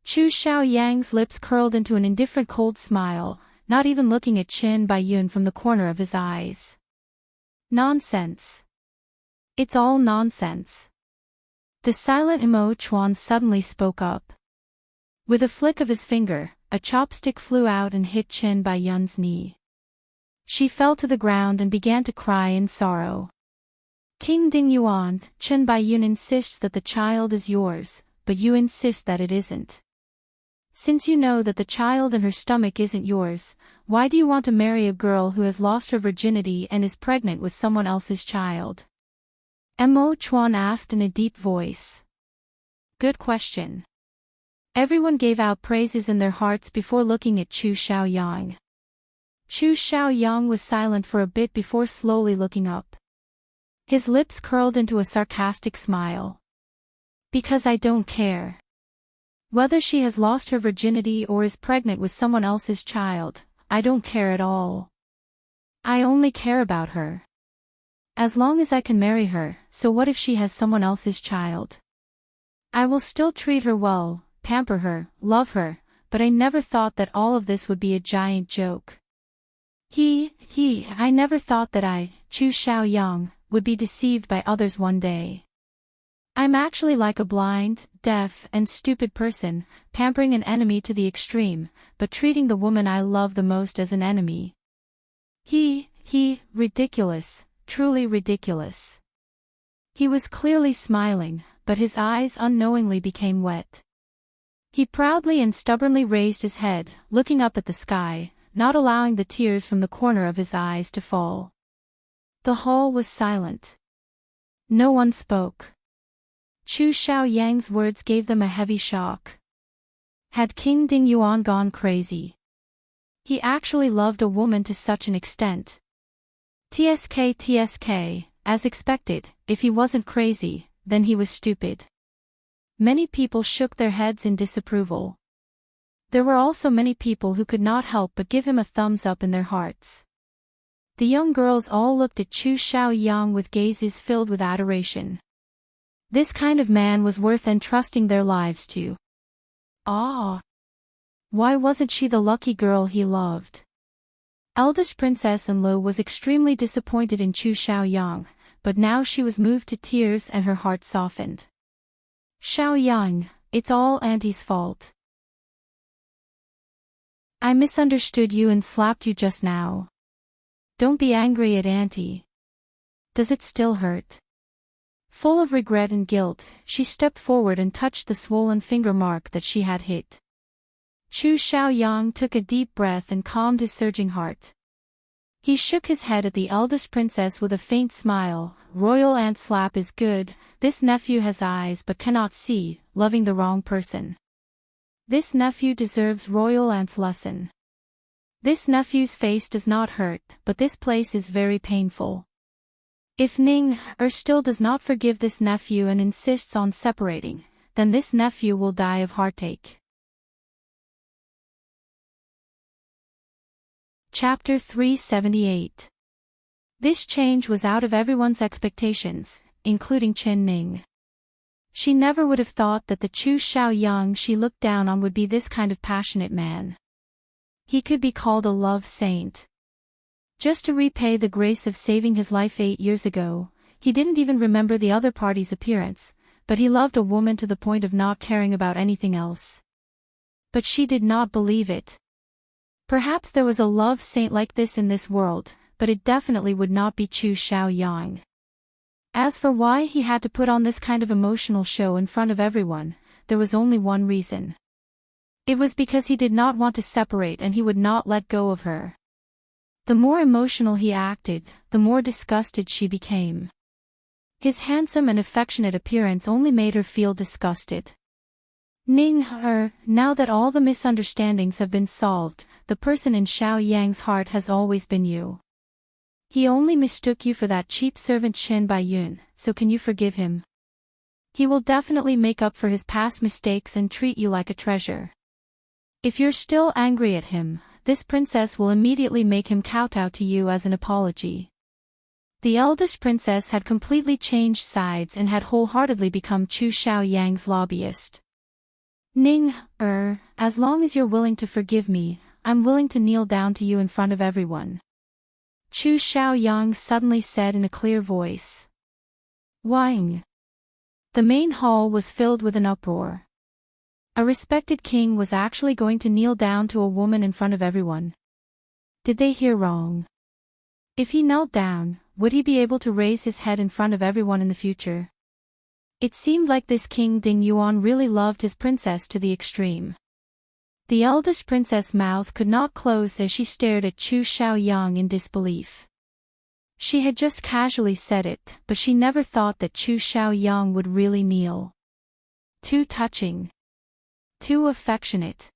Chu Xiaoyang's lips curled into an indifferent cold smile, not even looking at Chen Baiyun from the corner of his eyes. Nonsense. It's all nonsense. The silent Imo Chuan suddenly spoke up. With a flick of his finger, a chopstick flew out and hit Chen Baiyun's knee. She fell to the ground and began to cry in sorrow. King Ding Yuan, Chen Baiyun insists that the child is yours, but you insist that it isn't. Since you know that the child in her stomach isn't yours, why do you want to marry a girl who has lost her virginity and is pregnant with someone else's child? Mo Chuan asked in a deep voice. Good question. Everyone gave out praises in their hearts before looking at Chu Xiaoyang. Chu Xiaoyang was silent for a bit before slowly looking up. His lips curled into a sarcastic smile. Because I don't care. Whether she has lost her virginity or is pregnant with someone else's child, I don't care at all. I only care about her. As long as I can marry her, so what if she has someone else's child? I will still treat her well, pamper her, love her, but I never thought that all of this would be a giant joke. I never thought that I, Chu Xiaoyang, would be deceived by others one day. I'm actually like a blind, deaf, and stupid person, pampering an enemy to the extreme, but treating the woman I love the most as an enemy. Ridiculous, truly ridiculous. He was clearly smiling, but his eyes unknowingly became wet. He proudly and stubbornly raised his head, looking up at the sky, not allowing the tears from the corner of his eyes to fall. The hall was silent. No one spoke. Chu Xiaoyang's words gave them a heavy shock. Had King Dingyuan gone crazy? He actually loved a woman to such an extent. TSK, as expected, if he wasn't crazy, then he was stupid. Many people shook their heads in disapproval. There were also many people who could not help but give him a thumbs up in their hearts. The young girls all looked at Chu Xiaoyang with gazes filled with adoration. This kind of man was worth entrusting their lives to. Why wasn't she the lucky girl he loved? Eldest Princess Enlo was extremely disappointed in Chu Xiaoyang, but now she was moved to tears and her heart softened. Xiaoyang, it's all Auntie's fault. I misunderstood you and slapped you just now. Don't be angry at Auntie. Does it still hurt? Full of regret and guilt, she stepped forward and touched the swollen finger mark that she had hit. Chu Xiaoyang took a deep breath and calmed his surging heart. He shook his head at the eldest princess with a faint smile. Royal aunt slap is good, this nephew has eyes but cannot see, loving the wrong person. This nephew deserves royal aunt's lesson. This nephew's face does not hurt, but this place is very painful. If Ning still does not forgive this nephew and insists on separating, then this nephew will die of heartache. Chapter 378. This change was out of everyone's expectations, including Chen Ning. She never would have thought that the Chu Xiaoyang she looked down on would be this kind of passionate man. He could be called a love saint. Just to repay the grace of saving his life 8 years ago, he didn't even remember the other party's appearance, but he loved a woman to the point of not caring about anything else. But she did not believe it. Perhaps there was a love saint like this in this world, but it definitely would not be Chu Xiaoyang. As for why he had to put on this kind of emotional show in front of everyone, there was only one reason. It was because he did not want to separate and he would not let go of her. The more emotional he acted, the more disgusted she became. His handsome and affectionate appearance only made her feel disgusted. Ning, now that all the misunderstandings have been solved, the person in Xiaoyang's heart has always been you. He only mistook you for that cheap servant Shen Baiyun, so can you forgive him? He will definitely make up for his past mistakes and treat you like a treasure. If you're still angry at him, this princess will immediately make him kowtow to you as an apology. The eldest princess had completely changed sides and had wholeheartedly become Chu Xiaoyang's lobbyist. Ning, as long as you're willing to forgive me, I'm willing to kneel down to you in front of everyone. Chu Xiaoyang suddenly said in a clear voice. Wang. The main hall was filled with an uproar. A respected king was actually going to kneel down to a woman in front of everyone. Did they hear wrong? If he knelt down, would he be able to raise his head in front of everyone in the future? It seemed like this King Dingyuan really loved his princess to the extreme. The eldest princess' mouth could not close as she stared at Chu Xiaoyang in disbelief. She had just casually said it, but she never thought that Chu Xiaoyang would really kneel. Too touching. Too affectionate.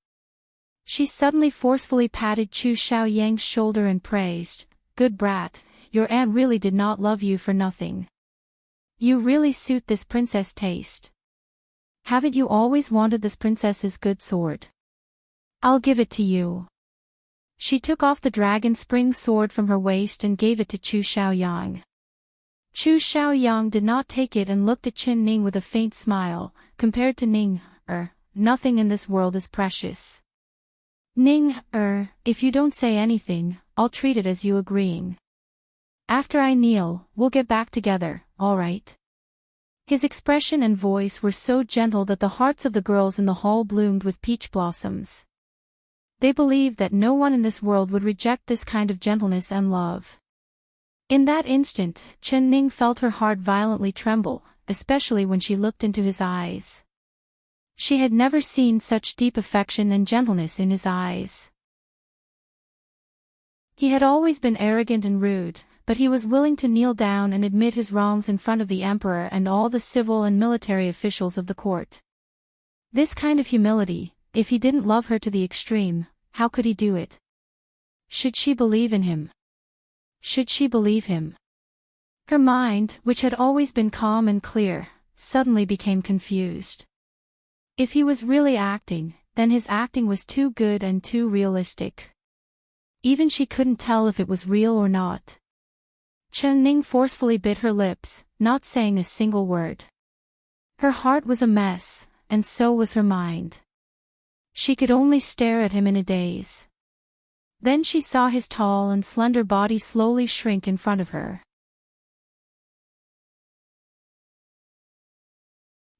She suddenly forcefully patted Chu Xiaoyang's shoulder and praised, "Good brat, your aunt really did not love you for nothing. You really suit this princess' taste. Haven't you always wanted this princess's good sword? I'll give it to you." She took off the dragon spring sword from her waist and gave it to Chu Xiaoyang. Chu Xiaoyang did not take it and looked at Qin Ning with a faint smile. Compared to Ning, nothing in this world is precious. Ning, if you don't say anything, I'll treat it as you agreeing. After I kneel, we'll get back together, alright? His expression and voice were so gentle that the hearts of the girls in the hall bloomed with peach blossoms. They believed that no one in this world would reject this kind of gentleness and love. In that instant, Chen Ning felt her heart violently tremble, especially when she looked into his eyes. She had never seen such deep affection and gentleness in his eyes. He had always been arrogant and rude, but he was willing to kneel down and admit his wrongs in front of the emperor and all the civil and military officials of the court. This kind of humility, if he didn't love her to the extreme, how could he do it? Should she believe in him? Should she believe him? Her mind, which had always been calm and clear, suddenly became confused. If he was really acting, then his acting was too good and too realistic. Even she couldn't tell if it was real or not. Chen Ning forcefully bit her lips, not saying a single word. Her heart was a mess, and so was her mind. She could only stare at him in a daze. Then she saw his tall and slender body slowly shrink in front of her.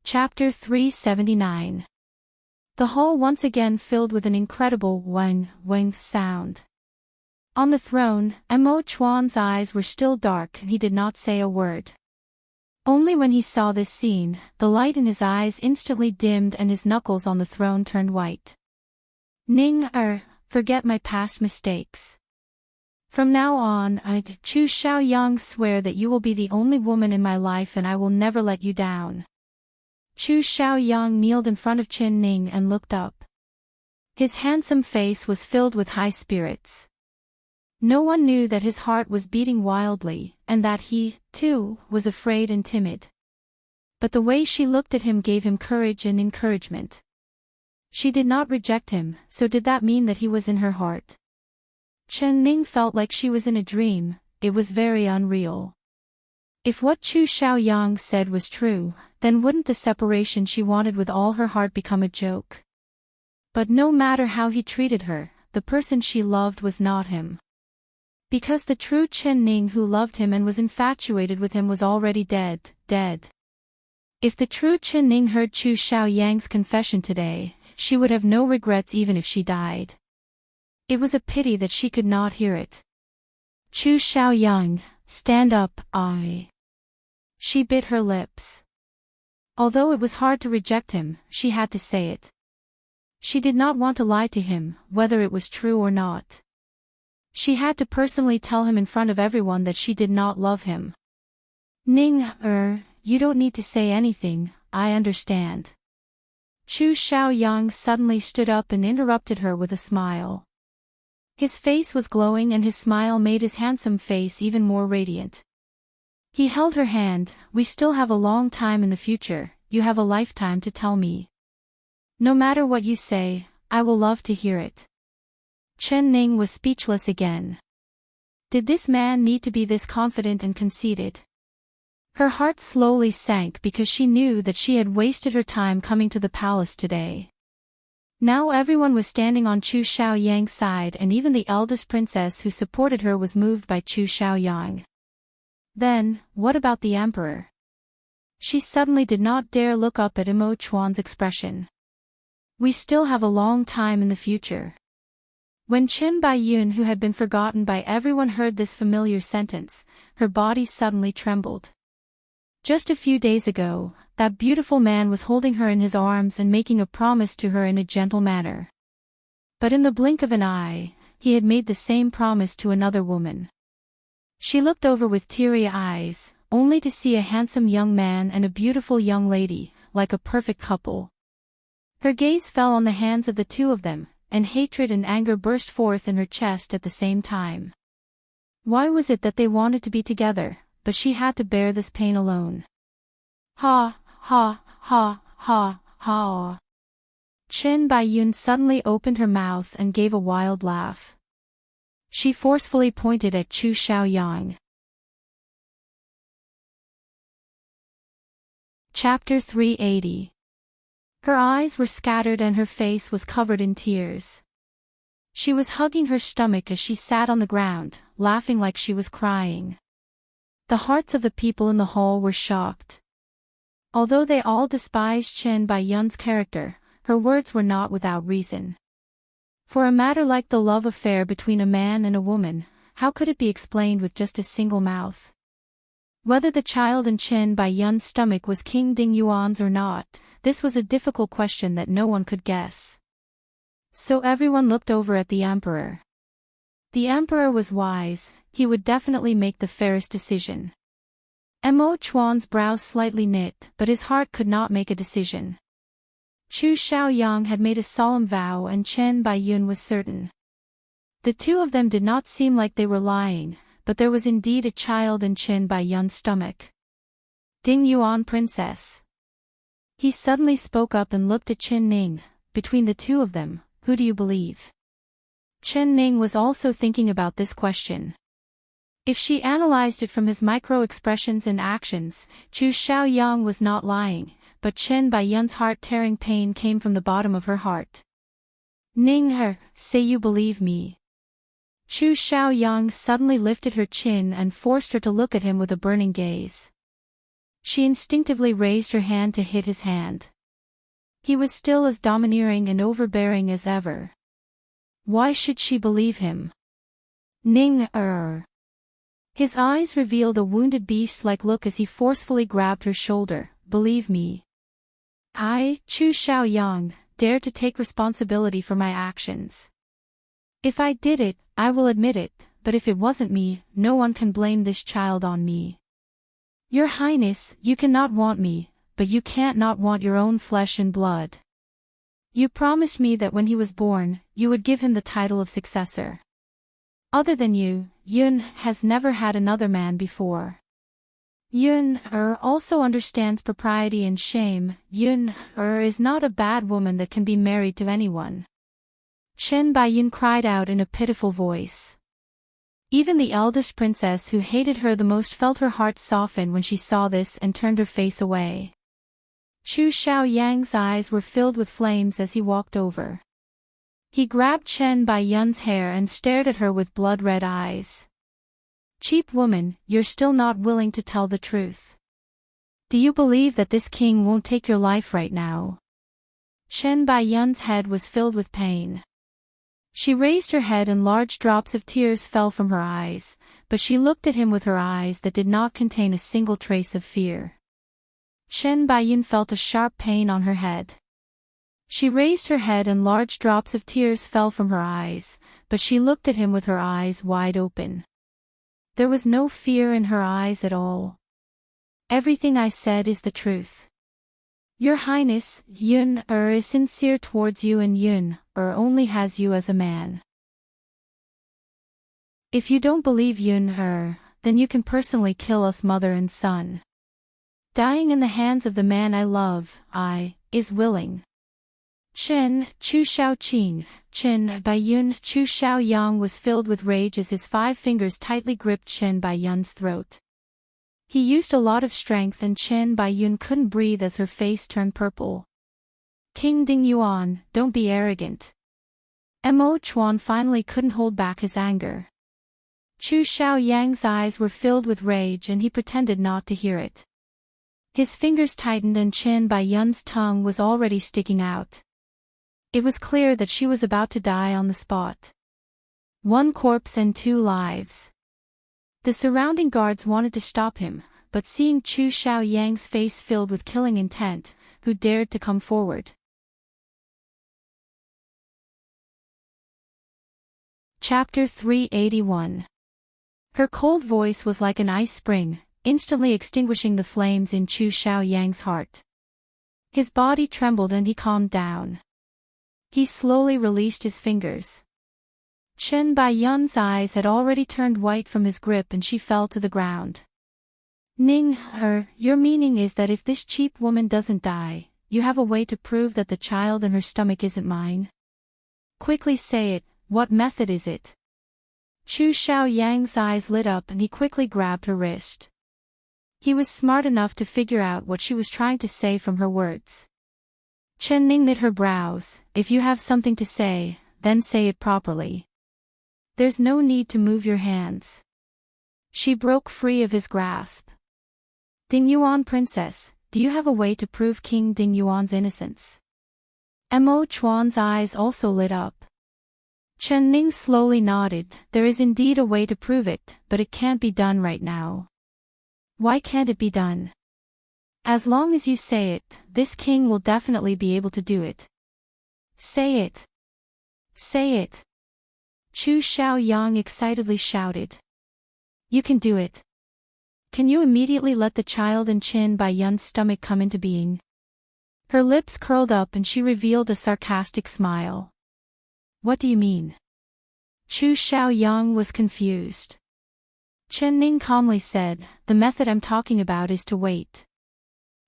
Chapter 379. The hall once again filled with an incredible wang sound. On the throne, Mo Chuan's eyes were still dark and he did not say a word. Only when he saw this scene, the light in his eyes instantly dimmed and his knuckles on the throne turned white. Ning, forget my past mistakes. From now on, Chu Xiaoyang, swear that you will be the only woman in my life and I will never let you down. Chu Xiaoyang kneeled in front of Qin Ning and looked up. His handsome face was filled with high spirits. No one knew that his heart was beating wildly, and that he, too, was afraid and timid. But the way she looked at him gave him courage and encouragement. She did not reject him, so did that mean that he was in her heart? Chen Ning felt like she was in a dream. It was very unreal. If what Chu Xiaoyang said was true, then wouldn't the separation she wanted with all her heart become a joke? But no matter how he treated her, the person she loved was not him. Because the true Chen Ning who loved him and was infatuated with him was already dead. If the true Chen Ning heard Chu Xiaoyang's confession today, she would have no regrets even if she died. It was a pity that she could not hear it. Chu Xiaoyang, stand up, She bit her lips. Although it was hard to reject him, she had to say it. She did not want to lie to him, whether it was true or not. She had to personally tell him in front of everyone that she did not love him. Ning, you don't need to say anything, I understand. Chu Xiaoyang suddenly stood up and interrupted her with a smile. His face was glowing and his smile made his handsome face even more radiant. He held her hand. We still have a long time in the future, you have a lifetime to tell me. No matter what you say, I will love to hear it. Chen Ning was speechless again. Did this man need to be this confident and conceited? Her heart slowly sank because she knew that she had wasted her time coming to the palace today. Now everyone was standing on Chu Xiaoyang's side and even the eldest princess who supported her was moved by Chu Xiaoyang. Then, what about the emperor? She suddenly did not dare look up at Mo Chuan's expression. We still have a long time in the future. When Qin Baiyun, who had been forgotten by everyone, heard this familiar sentence, her body suddenly trembled. Just a few days ago, that beautiful man was holding her in his arms and making a promise to her in a gentle manner. But in the blink of an eye, he had made the same promise to another woman. She looked over with teary eyes, only to see a handsome young man and a beautiful young lady, like a perfect couple. Her gaze fell on the hands of the two of them, and hatred and anger burst forth in her chest at the same time. Why was it that they wanted to be together, but she had to bear this pain alone? Ha, ha, ha, ha, ha. Qin Baiyun suddenly opened her mouth and gave a wild laugh. She forcefully pointed at Chu Xiaoyang. Chapter 380. Her eyes were scattered and her face was covered in tears. She was hugging her stomach as she sat on the ground, laughing like she was crying. The hearts of the people in the hall were shocked. Although they all despised Chen Baiyun's character, her words were not without reason. For a matter like the love affair between a man and a woman, how could it be explained with just a single mouth? Whether the child in Chen Baiyun's stomach was King Dingyuan's or not, this was a difficult question that no one could guess. So everyone looked over at the emperor. The emperor was wise, he would definitely make the fairest decision. Mo Chuan's brows slightly knit, but his heart could not make a decision. Chu Xiaoyang had made a solemn vow and Chen Baiyun was certain. The two of them did not seem like they were lying, but there was indeed a child in Chen Baiyun's stomach. Dingyuan princess. He suddenly spoke up and looked at Chen Ning. Between the two of them, who do you believe? Chen Ning was also thinking about this question. If she analyzed it from his micro-expressions and actions, Chu Xiaoyang was not lying, but Chen Baiyun's heart-tearing pain came from the bottom of her heart. Ning say you believe me. Chu Xiaoyang suddenly lifted her chin and forced her to look at him with a burning gaze. She instinctively raised her hand to hit his hand. He was still as domineering and overbearing as ever. Why should she believe him? Ning His eyes revealed a wounded beast-like look as he forcefully grabbed her shoulder. Believe me. I, Chu Xiaoyang, dare to take responsibility for my actions. If I did it, I will admit it, but if it wasn't me, no one can blame this child on me. Your Highness, you cannot want me, but you can't not want your own flesh and blood. You promised me that when he was born, you would give him the title of successor. Other than you, Yun has never had another man before. Yun also understands propriety and shame. Yun is not a bad woman that can be married to anyone. Chen Baiyun cried out in a pitiful voice. Even the eldest princess who hated her the most felt her heart soften when she saw this and turned her face away. Chu Xiaoyang's eyes were filled with flames as he walked over. He grabbed Chen Baiyun's hair and stared at her with blood-red eyes. Cheap woman, you're still not willing to tell the truth. Do you believe that this king won't take your life right now? Chen Baiyun's head was filled with pain. She raised her head and large drops of tears fell from her eyes, but she looked at him with her eyes that did not contain a single trace of fear. Chen Baiyun felt a sharp pain on her head. She raised her head and large drops of tears fell from her eyes, but she looked at him with her eyes wide open. There was no fear in her eyes at all. Everything I said is the truth. Your Highness, Yun is sincere towards you and Yun only has you as a man. If you don't believe Yun then you can personally kill us mother and son. Dying in the hands of the man I love, is willing. Chu Xiaoqing, Chen Baiyun. Chu Xiaoyang was filled with rage as his 5 fingers tightly gripped Chen Baiyun's throat. He used a lot of strength and Chen Baiyun couldn't breathe as her face turned purple. King Dingyuan, don't be arrogant. Mo Chuan finally couldn't hold back his anger. Chu Xiaoyang's eyes were filled with rage and he pretended not to hear it. His fingers tightened and Chen Baiyun's tongue was already sticking out. It was clear that she was about to die on the spot. 1 corpse and 2 lives. The surrounding guards wanted to stop him, but seeing Chu Xiaoyang's face filled with killing intent, who dared to come forward? Chapter 381. Her cold voice was like an ice spring, instantly extinguishing the flames in Chu Xiaoyang's heart. His body trembled and he calmed down. He slowly released his fingers. Chen Baiyun's eyes had already turned white from his grip and she fell to the ground. Ning, your meaning is that if this cheap woman doesn't die, you have a way to prove that the child in her stomach isn't mine? Quickly say it, what method is it? Chu Xiaoyang's eyes lit up and he quickly grabbed her wrist. He was smart enough to figure out what she was trying to say from her words. Chen Ning knit her brows. If you have something to say, then say it properly. There's no need to move your hands. She broke free of his grasp. Ding Yuan Princess, do you have a way to prove King Ding Yuan's innocence? Mo Chuan's eyes also lit up. Chen Ning slowly nodded. There is indeed a way to prove it, but it can't be done right now. Why can't it be done? As long as you say it, this king will definitely be able to do it. Say it. Say it. Chu Xiaoyang excitedly shouted. You can do it. Can you immediately let the child in Qin Baiyun's stomach come into being? Her lips curled up and she revealed a sarcastic smile. What do you mean? Chu Xiaoyang was confused. Chen Ning calmly said, the method I'm talking about is to wait.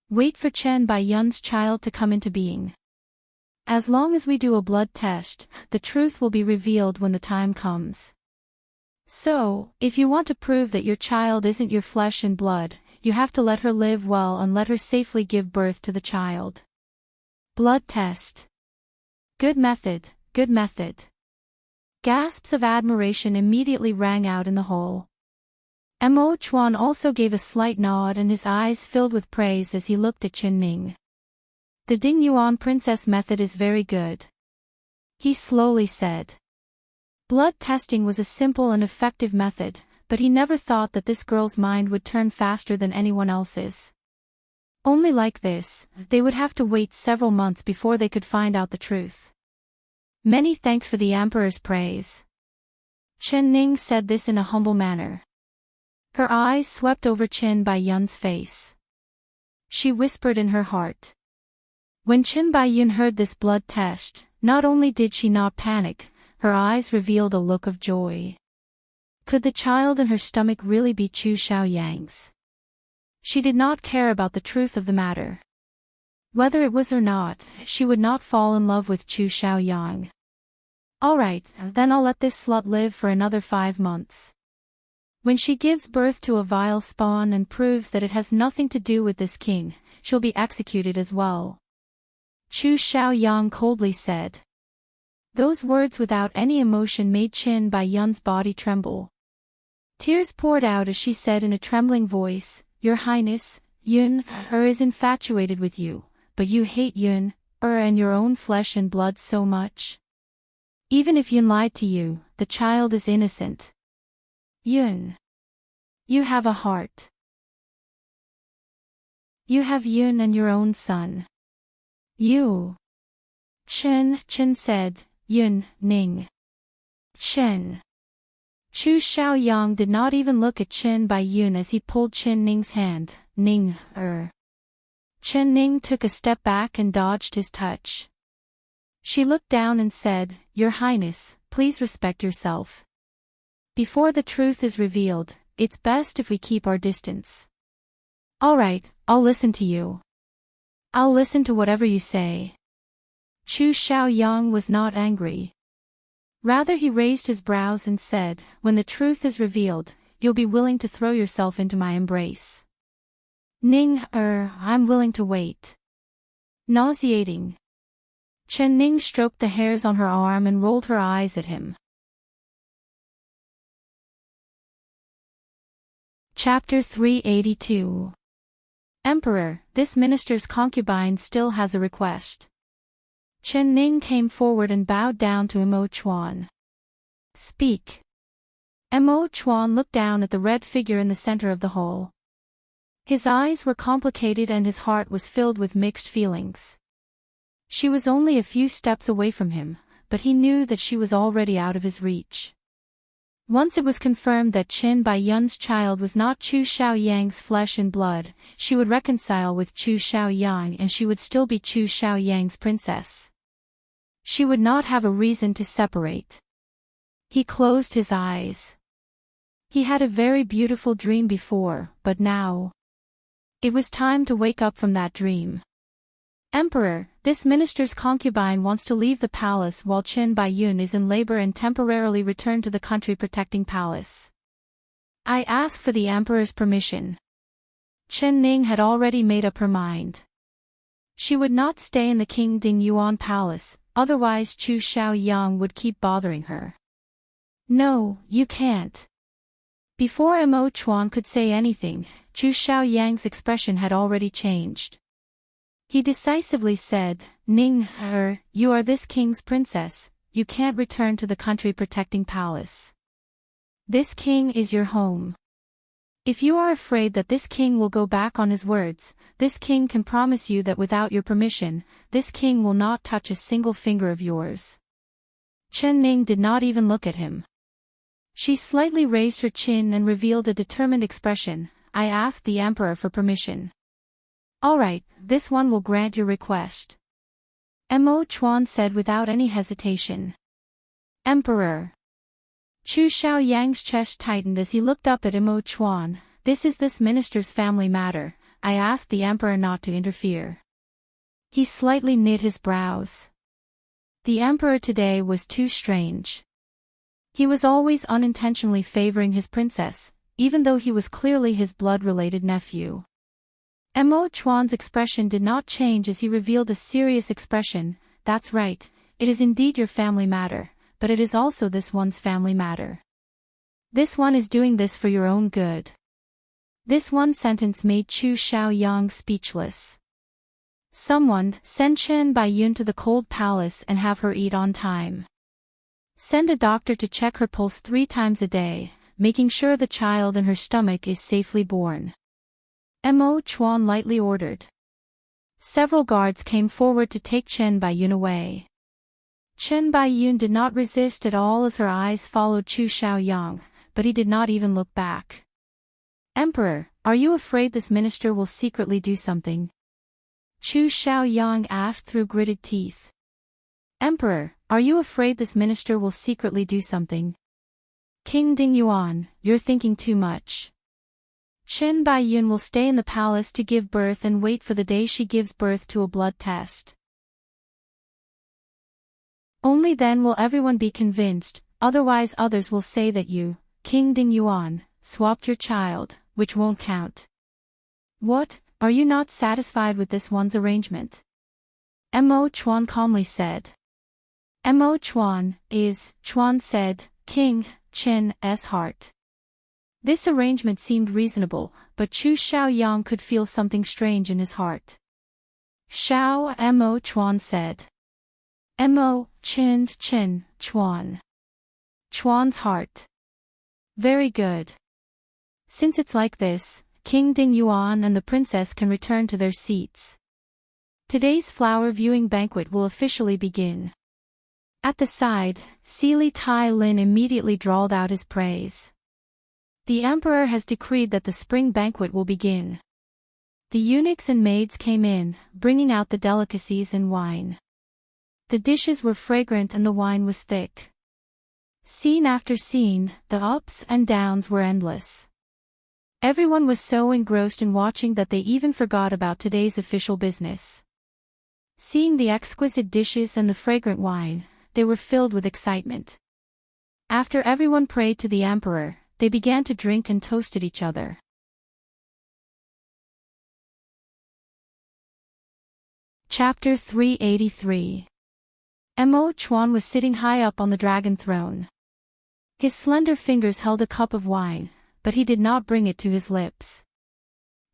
Wait for Chen Baiyun's child to come into being. As long as we do a blood test, the truth will be revealed when the time comes. So, if you want to prove that your child isn't your flesh and blood, you have to let her live well and let her safely give birth to the child. Blood test. Good method, good method. Gasps of admiration immediately rang out in the hall. Mo Chuan also gave a slight nod and his eyes filled with praise as he looked at Chen Ning. The Ding Yuan Princess method is very good. He slowly said. Blood testing was a simple and effective method, but he never thought that this girl's mind would turn faster than anyone else's. Only like this, they would have to wait several months before they could find out the truth. Many thanks for the Emperor's praise. Chen Ning said this in a humble manner. Her eyes swept over Qin Baiyun's face. She whispered in her heart. When Qin Baiyun heard this blood test, not only did she not panic, her eyes revealed a look of joy. Could the child in her stomach really be Chu Xiaoyang's? She did not care about the truth of the matter. Whether it was or not, she would not fall in love with Chu Xiaoyang. Alright, then I'll let this slut live for another 5 months. When she gives birth to a vile spawn and proves that it has nothing to do with this king, she'll be executed as well. Chu Xiaoyang coldly said. Those words without any emotion made Qin Baiyun's body tremble. Tears poured out as she said in a trembling voice, Your Highness, Yun is infatuated with you, but you hate Yun and your own flesh and blood so much. Even if Yun lied to you, the child is innocent. Yun. You have a heart. You have Yun and your own son. You. Chen said, Yun, Ning. Chen. Chu Xiaoyang did not even look at Qin Baiyun as he pulled Chen Ning's hand. Ning, Chen Ning took a step back and dodged his touch. She looked down and said, Your Highness, please respect yourself. Before the truth is revealed, it's best if we keep our distance. Alright, I'll listen to you. I'll listen to whatever you say. Chu Xiaoyang was not angry. Rather he raised his brows and said, When the truth is revealed, you'll be willing to throw yourself into my embrace. Ning, I'm willing to wait. Nauseating. Chen Ning stroked the hairs on her arm and rolled her eyes at him. Chapter 382. Emperor, this minister's concubine still has a request. Chen Ning came forward and bowed down to Mo Chuan. Speak. Mo Chuan looked down at the red figure in the center of the hall. His eyes were complicated and his heart was filled with mixed feelings. She was only a few steps away from him, but he knew that she was already out of his reach. Once it was confirmed that Qin Baiyun's child was not Chu Xiaoyang's flesh and blood, she would reconcile with Chu Xiaoyang and she would still be Chu Xiaoyang's princess. She would not have a reason to separate. He closed his eyes. He had a very beautiful dream before, but now it was time to wake up from that dream. Emperor, this minister's concubine wants to leave the palace while Qin Baiyun is in labor and temporarily return to the country protecting palace. I ask for the emperor's permission. Chen Ning had already made up her mind. She would not stay in the King Ding Yuan palace, otherwise Chu Xiaoyang would keep bothering her. No, you can't. Before Mo Chuan could say anything, Chu Xiaoyang's expression had already changed. He decisively said, Ning, you are this king's princess, you can't return to the country protecting palace. This king is your home. If you are afraid that this king will go back on his words, this king can promise you that without your permission, this king will not touch a single finger of yours. Chen Ning did not even look at him. She slightly raised her chin and revealed a determined expression. I asked the emperor for permission. All right, this one will grant your request. Mo Chuan said without any hesitation. Emperor. Chu Xiaoyang's chest tightened as he looked up at Mo Chuan. This is this minister's family matter. I asked the emperor not to interfere. He slightly knit his brows. The emperor today was too strange. He was always unintentionally favoring his princess, even though he was clearly his blood-related nephew. Mo Chuan's expression did not change as he revealed a serious expression. That's right, it is indeed your family matter, but it is also this one's family matter. This one is doing this for your own good. This one sentence made Chu Xiaoyang speechless. Someone, send Chen Baiyun to the cold palace and have her eat on time. Send a doctor to check her pulse 3 times a day, making sure the child in her stomach is safely born. Mo Chuan lightly ordered. Several guards came forward to take Chen Baiyun away. Chen Baiyun did not resist at all as her eyes followed Chu Xiaoyang, but he did not even look back. Emperor, are you afraid this minister will secretly do something? Chu Xiaoyang asked through gritted teeth. Emperor, are you afraid this minister will secretly do something? King Ding Yuan, you're thinking too much. Chen Baiyun will stay in the palace to give birth and wait for the day she gives birth to a blood test. Only then will everyone be convinced, otherwise others will say that you, King Ding Yuan, swapped your child, which won't count. What, are you not satisfied with this one's arrangement? Mo Chuan calmly said. Mo Chuan is, Chuan said, King Chen's heart. This arrangement seemed reasonable, but Chu Xiaoyang could feel something strange in his heart. Mo Chuan said. Mo Chen Chuan. Chuan's heart. Very good. Since it's like this, King Ding Yuan and the princess can return to their seats. Today's flower viewing banquet will officially begin. At the side, Seely Tai Lin immediately drawled out his praise. The emperor has decreed that the spring banquet will begin. The eunuchs and maids came in, bringing out the delicacies and wine. The dishes were fragrant and the wine was thick. Scene after scene, the ups and downs were endless. Everyone was so engrossed in watching that they even forgot about today's official business. Seeing the exquisite dishes and the fragrant wine, they were filled with excitement. After everyone prayed to the emperor, they began to drink and toasted each other. Chapter 383. Mo Chuan was sitting high up on the dragon throne. His slender fingers held a cup of wine, but he did not bring it to his lips.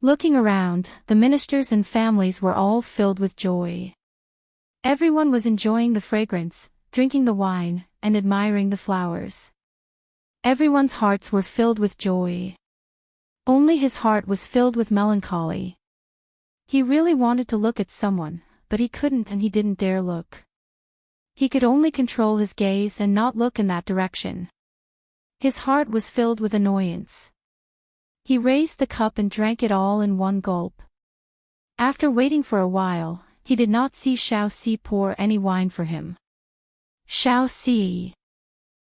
Looking around, the ministers and families were all filled with joy. Everyone was enjoying the fragrance, drinking the wine, and admiring the flowers. Everyone's hearts were filled with joy. Only his heart was filled with melancholy. He really wanted to look at someone, but he couldn't and he didn't dare look. He could only control his gaze and not look in that direction. His heart was filled with annoyance. He raised the cup and drank it all in one gulp. After waiting for a while, he did not see Xiao Si pour any wine for him. Xiao Si.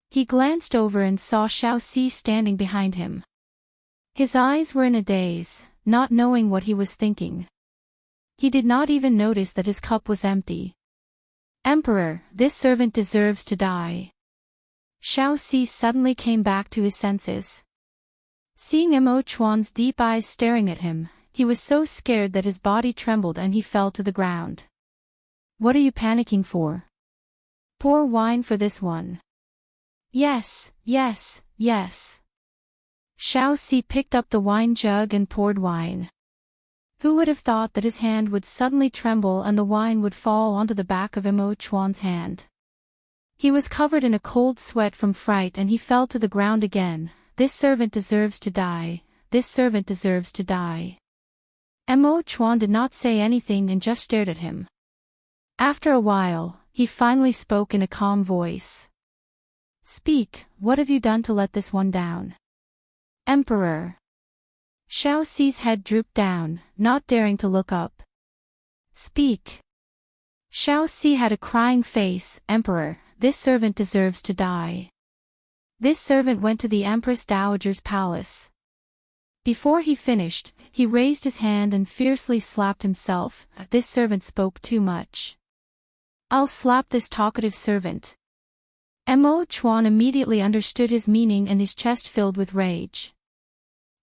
He glanced over and saw Xiao Si standing behind him. His eyes were in a daze, not knowing what he was thinking. He did not even notice that his cup was empty. Emperor, this servant deserves to die. Xiao Si suddenly came back to his senses. Seeing Mo Chuan's deep eyes staring at him, he was so scared that his body trembled and he fell to the ground. "What are you panicking for? Pour wine for this one." "Yes, yes, yes." Xiao Si picked up the wine jug and poured wine. Who would have thought that his hand would suddenly tremble and the wine would fall onto the back of Mo Chuan's hand? He was covered in a cold sweat from fright and he fell to the ground again. "This servant deserves to die. This servant deserves to die." Mo Chuan did not say anything and just stared at him. After a while, he finally spoke in a calm voice. "Speak, what have you done to let this one down?" "Emperor." Xiao Si's head drooped down, not daring to look up. "Speak." Xiao Si had a crying face. "Emperor, this servant deserves to die." This servant went to the Empress Dowager's palace. Before he finished, he raised his hand and fiercely slapped himself. "This servant spoke too much. I'll slap this talkative servant." Mo Chuan immediately understood his meaning and his chest filled with rage.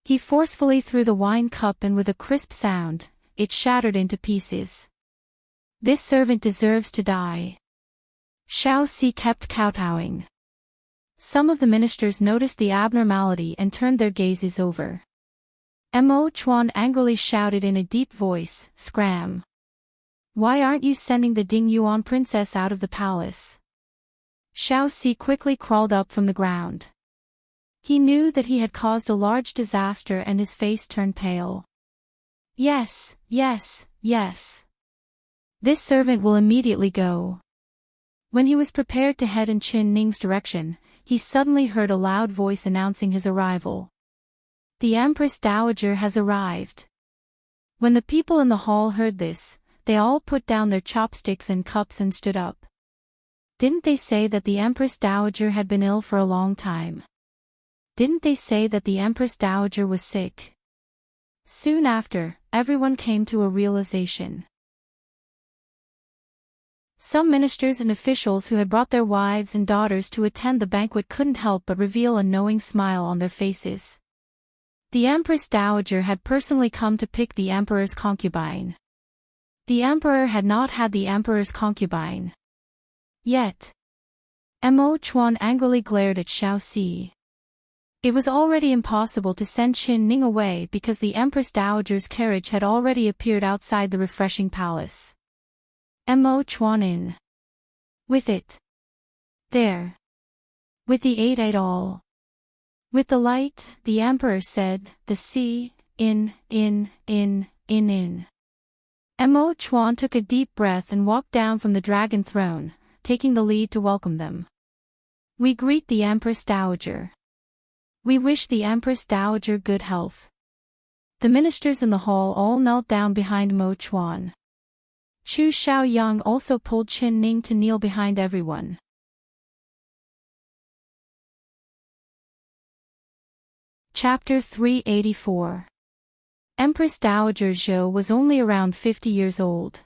He forcefully threw the wine cup and with a crisp sound, it shattered into pieces. "This servant deserves to die." Xiao Si kept kowtowing. Some of the ministers noticed the abnormality and turned their gazes over. Mo Chuan angrily shouted in a deep voice, "Scram! Why aren't you sending the Ding Yuan princess out of the palace?" Xiao Si quickly crawled up from the ground. He knew that he had caused a large disaster and his face turned pale. "Yes, yes, yes. This servant will immediately go." When he was prepared to head in Qin Ning's direction, he suddenly heard a loud voice announcing his arrival. "The Empress Dowager has arrived." When the people in the hall heard this, they all put down their chopsticks and cups and stood up. Didn't they say that the Empress Dowager had been ill for a long time? Didn't they say that the Empress Dowager was sick? Soon after, everyone came to a realization. Some ministers and officials who had brought their wives and daughters to attend the banquet couldn't help but reveal a knowing smile on their faces. The Empress Dowager had personally come to pick the Emperor's concubine. The Emperor had not had the Emperor's concubine yet. Mo Chuan angrily glared at Xiao Si. It was already impossible to send Qin Ning away because the Empress Dowager's carriage had already appeared outside the refreshing palace. Mo Chuan in. With it. There. With the 8-8 With the light, the Emperor said, "The sea, in. Mo Chuan took a deep breath and walked down from the dragon throne, taking the lead to welcome them. "We greet the Empress Dowager. We wish the Empress Dowager good health." The ministers in the hall all knelt down behind Mo Chuan. Chu Xiaoyang also pulled Qin Ning to kneel behind everyone. Chapter 384. Empress Dowager Zhou was only around 50 years old.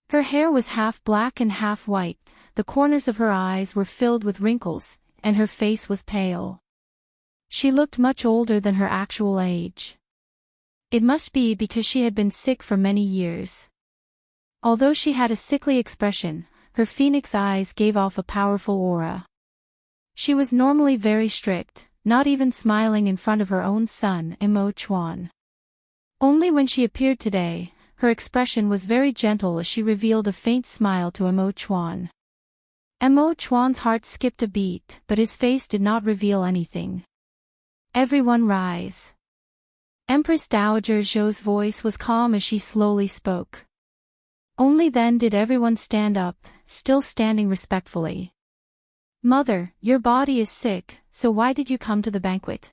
Her hair was half black and half white, the corners of her eyes were filled with wrinkles, and her face was pale. She looked much older than her actual age. It must be because she had been sick for many years. Although she had a sickly expression, her phoenix eyes gave off a powerful aura. She was normally very strict, not even smiling in front of her own son, Mo Chuan. Only when she appeared today, her expression was very gentle as she revealed a faint smile to Mo Chuan. Mo Chuan's heart skipped a beat, but his face did not reveal anything. "Everyone rise." Empress Dowager Zhou's voice was calm as she slowly spoke. Only then did everyone stand up, still standing respectfully. "Mother, your body is sick, so why did you come to the banquet?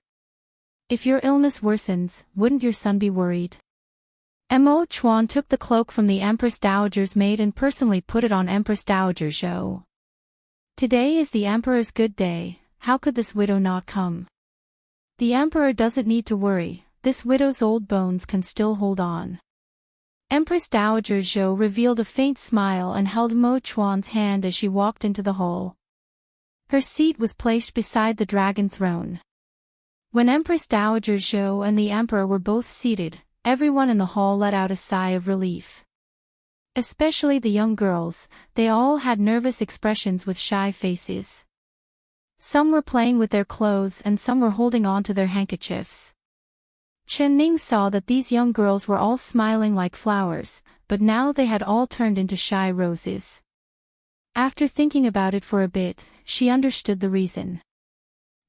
If your illness worsens, wouldn't your son be worried?" Mo Chuan took the cloak from the Empress Dowager's maid and personally put it on Empress Dowager Zhou. "Today is the Emperor's good day, how could this widow not come? The Emperor doesn't need to worry, this widow's old bones can still hold on." Empress Dowager Zhou revealed a faint smile and held Mo Chuan's hand as she walked into the hall. Her seat was placed beside the dragon throne. When Empress Dowager Zhou and the Emperor were both seated, everyone in the hall let out a sigh of relief. Especially the young girls, they all had nervous expressions with shy faces. Some were playing with their clothes and some were holding on to their handkerchiefs. Chen Ning saw that these young girls were all smiling like flowers, but now they had all turned into shy roses. After thinking about it for a bit, she understood the reason.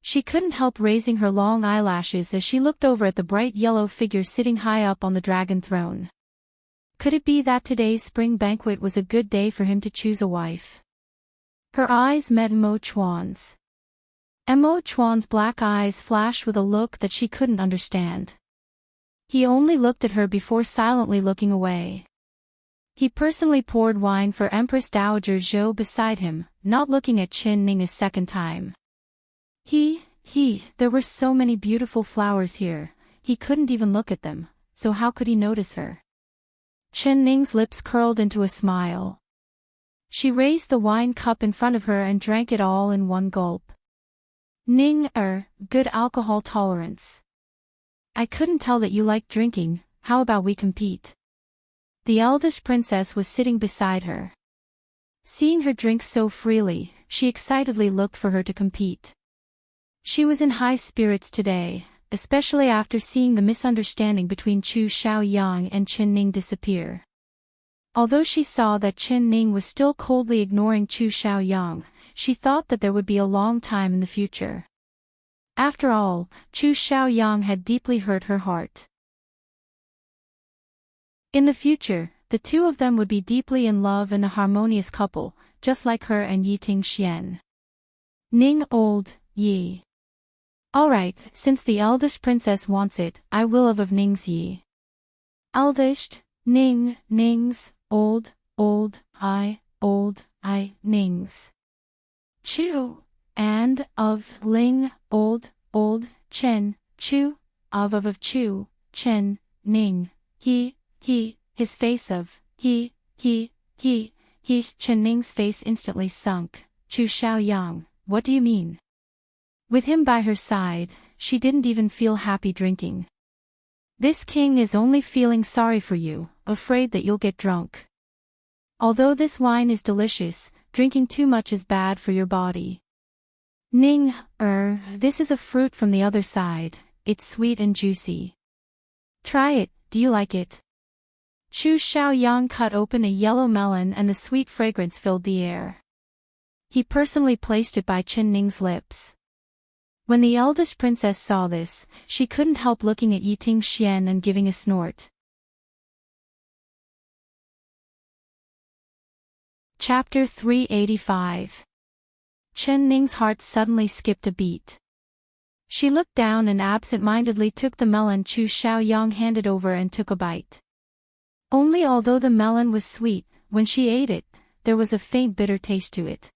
She couldn't help raising her long eyelashes as she looked over at the bright yellow figure sitting high up on the dragon throne. Could it be that today's spring banquet was a good day for him to choose a wife? Her eyes met Mo Chuan's. Mo Chuan's black eyes flashed with a look that she couldn't understand. He only looked at her before silently looking away. He personally poured wine for Empress Dowager Zhou beside him, not looking at Chen Ning a second time. There were so many beautiful flowers here, he couldn't even look at them, so how could he notice her? Chen Ning's lips curled into a smile. She raised the wine cup in front of her and drank it all in one gulp. Ning, good alcohol tolerance. I couldn't tell that you liked drinking, how about we compete? The eldest princess was sitting beside her. Seeing her drink so freely, she excitedly looked for her to compete. She was in high spirits today, especially after seeing the misunderstanding between Chu Xiaoyang and Chen Ning disappear. Although she saw that Chen Ning was still coldly ignoring Chu Xiaoyang, she thought that there would be a long time in the future. After all, Chu Xiaoyang had deeply hurt her heart. In the future, the two of them would be deeply in love and a harmonious couple, just like her and Yi Tingxian. Ning old, Yi. Alright, since the eldest princess wants it, I will of Ning's Yi. Eldest, Ning's, old, I, Ning's. Chu, and, of, Ling, old, Chen, Chu, of Chu, Chen, Ning, he, his face of, he, Chen Ning's face instantly sunk. Chu Xiaoyang, what do you mean? With him by her side, she didn't even feel happy drinking. This king is only feeling sorry for you, afraid that you'll get drunk. Although this wine is delicious, drinking too much is bad for your body. Ning, this is a fruit from the other side, it's sweet and juicy. Try it, do you like it? Chu Xiaoyang cut open a yellow melon and the sweet fragrance filled the air. He personally placed it by Chen Ning's lips. When the eldest princess saw this, she couldn't help looking at Yi Tingxian and giving a snort. Chapter 385. Chen Ning's heart suddenly skipped a beat. She looked down and absent-mindedly took the melon Chu Xiaoyang handed over and took a bite. Only although the melon was sweet, when she ate it, there was a faint bitter taste to it.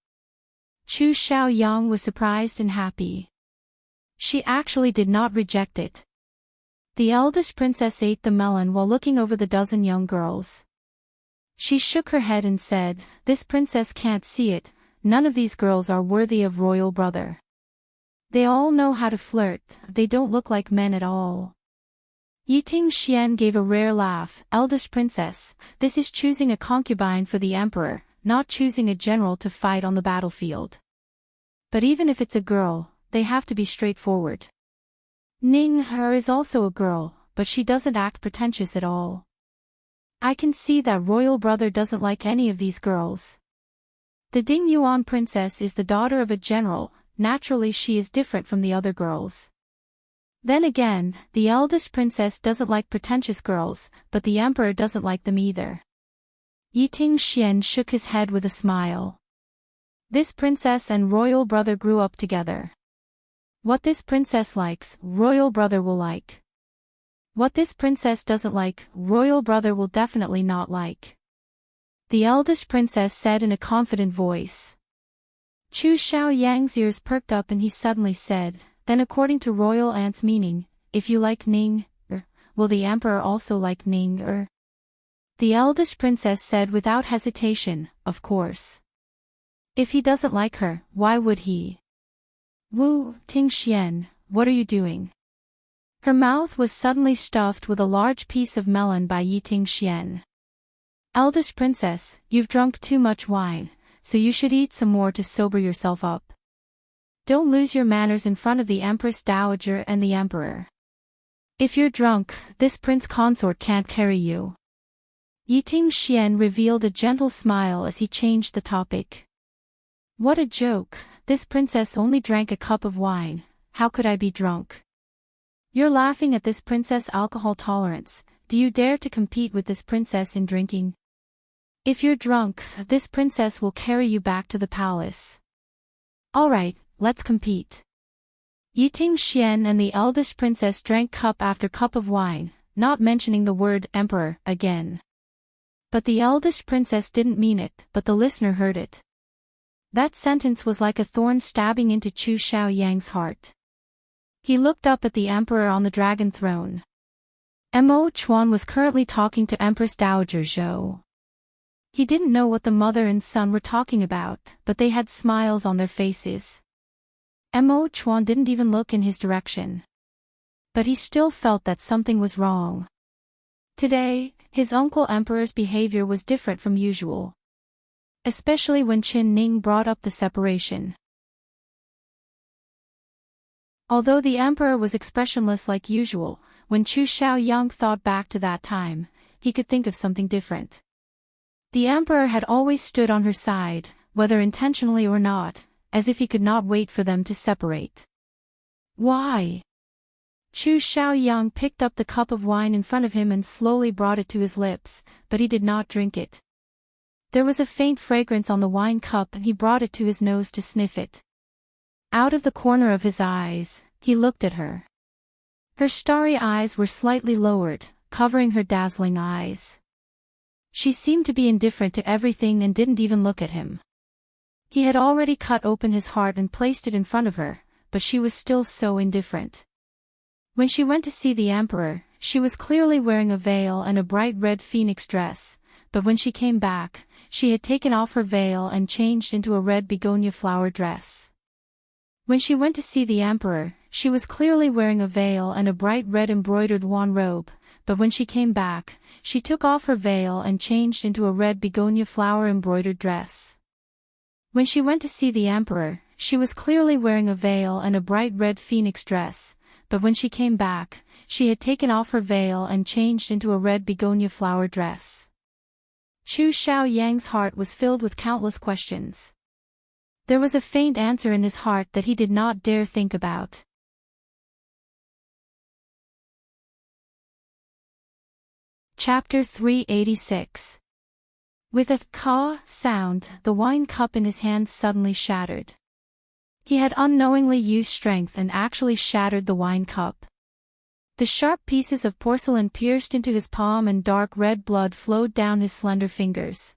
Chu Xiaoyang was surprised and happy. She actually did not reject it. The eldest princess ate the melon while looking over the dozen young girls. She shook her head and said, "This princess can't see it, none of these girls are worthy of royal brother. They all know how to flirt, they don't look like men at all." Yi Tingxian gave a rare laugh. "Eldest princess, this is choosing a concubine for the emperor, not choosing a general to fight on the battlefield. But even if it's a girl, they have to be straightforward. Ning is also a girl, but she doesn't act pretentious at all. I can see that royal brother doesn't like any of these girls. The Ding Yuan princess is the daughter of a general, naturally she is different from the other girls. Then again, the eldest princess doesn't like pretentious girls, but the emperor doesn't like them either." Yi Tingxian shook his head with a smile. This princess and royal brother grew up together. What this princess likes, royal brother will like. What this princess doesn't like, royal brother will definitely not like. The eldest princess said in a confident voice. Chu Xiaoyang's ears perked up and he suddenly said, "Then according to royal aunt's meaning, if you like Ning, will the emperor also like Ning, The eldest princess said without hesitation, "Of course. If he doesn't like her, why would he?" "Wu Tingxian, what are you doing?" Her mouth was suddenly stuffed with a large piece of melon by Yiting Xian. Eldest princess, you've drunk too much wine, so you should eat some more to sober yourself up. Don't lose your manners in front of the Empress Dowager and the Emperor. If you're drunk, this prince consort can't carry you. Yiting Xian revealed a gentle smile as he changed the topic. What a joke, this princess only drank a cup of wine, how could I be drunk? You're laughing at this princess' alcohol tolerance, do you dare to compete with this princess in drinking? If you're drunk, this princess will carry you back to the palace. Alright, let's compete. Yiting Xian and the eldest princess drank cup after cup of wine, not mentioning the word emperor again. But the eldest princess didn't mean it, but the listener heard it. That sentence was like a thorn stabbing into Chu Xiaoyang's heart. He looked up at the emperor on the dragon throne. Mo Chuan was currently talking to Empress Dowager Zhou. He didn't know what the mother and son were talking about, but they had smiles on their faces. Mo Chuan didn't even look in his direction. But he still felt that something was wrong. Today, his uncle Emperor's behavior was different from usual. Especially when Qin Ning brought up the separation. Although the emperor was expressionless like usual, when Chu Xiaoyang thought back to that time, he could think of something different. The emperor had always stood on her side, whether intentionally or not, as if he could not wait for them to separate. Why? Chu Xiaoyang picked up the cup of wine in front of him and slowly brought it to his lips, but he did not drink it. There was a faint fragrance on the wine cup and he brought it to his nose to sniff it. Out of the corner of his eyes, he looked at her. Her starry eyes were slightly lowered, covering her dazzling eyes. She seemed to be indifferent to everything and didn't even look at him. He had already cut open his heart and placed it in front of her, but she was still so indifferent. When she went to see the emperor, she was clearly wearing a veil and a bright red phoenix dress, but when she came back, she had taken off her veil and changed into a red begonia flower dress. When she went to see the emperor, she was clearly wearing a veil and a bright red embroidered wan robe, but when she came back, she took off her veil and changed into a red begonia flower embroidered dress. When she went to see the emperor, she was clearly wearing a veil and a bright red phoenix dress, but when she came back, she had taken off her veil and changed into a red begonia flower dress. Chu Xiaoyang's heart was filled with countless questions. There was a faint answer in his heart that he did not dare think about. Chapter 386. With a caw sound, the wine cup in his hand suddenly shattered. He had unknowingly used strength and actually shattered the wine cup. The sharp pieces of porcelain pierced into his palm and dark red blood flowed down his slender fingers.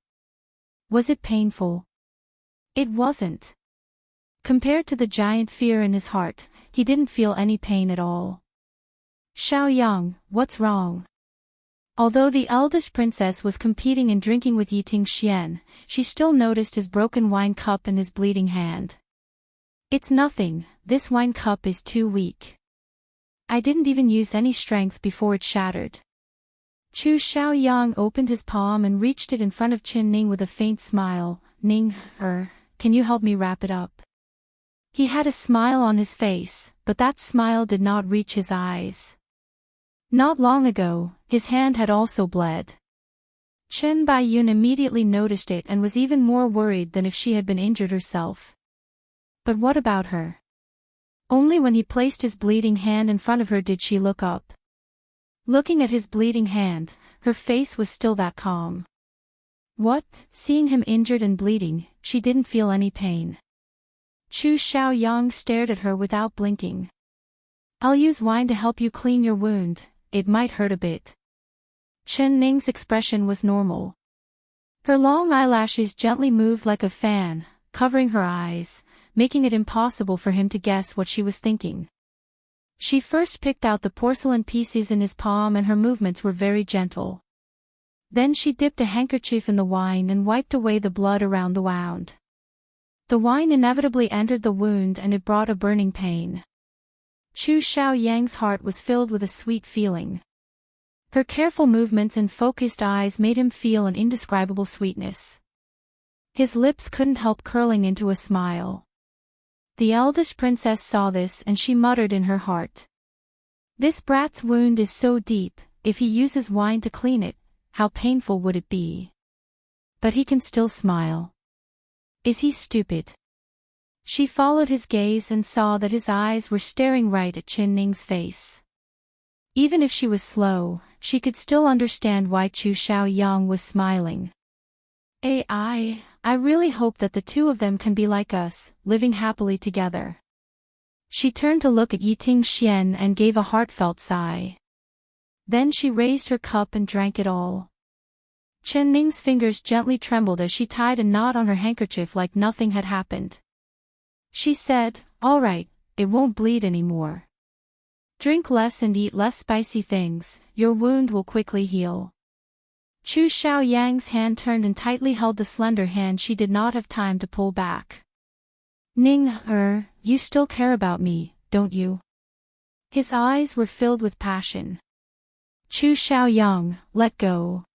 Was it painful? It wasn't. Compared to the giant fear in his heart, he didn't feel any pain at all. Xiaoyang, what's wrong? Although the eldest princess was competing in drinking with Yiting Xian, she still noticed his broken wine cup and his bleeding hand. It's nothing, this wine cup is too weak. I didn't even use any strength before it shattered. Chu Xiaoyang opened his palm and reached it in front of Qin Ning with a faint smile. Ning, can you help me wrap it up? He had a smile on his face, but that smile did not reach his eyes. Not long ago, his hand had also bled. Chen Baiyun immediately noticed it and was even more worried than if she had been injured herself. But what about her? Only when he placed his bleeding hand in front of her did she look up. Looking at his bleeding hand, her face was still that calm. What? Seeing him injured and bleeding, she didn't feel any pain. Chu Xiaoyang stared at her without blinking. I'll use wine to help you clean your wound, it might hurt a bit. Chen Ning's expression was normal. Her long eyelashes gently moved like a fan, covering her eyes, making it impossible for him to guess what she was thinking. She first picked out the porcelain pieces in his palm and her movements were very gentle. Then she dipped a handkerchief in the wine and wiped away the blood around the wound. The wine inevitably entered the wound and it brought a burning pain. Chu Xiaoyang's heart was filled with a sweet feeling. Her careful movements and focused eyes made him feel an indescribable sweetness. His lips couldn't help curling into a smile. The eldest princess saw this and she muttered in her heart. This brat's wound is so deep, if he uses wine to clean it, how painful would it be? But he can still smile. Is he stupid? She followed his gaze and saw that his eyes were staring right at Chen Ning's face. Even if she was slow, she could still understand why Chu Xiaoyang was smiling. I really hope that the two of them can be like us, living happily together. She turned to look at Yiting Xian and gave a heartfelt sigh. Then she raised her cup and drank it all. Chen Ning's fingers gently trembled as she tied a knot on her handkerchief like nothing had happened. She said, "All right, it won't bleed anymore. Drink less and eat less spicy things, your wound will quickly heal." Chu Xiaoyang's hand turned and tightly held the slender hand she did not have time to pull back. "Ning, you still care about me, don't you?" His eyes were filled with passion. "Chu Xiaoyang, let go.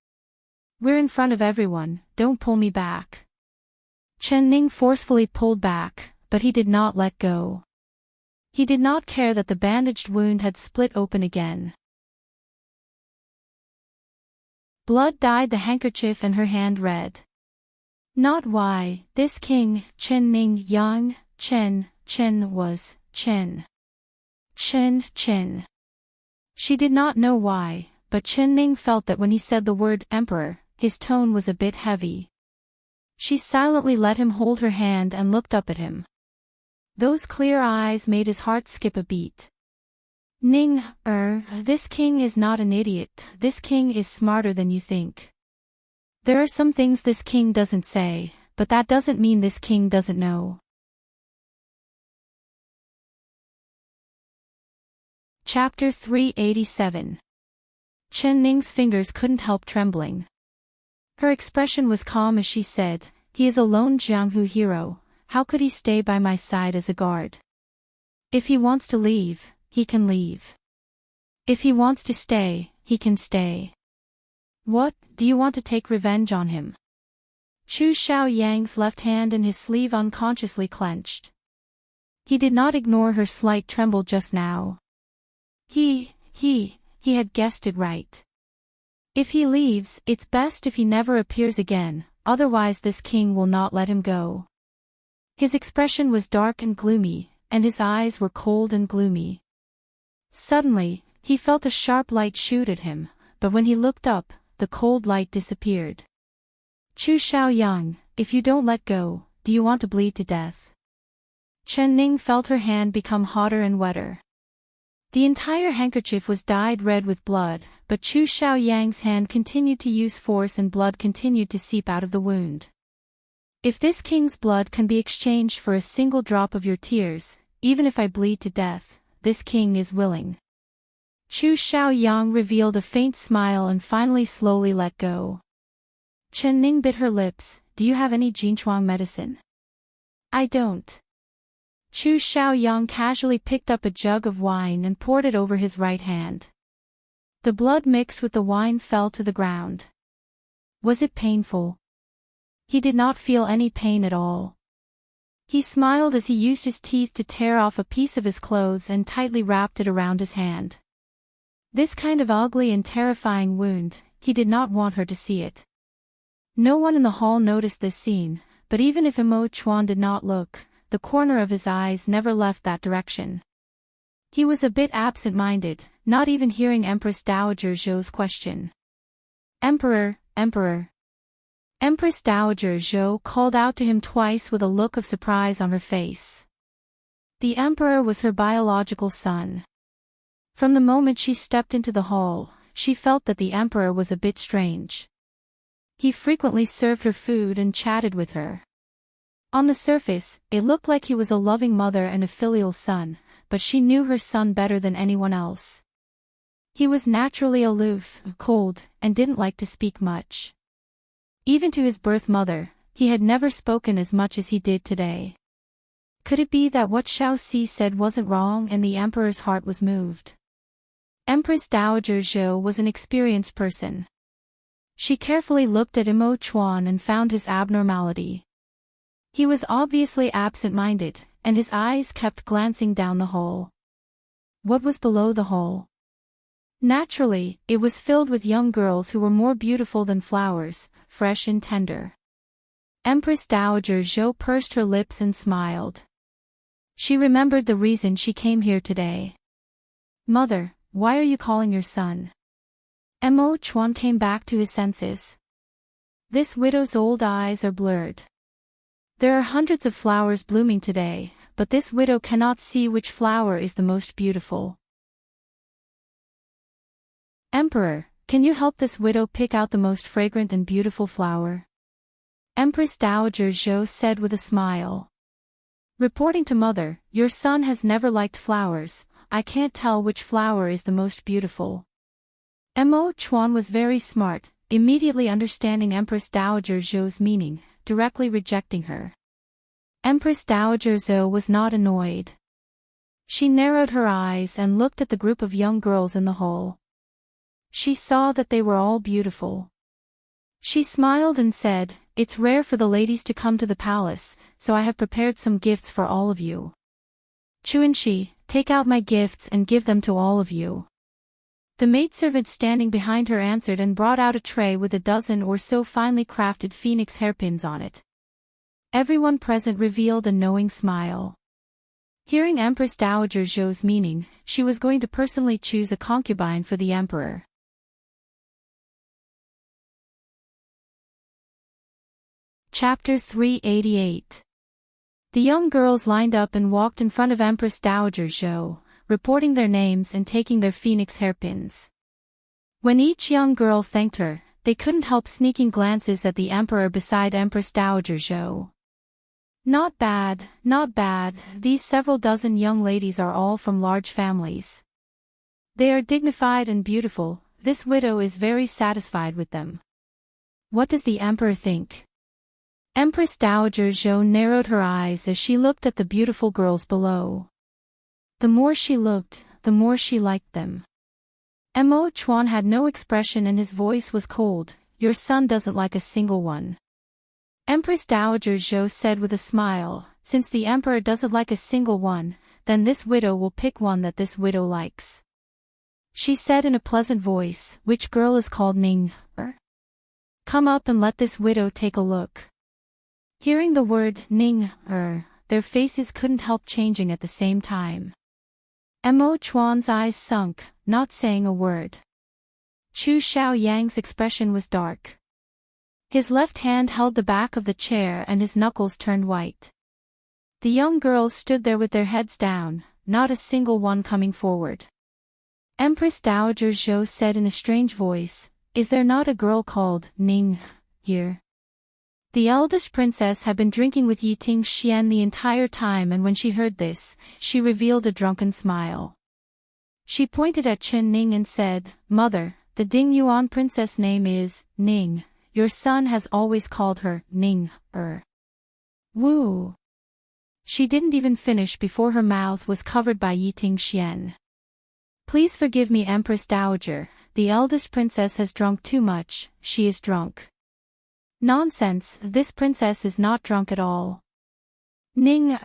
We're in front of everyone, don't pull me back." Chen Ning forcefully pulled back, but he did not let go. He did not care that the bandaged wound had split open again. Blood dyed the handkerchief and her hand red. Not why, this king, Chen Ning Yang, Chen was, Chen. She did not know why, but Chen Ning felt that when he said the word emperor, his tone was a bit heavy. She silently let him hold her hand and looked up at him. Those clear eyes made his heart skip a beat. "Ning, this king is not an idiot, this king is smarter than you think. There are some things this king doesn't say, but that doesn't mean this king doesn't know." Chapter 387. Chen Ning's fingers couldn't help trembling. Her expression was calm as she said, "He is a lone Jianghu hero. How could he stay by my side as a guard? If he wants to leave, he can leave. If he wants to stay, he can stay. What, do you want to take revenge on him?" Chu Xiaoyang's left hand in his sleeve unconsciously clenched. He did not ignore her slight tremble just now. He had guessed it right. If he leaves, it's best if he never appears again, otherwise this king will not let him go. His expression was dark and gloomy, and his eyes were cold and gloomy. Suddenly, he felt a sharp light shoot at him, but when he looked up, the cold light disappeared. "Chu Xiaoyang, if you don't let go, do you want to bleed to death?" Chen Ning felt her hand become hotter and wetter. The entire handkerchief was dyed red with blood, but Chu Xiaoyang's hand continued to use force and blood continued to seep out of the wound. "If this king's blood can be exchanged for a single drop of your tears, even if I bleed to death, this king is willing." Chu Xiaoyang revealed a faint smile and finally slowly let go. Chen Ning bit her lips. "Do you have any Jinchuang medicine?" "I don't." Chu Xiaoyang casually picked up a jug of wine and poured it over his right hand. The blood mixed with the wine fell to the ground. Was it painful? He did not feel any pain at all. He smiled as he used his teeth to tear off a piece of his clothes and tightly wrapped it around his hand. This kind of ugly and terrifying wound, he did not want her to see it. No one in the hall noticed this scene, but even if Imo Chuan did not look, the corner of his eyes never left that direction. He was a bit absent-minded, not even hearing Empress Dowager Zhou's question. "Emperor, Emperor." Empress Dowager Zhou called out to him twice with a look of surprise on her face. The emperor was her biological son. From the moment she stepped into the hall, she felt that the emperor was a bit strange. He frequently served her food and chatted with her. On the surface, it looked like he was a loving mother and a filial son, but she knew her son better than anyone else. He was naturally aloof, cold, and didn't like to speak much. Even to his birth mother, he had never spoken as much as he did today. Could it be that what Xiao Si said wasn't wrong and the emperor's heart was moved? Empress Dowager Zhou was an experienced person. She carefully looked at Imo Chuan and found his abnormality. He was obviously absent-minded, and his eyes kept glancing down the hole. What was below the hole? Naturally, it was filled with young girls who were more beautiful than flowers, fresh and tender. Empress Dowager Zhou pursed her lips and smiled. She remembered the reason she came here today. Mother, why are you calling your son? Imo Chuan came back to his senses. This widow's old eyes are blurred. There are hundreds of flowers blooming today, but this widow cannot see which flower is the most beautiful. Emperor, can you help this widow pick out the most fragrant and beautiful flower? Empress Dowager Zhou said with a smile. Reporting to mother, your son has never liked flowers, I can't tell which flower is the most beautiful. Imo Chuan was very smart, immediately understanding Empress Dowager Zhou's meaning, directly rejecting her. Empress Dowager Zhou was not annoyed. She narrowed her eyes and looked at the group of young girls in the hall. She saw that they were all beautiful. She smiled and said, "It's rare for the ladies to come to the palace, so I have prepared some gifts for all of you. Chuanxi, take out my gifts and give them to all of you." The maidservant standing behind her answered and brought out a tray with a dozen or so finely crafted phoenix hairpins on it. Everyone present revealed a knowing smile. Hearing Empress Dowager Zhou's meaning, she was going to personally choose a concubine for the emperor. Chapter 388. The young girls lined up and walked in front of Empress Dowager Zhou, reporting their names and taking their phoenix hairpins. When each young girl thanked her, they couldn't help sneaking glances at the emperor beside Empress Dowager Zhou. Not bad, not bad, these several dozen young ladies are all from large families. They are dignified and beautiful, this widow is very satisfied with them. What does the emperor think? Empress Dowager Zhou narrowed her eyes as she looked at the beautiful girls below. The more she looked, the more she liked them. Imo Chuan had no expression and his voice was cold. Your son doesn't like a single one. Empress Dowager Zhou said with a smile, since the emperor doesn't like a single one, then this widow will pick one that this widow likes. She said in a pleasant voice, which girl is called Ning? Come up and let this widow take a look. Hearing the word Ning, their faces couldn't help changing at the same time. Imo Chuan's eyes sunk, not saying a word. Chu Xiaoyang's expression was dark. His left hand held the back of the chair and his knuckles turned white. The young girls stood there with their heads down, not a single one coming forward. Empress Dowager Zhou said in a strange voice, "Is there not a girl called Ning here?" The eldest princess had been drinking with Yiting Xian the entire time, and when she heard this, she revealed a drunken smile. She pointed at Chen Ning and said, "Mother, the Ding Yuan princess name is Ning. Your son has always called her Ning. Woo." She didn't even finish before her mouth was covered by Yiting Xian. "Please forgive me, Empress Dowager, the eldest princess has drunk too much, she is drunk." "Nonsense, this princess is not drunk at all." "Ning,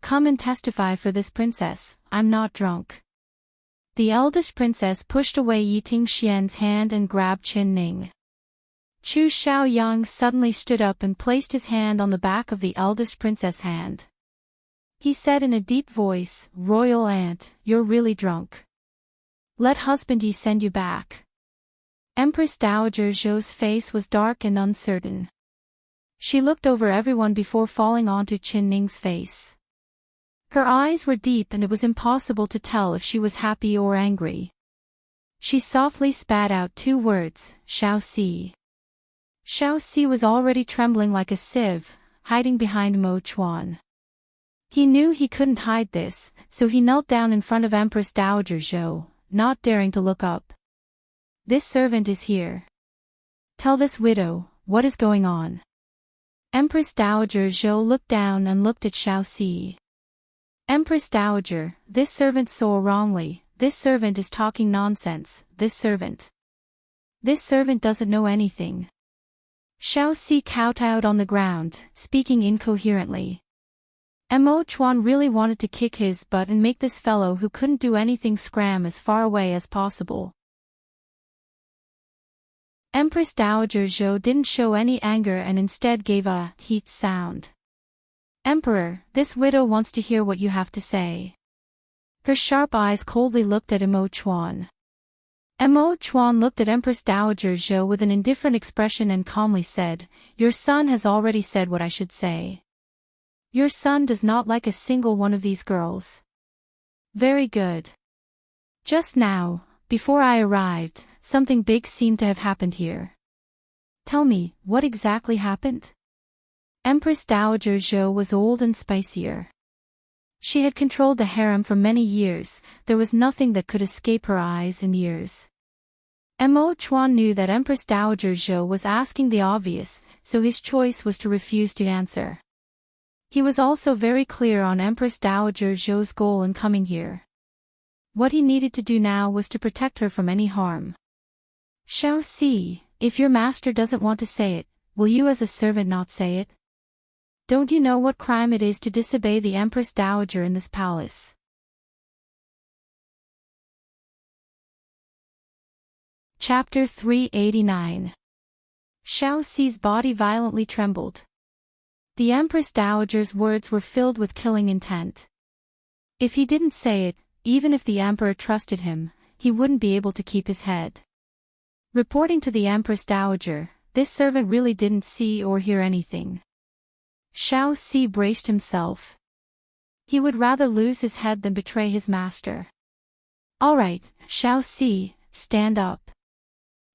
come and testify for this princess, I'm not drunk." The eldest princess pushed away Yiting Xian's hand and grabbed Chen Ning. Chu Xiaoyang suddenly stood up and placed his hand on the back of the eldest princess' hand. He said in a deep voice, "Royal aunt, you're really drunk. Let husband Yi send you back." Empress Dowager Zhou's face was dark and uncertain. She looked over everyone before falling onto Chen Ning's face. Her eyes were deep and it was impossible to tell if she was happy or angry. She softly spat out two words, "Xiao Si." Xiao Si was already trembling like a sieve, hiding behind Mo Chuan. He knew he couldn't hide this, so he knelt down in front of Empress Dowager Zhou, not daring to look up. "This servant is here. Tell this widow, what is going on?" Empress Dowager Zhou looked down and looked at Xiaoxi. Empress Dowager, this servant saw wrongly, this servant is talking nonsense, this servant doesn't know anything. Xiaoxi kowtowed on the ground, speaking incoherently. Mo Chuan really wanted to kick his butt and make this fellow who couldn't do anything scram as far away as possible. Empress Dowager Zhou didn't show any anger and instead gave a heat sound. Emperor, this widow wants to hear what you have to say. Her sharp eyes coldly looked at Mo Chuan. Mo Chuan looked at Empress Dowager Zhou with an indifferent expression and calmly said, "Your son has already said what I should say. Your son does not like a single one of these girls." Very good. Just now, before I arrived, something big seemed to have happened here. Tell me, what exactly happened? Empress Dowager Zhou was old and spicier. She had controlled the harem for many years, there was nothing that could escape her eyes and ears. Mo Chuan knew that Empress Dowager Zhou was asking the obvious, so his choice was to refuse to answer. He was also very clear on Empress Dowager Zhou's goal in coming here. What he needed to do now was to protect her from any harm. Xiaoxi, if your master doesn't want to say it, will you as a servant not say it? Don't you know what crime it is to disobey the Empress Dowager in this palace? Chapter 389. Xiaoxi's body violently trembled. The Empress Dowager's words were filled with killing intent. If he didn't say it, even if the Emperor trusted him, he wouldn't be able to keep his head. Reporting to the Empress Dowager, this servant really didn't see or hear anything. Xiaoxi braced himself. He would rather lose his head than betray his master. All right, Xiaoxi, stand up.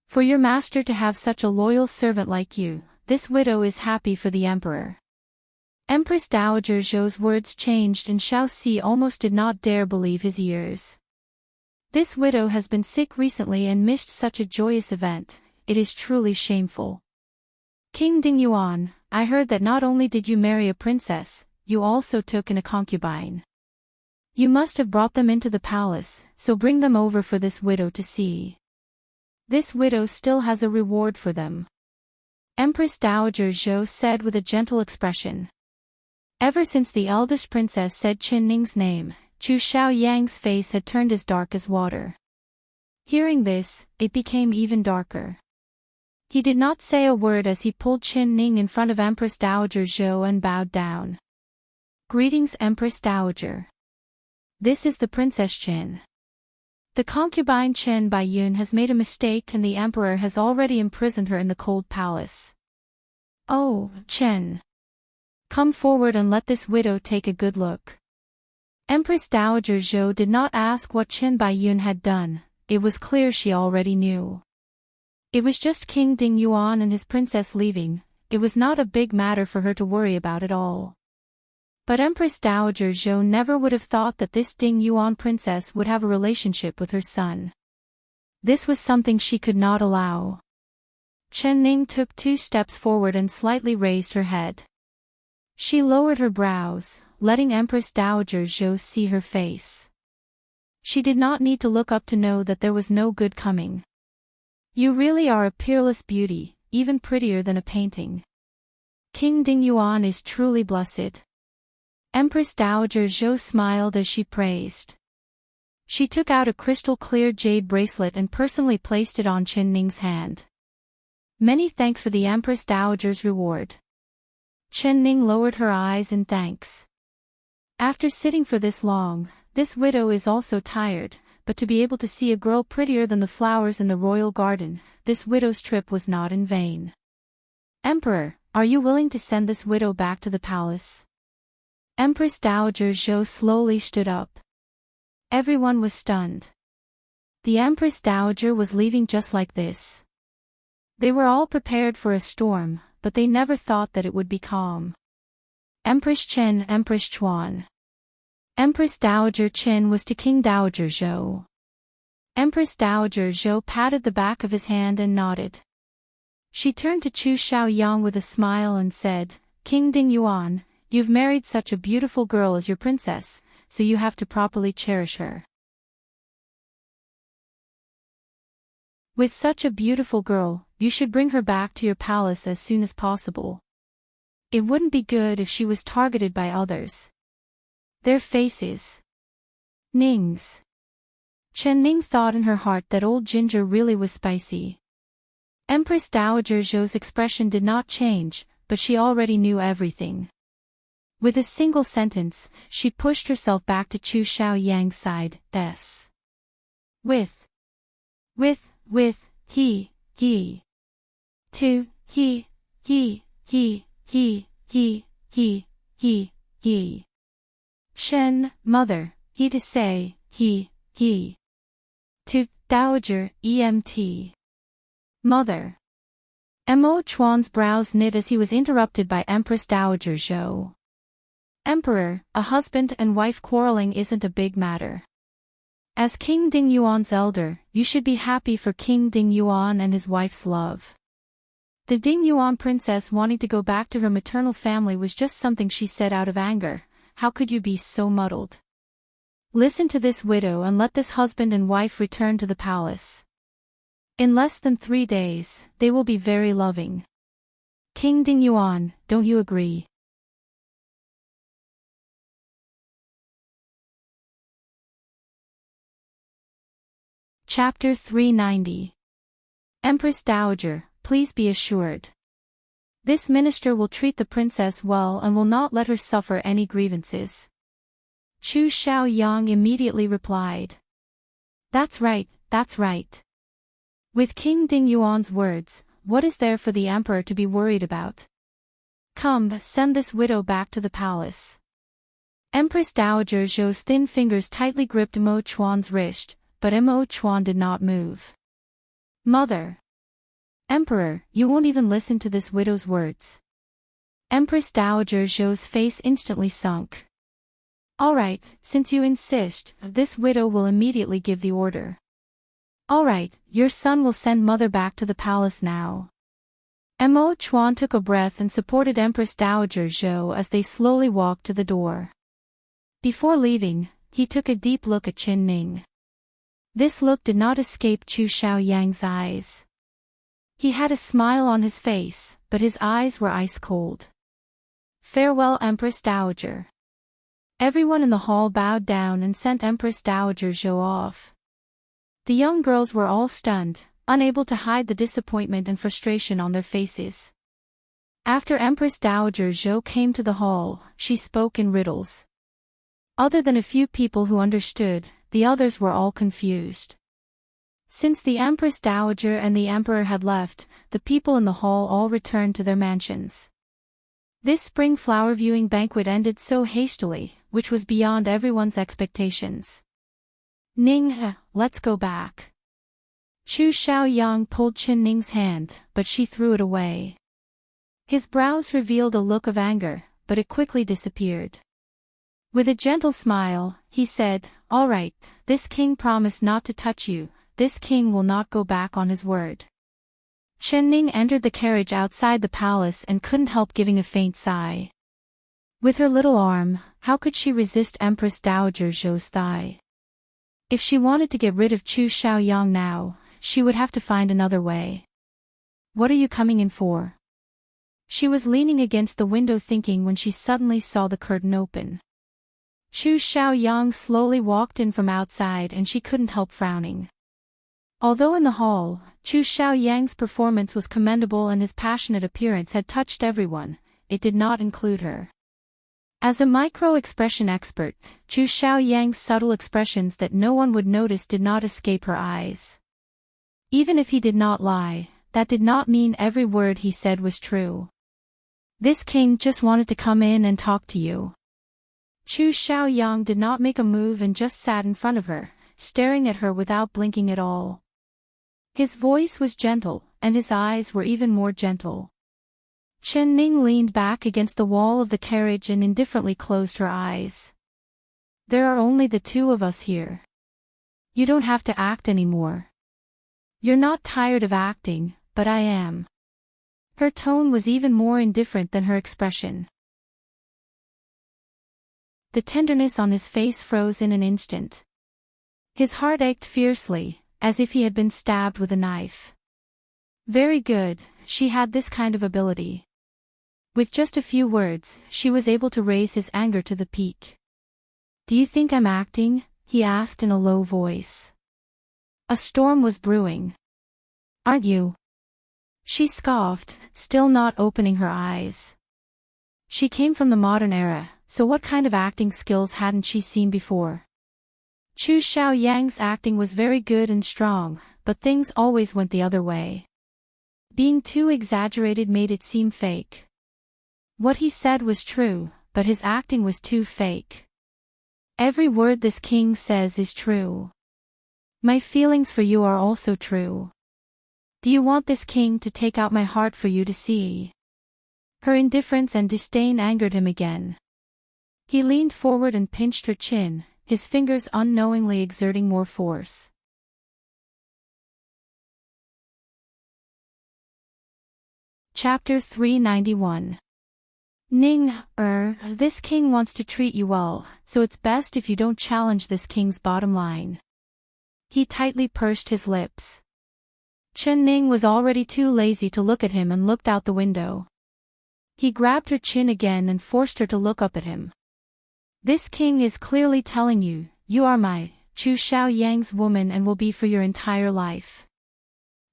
For your master to have such a loyal servant like you, this widow is happy for the emperor. Empress Dowager Zhou's words changed and Xiaoxi almost did not dare believe his ears. This widow has been sick recently and missed such a joyous event, it is truly shameful. King Dingyuan, I heard that not only did you marry a princess, you also took in a concubine. You must have brought them into the palace, so bring them over for this widow to see. This widow still has a reward for them. Empress Dowager Zhou said with a gentle expression. Ever since the eldest princess said Qin Ning's name, Chu Xiaoyang's face had turned as dark as water. Hearing this, it became even darker. He did not say a word as he pulled Qin Ning in front of Empress Dowager Zhou and bowed down. Greetings, Empress Dowager. This is the Princess Qin. The concubine Qin Baiyun has made a mistake and the emperor has already imprisoned her in the cold palace. Oh, Qin. Come forward and let this widow take a good look. Empress Dowager Zhou did not ask what Qin Baiyun had done, it was clear she already knew. It was just King Dingyuan and his princess leaving, it was not a big matter for her to worry about at all. But Empress Dowager Zhou never would have thought that this Dingyuan princess would have a relationship with her son. This was something she could not allow. Chen Ning took 2 steps forward and slightly raised her head. She lowered her brows, letting Empress Dowager Zhou see her face. She did not need to look up to know that there was no good coming. You really are a peerless beauty, even prettier than a painting. King Dingyuan is truly blessed. Empress Dowager Zhou smiled as she praised. She took out a crystal-clear jade bracelet and personally placed it on Qin Ning's hand. Many thanks for the Empress Dowager's reward. Qin Ning lowered her eyes in thanks. After sitting for this long, this widow is also tired, but to be able to see a girl prettier than the flowers in the royal garden, this widow's trip was not in vain. Emperor, are you willing to send this widow back to the palace? Empress Dowager Zhou slowly stood up. Everyone was stunned. The Empress Dowager was leaving just like this. They were all prepared for a storm, but they never thought that it would be calm. Empress Qin, Empress Chuan. Empress Dowager Qin was to King Dowager Zhou. Empress Dowager Zhou patted the back of his hand and nodded. She turned to Chu Xiaoyang with a smile and said, King Ding Yuan, you've married such a beautiful girl as your princess, so you have to properly cherish her. With such a beautiful girl, you should bring her back to your palace as soon as possible. It wouldn't be good if she was targeted by others. Their faces. Ning's. Chen Ning thought in her heart that old Ginger really was spicy. Empress Dowager Zhou's expression did not change, but she already knew everything. With a single sentence, she pushed herself back to Chu Xiaoyang's side. With, he. To, he. Shen, mother, he to say, he. To, dowager, emt. Mother. Mo Chuan's brows knit as he was interrupted by Empress Dowager Zhou. Emperor, a husband and wife quarreling isn't a big matter. As King Ding Yuan's elder, you should be happy for King Ding Yuan and his wife's love. The Ding Yuan princess wanting to go back to her maternal family was just something she said out of anger. How could you be so muddled? Listen to this widow and let this husband and wife return to the palace. In less than 3 days, they will be very loving. King Ding Yuan, don't you agree? Chapter 390. Empress Dowager, please be assured. This minister will treat the princess well and will not let her suffer any grievances. Chu Xiaoyang immediately replied. That's right, that's right. With King Ding Yuan's words, what is there for the emperor to be worried about? Come, send this widow back to the palace. Empress Dowager Zhou's thin fingers tightly gripped Mo Chuan's wrist, but Mo Chuan did not move. Mother. Emperor, you won't even listen to this widow's words. Empress Dowager Zhou's face instantly sunk. Alright, since you insist, this widow will immediately give the order. Alright, your son will send mother back to the palace now. Mo Chuan took a breath and supported Empress Dowager Zhou as they slowly walked to the door. Before leaving, he took a deep look at Chen Ning. This look did not escape Chu Xiaoyang's eyes. He had a smile on his face, but his eyes were ice cold. Farewell, Empress Dowager. Everyone in the hall bowed down and sent Empress Dowager Zhou off. The young girls were all stunned, unable to hide the disappointment and frustration on their faces. After Empress Dowager Zhou came to the hall, she spoke in riddles. Other than a few people who understood, the others were all confused. Since the Empress Dowager and the Emperor had left, the people in the hall all returned to their mansions. This spring flower viewing banquet ended so hastily, which was beyond everyone's expectations. Ning, let's go back. Chu Xiaoyang pulled Chen Ning's hand, but she threw it away. His brows revealed a look of anger, but it quickly disappeared. With a gentle smile, he said, All right, this king promised not to touch you, this king will not go back on his word. Chen Ning entered the carriage outside the palace and couldn't help giving a faint sigh. With her little arm, how could she resist Empress Dowager Zhou's thigh? If she wanted to get rid of Chu Xiaoyang now, she would have to find another way. What are you coming in for? She was leaning against the window thinking when she suddenly saw the curtain open. Chu Xiaoyang slowly walked in from outside and she couldn't help frowning. Although in the hall, Chu Xiaoyang's performance was commendable and his passionate appearance had touched everyone, it did not include her. As a micro-expression expert, Chu Xiaoyang's subtle expressions that no one would notice did not escape her eyes. Even if he did not lie, that did not mean every word he said was true. This king just wanted to come in and talk to you. Chu Xiaoyang did not make a move and just sat in front of her, staring at her without blinking at all. His voice was gentle, and his eyes were even more gentle. Chen Ning leaned back against the wall of the carriage and indifferently closed her eyes. There are only the two of us here. You don't have to act anymore. You're not tired of acting, but I am. Her tone was even more indifferent than her expression. The tenderness on his face froze in an instant. His heart ached fiercely, as if he had been stabbed with a knife. Very good, she had this kind of ability. With just a few words, she was able to raise his anger to the peak. "Do you think I'm acting?" he asked in a low voice. A storm was brewing. "Aren't you?" She scoffed, still not opening her eyes. She came from the modern era, so what kind of acting skills hadn't she seen before? Chu Xiaoyang's acting was very good and strong, but things always went the other way. Being too exaggerated made it seem fake. What he said was true, but his acting was too fake. Every word this king says is true. My feelings for you are also true. Do you want this king to take out my heart for you to see? Her indifference and disdain angered him again. He leaned forward and pinched her chin, his fingers unknowingly exerting more force. Chapter 391. Ning, this king wants to treat you well, so it's best if you don't challenge this king's bottom line. He tightly pursed his lips. Chen Ning was already too lazy to look at him and looked out the window. He grabbed her chin again and forced her to look up at him. This king is clearly telling you, you are my, Chu Xiaoyang's woman and will be for your entire life.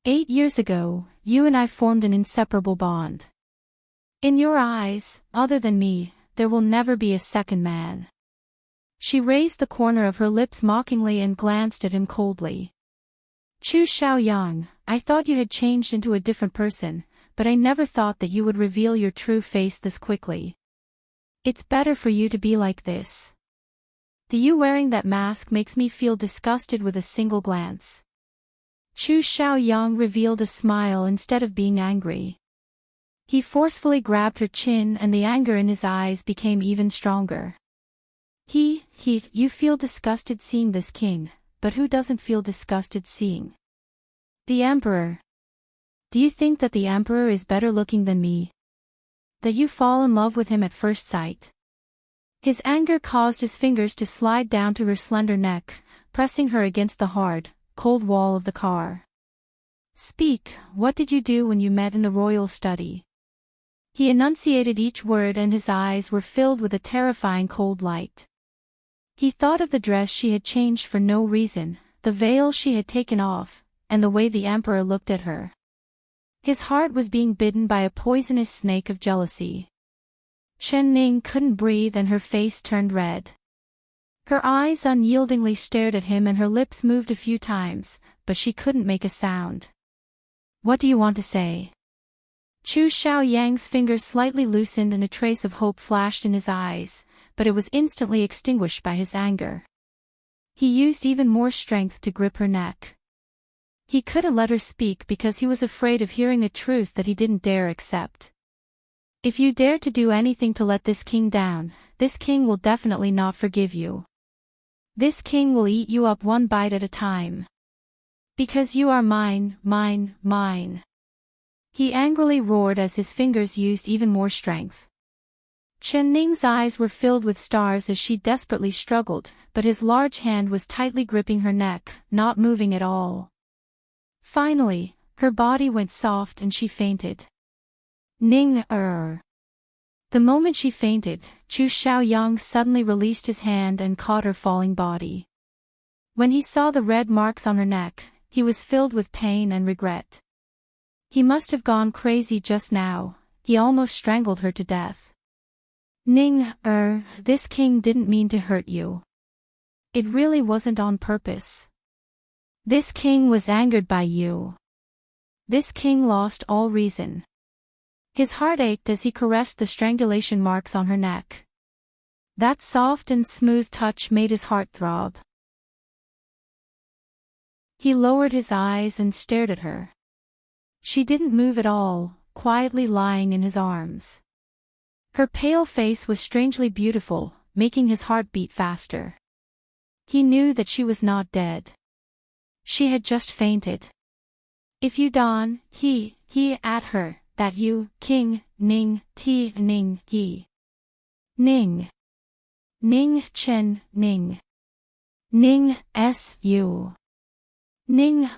8 years ago, you and I formed an inseparable bond. In your eyes, other than me, there will never be a second man. She raised the corner of her lips mockingly and glanced at him coldly. Chu Xiaoyang, I thought you had changed into a different person, but I never thought that you would reveal your true face this quickly. It's better for you to be like this. The you wearing that mask makes me feel disgusted with a single glance. Chu Xiaoyang revealed a smile instead of being angry. He forcefully grabbed her chin and the anger in his eyes became even stronger. You feel disgusted seeing this king, but who doesn't feel disgusted seeing the emperor? Do you think that the emperor is better looking than me? That you fall in love with him at first sight? His anger caused his fingers to slide down to her slender neck, pressing her against the hard, cold wall of the car. Speak, what did you do when you met in the royal study? He enunciated each word and his eyes were filled with a terrifying cold light. He thought of the dress she had changed for no reason, the veil she had taken off, and the way the emperor looked at her. His heart was being bitten by a poisonous snake of jealousy. Chen Ning couldn't breathe and her face turned red. Her eyes unyieldingly stared at him and her lips moved a few times, but she couldn't make a sound. What do you want to say? Chu Xiaoyang's fingers slightly loosened and a trace of hope flashed in his eyes, but it was instantly extinguished by his anger. He used even more strength to grip her neck. He couldn't let her speak because he was afraid of hearing a truth that he didn't dare accept. If you dare to do anything to let this king down, this king will definitely not forgive you. This king will eat you up one bite at a time. Because you are mine, mine, mine. He angrily roared as his fingers used even more strength. Chen Ning's eyes were filled with stars as she desperately struggled, but his large hand was tightly gripping her neck, not moving at all. Finally, her body went soft and she fainted. The moment she fainted, Chu Xiaoyang suddenly released his hand and caught her falling body. When he saw the red marks on her neck, he was filled with pain and regret. He must have gone crazy just now, he almost strangled her to death. This king didn't mean to hurt you. It really wasn't on purpose. This king was angered by you. This king lost all reason. His heart ached as he caressed the strangulation marks on her neck. That soft and smooth touch made his heart throb. He lowered his eyes and stared at her. She didn't move at all, quietly lying in his arms. Her pale face was strangely beautiful, making his heart beat faster. He knew that she was not dead. She had just fainted. If you don, he at her, that you, King, Ning, Ti, Ning, He. Ning. Ning, Chen, Ning. Ning, S.U. Ning,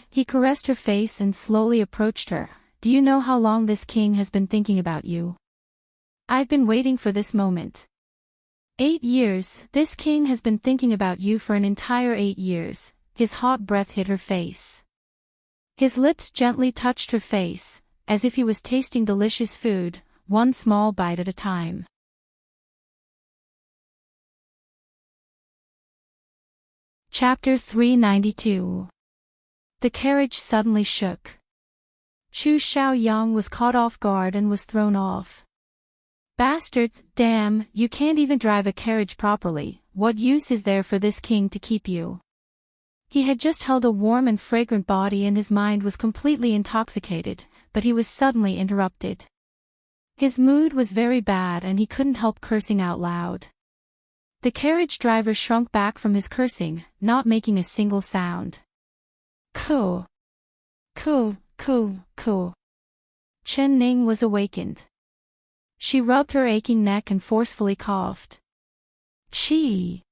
he caressed her face and slowly approached her. Do you know how long this king has been thinking about you? I've been waiting for this moment. 8 years, this king has been thinking about you for an entire 8 years. His hot breath hit her face. His lips gently touched her face, as if he was tasting delicious food, one small bite at a time. Chapter 392. The carriage suddenly shook. Chu Xiaoyang was caught off guard and was thrown off. Bastard, damn, you can't even drive a carriage properly, what use is there for this king to keep you? He had just held a warm and fragrant body and his mind was completely intoxicated, but he was suddenly interrupted. His mood was very bad and he couldn't help cursing out loud. The carriage driver shrunk back from his cursing, not making a single sound. Ko. Ko, ko, ko. Chen Ning was awakened. She rubbed her aching neck and forcefully coughed. Chi.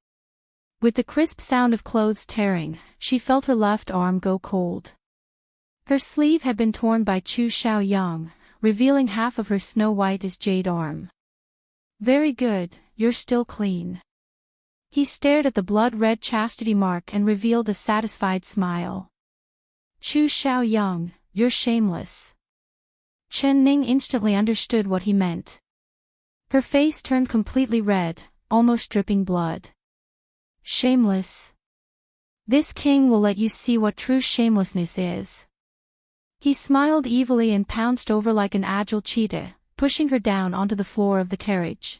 With the crisp sound of clothes tearing, she felt her left arm go cold. Her sleeve had been torn by Chu Xiaoyang, revealing half of her snow-white as jade arm. Very good, you're still clean. He stared at the blood-red chastity mark and revealed a satisfied smile. Chu Xiaoyang, you're shameless. Chen Ning instantly understood what he meant. Her face turned completely red, almost dripping blood. Shameless. This king will let you see what true shamelessness is. He smiled evilly and pounced over like an agile cheetah, pushing her down onto the floor of the carriage.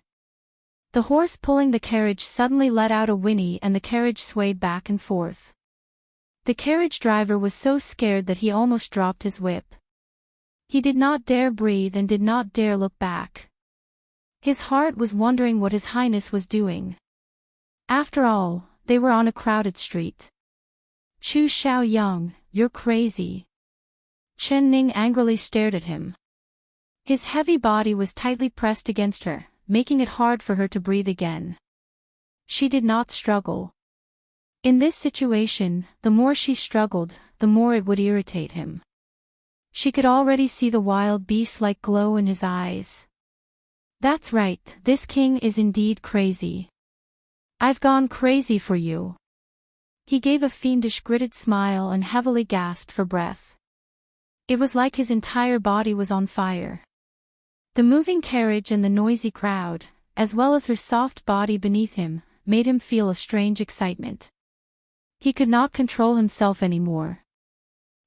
The horse pulling the carriage suddenly let out a whinny and the carriage swayed back and forth. The carriage driver was so scared that he almost dropped his whip. He did not dare breathe and did not dare look back. His heart was wondering what His Highness was doing. After all, they were on a crowded street. Chu Xiaoyang, you're crazy. Chen Ning angrily stared at him. His heavy body was tightly pressed against her, making it hard for her to breathe again. She did not struggle. In this situation, the more she struggled, the more it would irritate him. She could already see the wild beast-like glow in his eyes. That's right, this king is indeed crazy. I've gone crazy for you. He gave a fiendish gritted smile and heavily gasped for breath. It was like his entire body was on fire. The moving carriage and the noisy crowd, as well as her soft body beneath him, made him feel a strange excitement. He could not control himself anymore.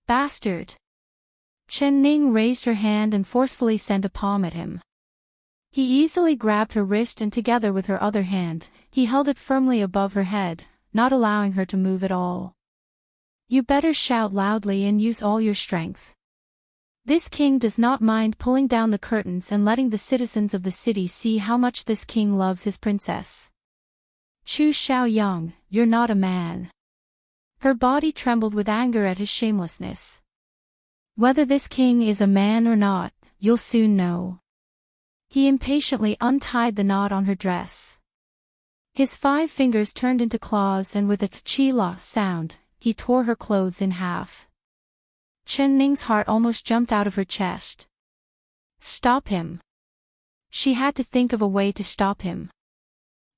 Bastard! Chen Ning raised her hand and forcefully sent a palm at him. He easily grabbed her wrist and together with her other hand, he held it firmly above her head, not allowing her to move at all. You better shout loudly and use all your strength. This king does not mind pulling down the curtains and letting the citizens of the city see how much this king loves his princess. Chu Xiaoyang, you're not a man. Her body trembled with anger at his shamelessness. Whether this king is a man or not, you'll soon know. He impatiently untied the knot on her dress. His 5 fingers turned into claws and with a tchi-la sound, he tore her clothes in half. Chen Ning's heart almost jumped out of her chest. Stop him. She had to think of a way to stop him.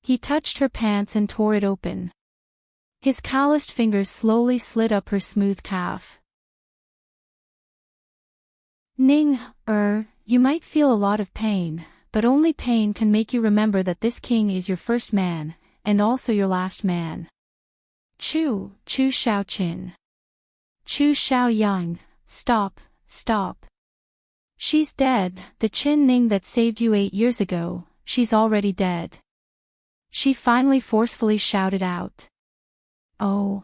He touched her pants and tore it open. His calloused fingers slowly slid up her smooth calf. Ning, you might feel a lot of pain, but only pain can make you remember that this king is your first man, and also your last man. Chu Shaoqin. Chu Xiaoyang, stop, stop. She's dead, the Qin Ning that saved you 8 years ago, she's already dead. She finally forcefully shouted out. Oh.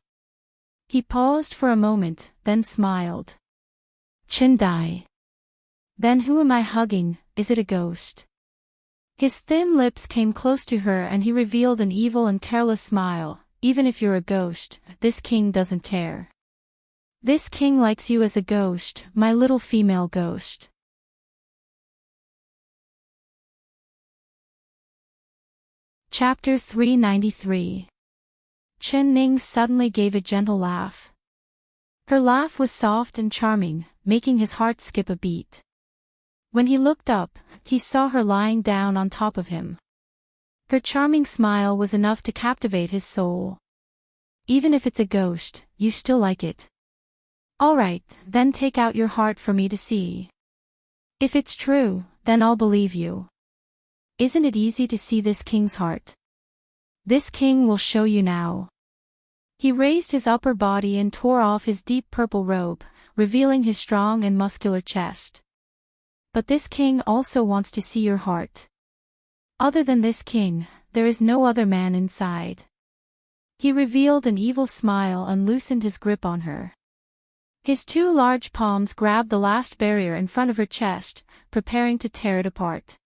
He paused for a moment, then smiled. Qin Dai. Then who am I hugging, is it a ghost? His thin lips came close to her and he revealed an evil and careless smile. Even if you're a ghost, this king doesn't care. This king likes you as a ghost, my little female ghost. Chapter 393. Chen Ning suddenly gave a gentle laugh. Her laugh was soft and charming, making his heart skip a beat. When he looked up, he saw her lying down on top of him. Her charming smile was enough to captivate his soul. Even if it's a ghost, you still like it. All right, then take out your heart for me to see. If it's true, then I'll believe you. Isn't it easy to see this king's heart? This king will show you now. He raised his upper body and tore off his deep purple robe, revealing his strong and muscular chest. But this king also wants to see your heart. Other than this king, there is no other man inside. He revealed an evil smile and loosened his grip on her. His two large palms grabbed the last barrier in front of her chest, preparing to tear it apart.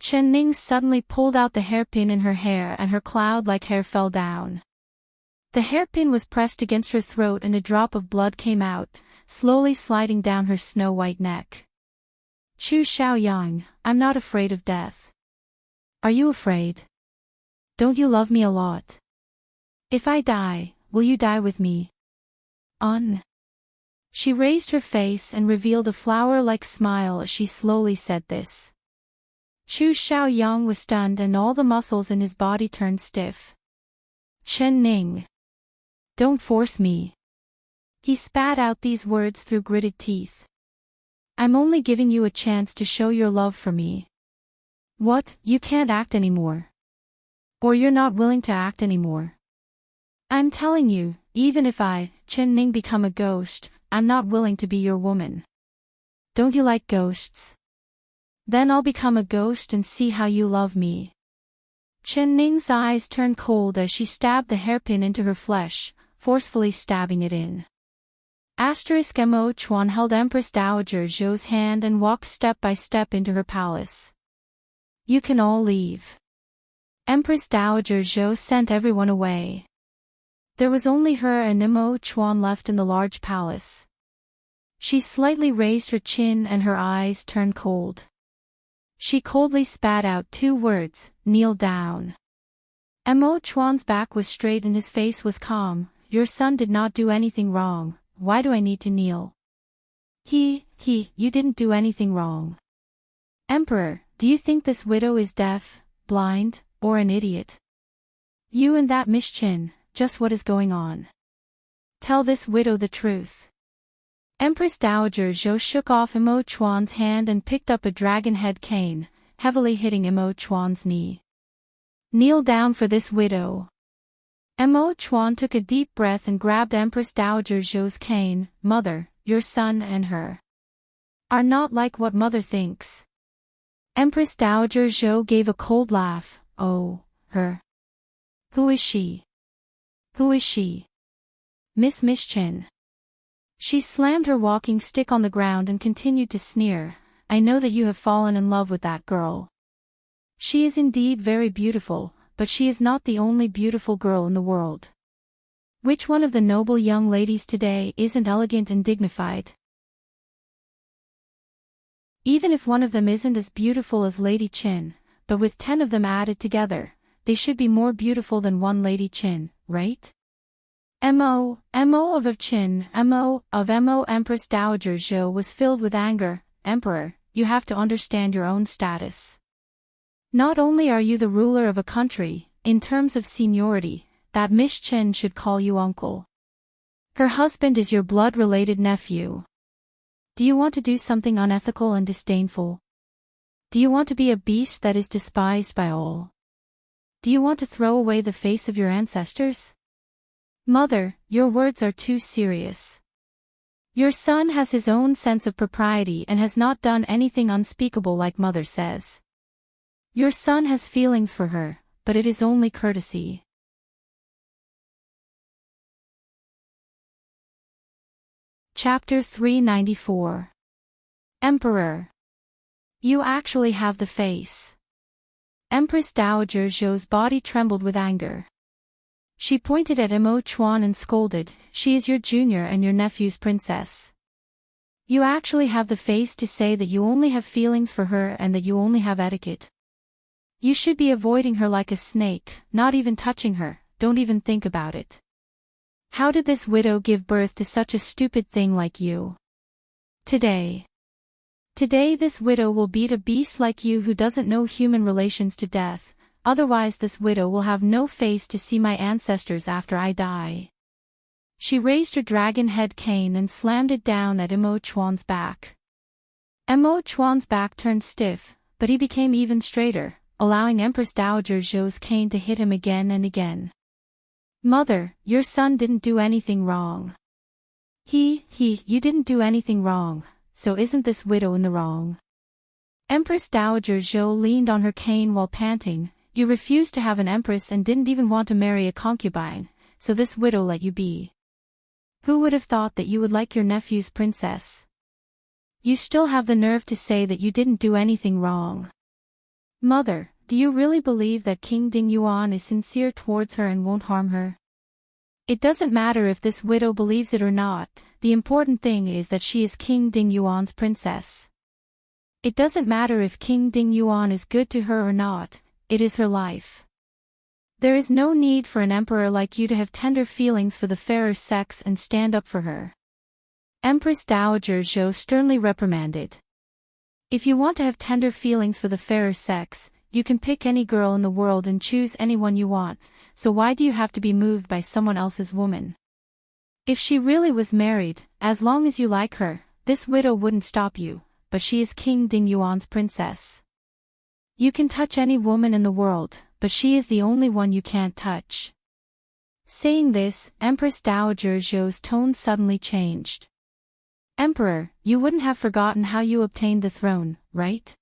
Chen Ning suddenly pulled out the hairpin in her hair and her cloud-like hair fell down. The hairpin was pressed against her throat and a drop of blood came out, slowly sliding down her snow-white neck. Chu Xiaoyang, I'm not afraid of death. Are you afraid? Don't you love me a lot? If I die, will you die with me? She raised her face and revealed a flower-like smile as she slowly said this. Chu Xiaoyang was stunned and all the muscles in his body turned stiff. Chen Ning. Don't force me. He spat out these words through gritted teeth. I'm only giving you a chance to show your love for me. What, you can't act anymore? Or you're not willing to act anymore? I'm telling you, even if I, Chen Ning, become a ghost, I'm not willing to be your woman. Don't you like ghosts? Then I'll become a ghost and see how you love me. Chen Ning's eyes turned cold as she stabbed the hairpin into her flesh, forcefully stabbing it in. Mo Chuan held Empress Dowager Zhou's hand and walked step by step into her palace. You can all leave. Empress Dowager Zhou sent everyone away. There was only her and Mo Chuan left in the large palace. She slightly raised her chin and her eyes turned cold. She coldly spat out two words, kneel down. Mo Chuan's back was straight and his face was calm. Your son did not do anything wrong, why do I need to kneel? You didn't do anything wrong. Emperor, do you think this widow is deaf, blind, or an idiot? You and that Miss Qin, just what is going on? Tell this widow the truth. Empress Dowager Zhou shook off Mo Chuan's hand and picked up a dragon head cane, heavily hitting Mo Chuan's knee. Kneel down for this widow. Mo Chuan took a deep breath and grabbed Empress Dowager Zhou's cane. Mother, your son and her are not like what mother thinks. Empress Dowager Zhou gave a cold laugh. Oh, her. Who is she? Who is she? Miss Chen. She slammed her walking stick on the ground and continued to sneer. I know that you have fallen in love with that girl. She is indeed very beautiful, but she is not the only beautiful girl in the world. Which one of the noble young ladies today isn't elegant and dignified? Even if one of them isn't as beautiful as Lady Qin, but with 10 of them added together, they should be more beautiful than one Lady Qin, right? Mo of Qin, Mo Empress Dowager Zhou was filled with anger. Emperor, you have to understand your own status. Not only are you the ruler of a country, in terms of seniority, that Miss Qin should call you uncle. Her husband is your blood-related nephew. Do you want to do something unethical and disdainful? Do you want to be a beast that is despised by all? Do you want to throw away the face of your ancestors? Mother, your words are too serious. Your son has his own sense of propriety and has not done anything unspeakable like mother says. Your son has feelings for her, but it is only courtesy. Chapter 394. Emperor. You actually have the face. Empress Dowager Zhou's body trembled with anger. She pointed at Mo Chuan and scolded, she is your junior and your nephew's princess. You actually have the face to say that you only have feelings for her and that you only have etiquette. You should be avoiding her like a snake, not even touching her, don't even think about it. How did this widow give birth to such a stupid thing like you? Today this widow will beat a beast like you who doesn't know human relations to death, otherwise this widow will have no face to see my ancestors after I die. She raised her dragon head cane and slammed it down at Imo Chuan's back. Imo Chuan's back turned stiff, but he became even straighter, allowing Empress Dowager Zhou's cane to hit him again and again. Mother, your son didn't do anything wrong. You didn't do anything wrong, so isn't this widow in the wrong? Empress Dowager Zhou leaned on her cane while panting. You refused to have an empress and didn't even want to marry a concubine, so this widow let you be. Who would have thought that you would like your nephew's princess? You still have the nerve to say that you didn't do anything wrong. Mother, do you really believe that King Ding Yuan is sincere towards her and won't harm her? It doesn't matter if this widow believes it or not, the important thing is that she is King Ding Yuan's princess. It doesn't matter if King Ding Yuan is good to her or not, it is her life. There is no need for an emperor like you to have tender feelings for the fairer sex and stand up for her. Empress Dowager Zhou sternly reprimanded. If you want to have tender feelings for the fairer sex, you can pick any girl in the world and choose anyone you want, so why do you have to be moved by someone else's woman? If she really was married, as long as you like her, this widow wouldn't stop you, but she is King Ding Yuan's princess. You can touch any woman in the world, but she is the only one you can't touch. Saying this, Empress Dowager Zhou's tone suddenly changed. Emperor, you wouldn't have forgotten how you obtained the throne, right?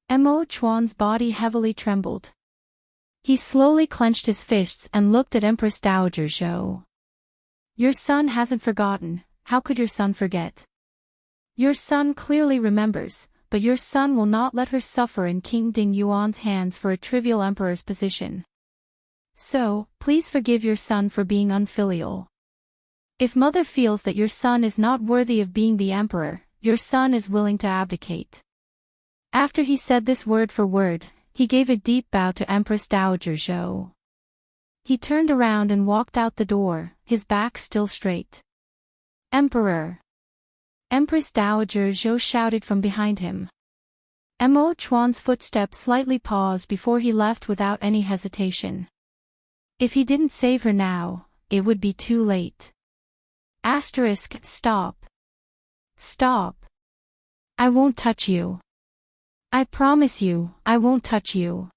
Imo Chuan's body heavily trembled. He slowly clenched his fists and looked at Empress Dowager Zhou. Your son hasn't forgotten, how could your son forget? Your son clearly remembers, but your son will not let her suffer in King Ding Yuan's hands for a trivial emperor's position. So, please forgive your son for being unfilial. If mother feels that your son is not worthy of being the emperor, your son is willing to abdicate. After he said this word for word, he gave a deep bow to Empress Dowager Zhou. He turned around and walked out the door, his back still straight. Emperor! Empress Dowager Zhou shouted from behind him. Imo Chuan's footsteps slightly paused before he left without any hesitation. If he didn't save her now, it would be too late. Stop. Stop. I won't touch you. I promise you, I won't touch you.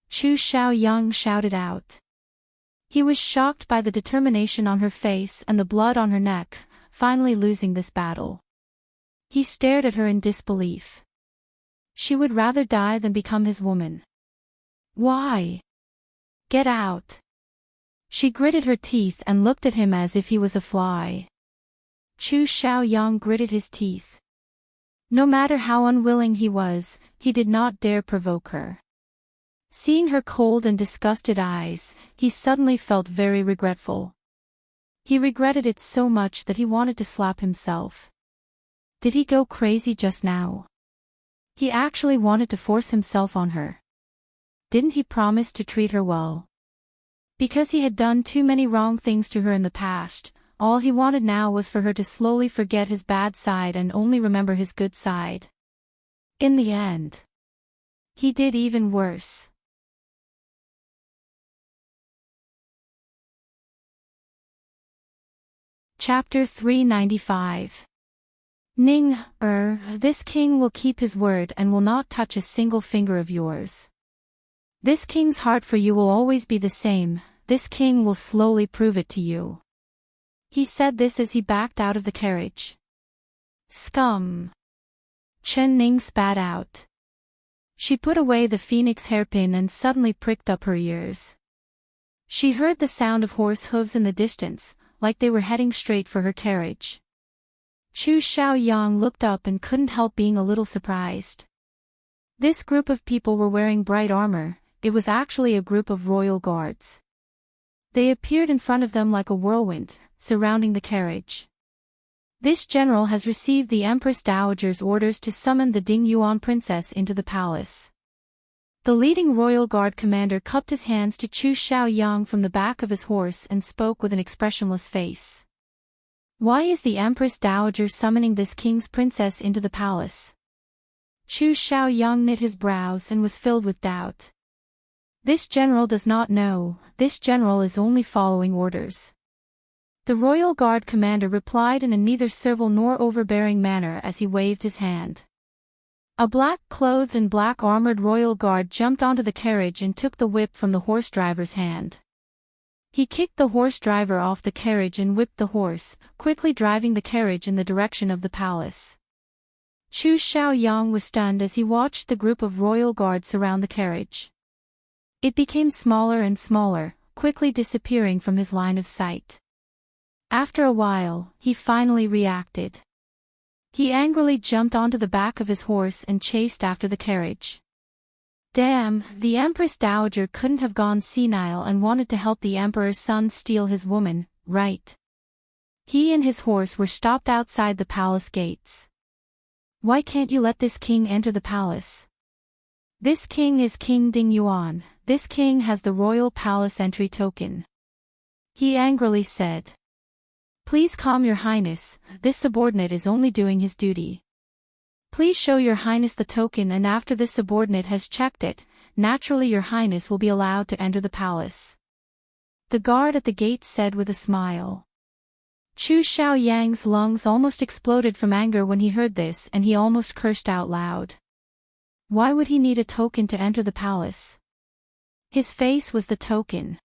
Chu Xiaoyang shouted out. He was shocked by the determination on her face and the blood on her neck, finally losing this battle. He stared at her in disbelief. She would rather die than become his woman. Why? Get out. She gritted her teeth and looked at him as if he was a fly. Chu Xiaoyang gritted his teeth. No matter how unwilling he was, he did not dare provoke her. Seeing her cold and disgusted eyes, he suddenly felt very regretful. He regretted it so much that he wanted to slap himself. Did he go crazy just now? He actually wanted to force himself on her. Didn't he promise to treat her well? Because he had done too many wrong things to her in the past, all he wanted now was for her to slowly forget his bad side and only remember his good side. In the end, he did even worse. Chapter 395. This king will keep his word and will not touch a single finger of yours. This king's heart for you will always be the same, this king will slowly prove it to you. He said this as he backed out of the carriage. Scum! Chen Ning spat out. She put away the phoenix hairpin and suddenly pricked up her ears. She heard the sound of horse hooves in the distance, like they were heading straight for her carriage. Chu Xiaoyang looked up and couldn't help being a little surprised. This group of people were wearing bright armor, it was actually a group of royal guards. They appeared in front of them like a whirlwind, surrounding the carriage. This general has received the Empress Dowager's orders to summon the Dingyuan princess into the palace. The leading royal guard commander cupped his hands to Chu Xiaoyang from the back of his horse and spoke with an expressionless face. Why is the Empress Dowager summoning this king's princess into the palace? Chu Xiaoyang knit his brows and was filled with doubt. This general does not know, this general is only following orders. The royal guard commander replied in a neither servile nor overbearing manner as he waved his hand. A black-clothed and black-armored royal guard jumped onto the carriage and took the whip from the horse driver's hand. He kicked the horse driver off the carriage and whipped the horse, quickly driving the carriage in the direction of the palace. Chu Xiaoyang was stunned as he watched the group of royal guards surround the carriage. It became smaller and smaller, quickly disappearing from his line of sight. After a while, he finally reacted. He angrily jumped onto the back of his horse and chased after the carriage. Damn, the Empress Dowager couldn't have gone senile and wanted to help the emperor's son steal his woman, right? He and his horse were stopped outside the palace gates. Why can't you let this king enter the palace? This king is King Dingyuan, this king has the royal palace entry token. He angrily said. Please calm your highness, this subordinate is only doing his duty. Please show your highness the token, and after this subordinate has checked it, naturally your highness will be allowed to enter the palace. The guard at the gate said with a smile. Chu Xiaoyang's lungs almost exploded from anger when he heard this, and he almost cursed out loud. Why would he need a token to enter the palace? His face was the token.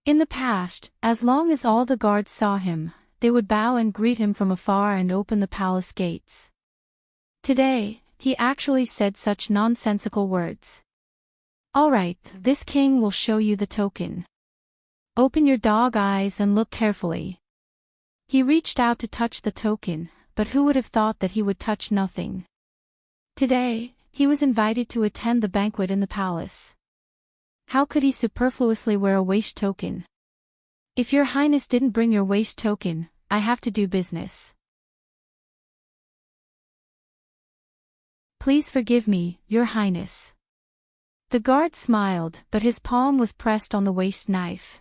In the past, as long as all the guards saw him, they would bow and greet him from afar and open the palace gates. Today, he actually said such nonsensical words. All right, this king will show you the token. Open your dog eyes and look carefully. He reached out to touch the token, but who would have thought that he would touch nothing? Today, he was invited to attend the banquet in the palace. How could he superfluously wear a waist token? If your highness didn't bring your waist token, I have to do business. Please forgive me, your highness. The guard smiled, but his palm was pressed on the waist knife.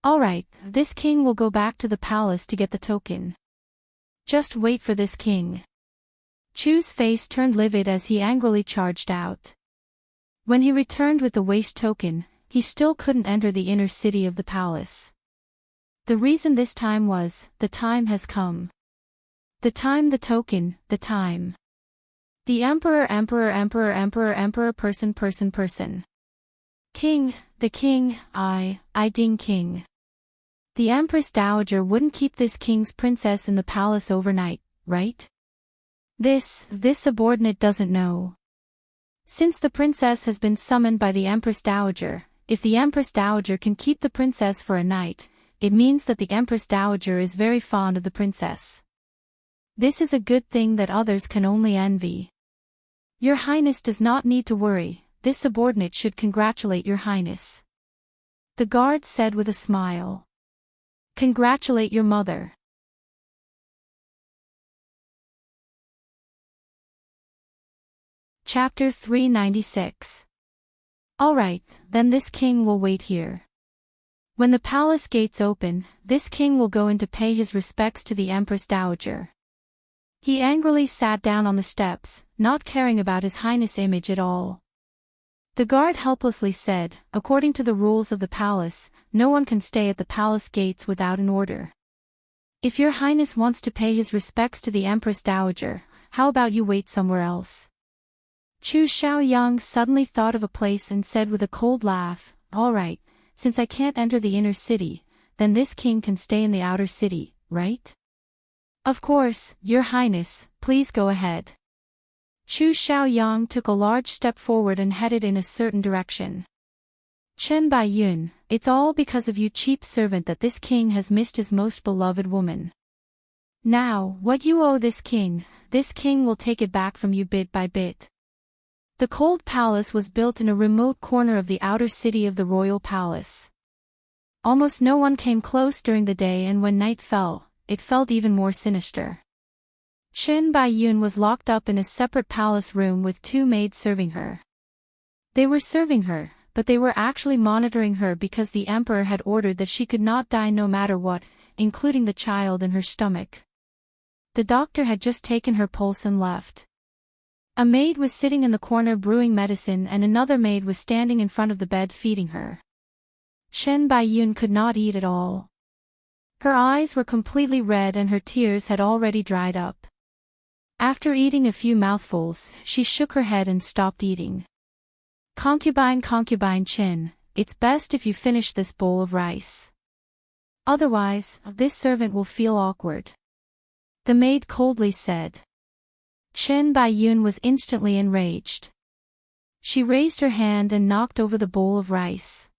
All right, this king will go back to the palace to get the token. Just wait for this king. Chu's face turned livid as he angrily charged out. When he returned with the waist token, he still couldn't enter the inner city of the palace. The reason this time was, the time has come. The time, the token, the time. The emperor person. King, the king, I ding king. The Empress Dowager wouldn't keep this king's princess in the palace overnight, right? This subordinate doesn't know. Since the princess has been summoned by the Empress Dowager, if the Empress Dowager can keep the princess for a night, it means that the Empress Dowager is very fond of the princess. This is a good thing that others can only envy. Your highness does not need to worry, this subordinate should congratulate your highness. The guard said with a smile. Congratulate your mother. Chapter 396. Alright, then this king will wait here. When the palace gates open, this king will go in to pay his respects to the Empress Dowager. He angrily sat down on the steps, not caring about his highness' image at all. The guard helplessly said, according to the rules of the palace, no one can stay at the palace gates without an order. If your highness wants to pay his respects to the Empress Dowager, how about you wait somewhere else? Chu Xiaoyang suddenly thought of a place and said with a cold laugh, all right, since I can't enter the inner city, then this king can stay in the outer city, right? Of course, your highness, please go ahead. Chu Xiaoyang took a large step forward and headed in a certain direction. Chen Baiyun, it's all because of you cheap servant that this king has missed his most beloved woman. Now, what you owe this king will take it back from you bit by bit. The cold palace was built in a remote corner of the outer city of the royal palace. Almost no one came close during the day, and when night fell, it felt even more sinister. Chen Baiyun was locked up in a separate palace room with 2 maids serving her. They were serving her, but they were actually monitoring her because the emperor had ordered that she could not die no matter what, including the child in her stomach. The doctor had just taken her pulse and left. A maid was sitting in the corner brewing medicine and another maid was standing in front of the bed feeding her. Chen Baiyun could not eat at all. Her eyes were completely red and her tears had already dried up. After eating a few mouthfuls, she shook her head and stopped eating. Concubine Chen, it's best if you finish this bowl of rice. Otherwise, this servant will feel awkward. The maid coldly said. Chen Baiyun was instantly enraged. She raised her hand and knocked over the bowl of rice.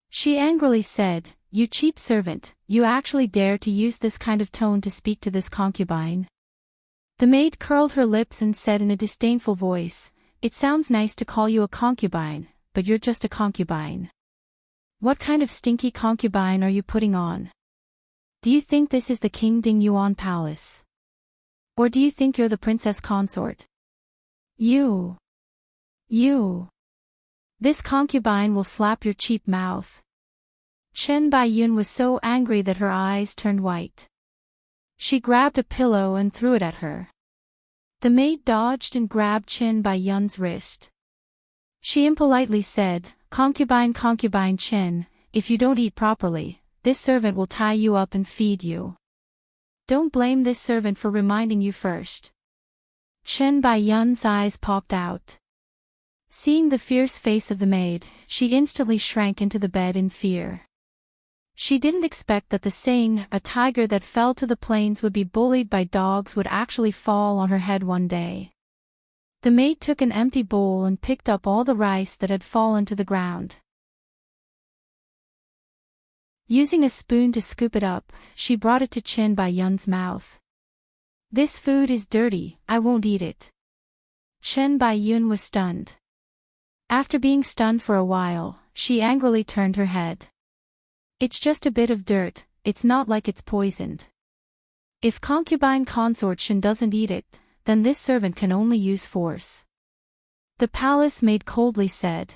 She angrily said, "You cheap servant, you actually dare to use this kind of tone to speak to this concubine?" The maid curled her lips and said in a disdainful voice, "It sounds nice to call you a concubine, but you're just a concubine. What kind of stinky concubine are you putting on? Do you think this is the King Ding Yuan palace? Or do you think you're the princess consort? You. This concubine will slap your cheap mouth." Chen Baiyun was so angry that her eyes turned white. She grabbed a pillow and threw it at her. The maid dodged and grabbed Chen Baiyun's wrist. She impolitely said, Concubine Chen, if you don't eat properly, this servant will tie you up and feed you. Don't blame this servant for reminding you first." Chen Baiyun's eyes popped out. Seeing the fierce face of the maid, she instantly shrank into the bed in fear. She didn't expect that the saying, "A tiger that fell to the plains would be bullied by dogs," would actually fall on her head one day. The maid took an empty bowl and picked up all the rice that had fallen to the ground. Using a spoon to scoop it up, she brought it to Chen Baiyun's mouth. "This food is dirty, I won't eat it." Chen Baiyun was stunned. After being stunned for a while, she angrily turned her head. "It's just a bit of dirt, it's not like it's poisoned. If concubine consort Shen doesn't eat it, then this servant can only use force." The palace maid coldly said.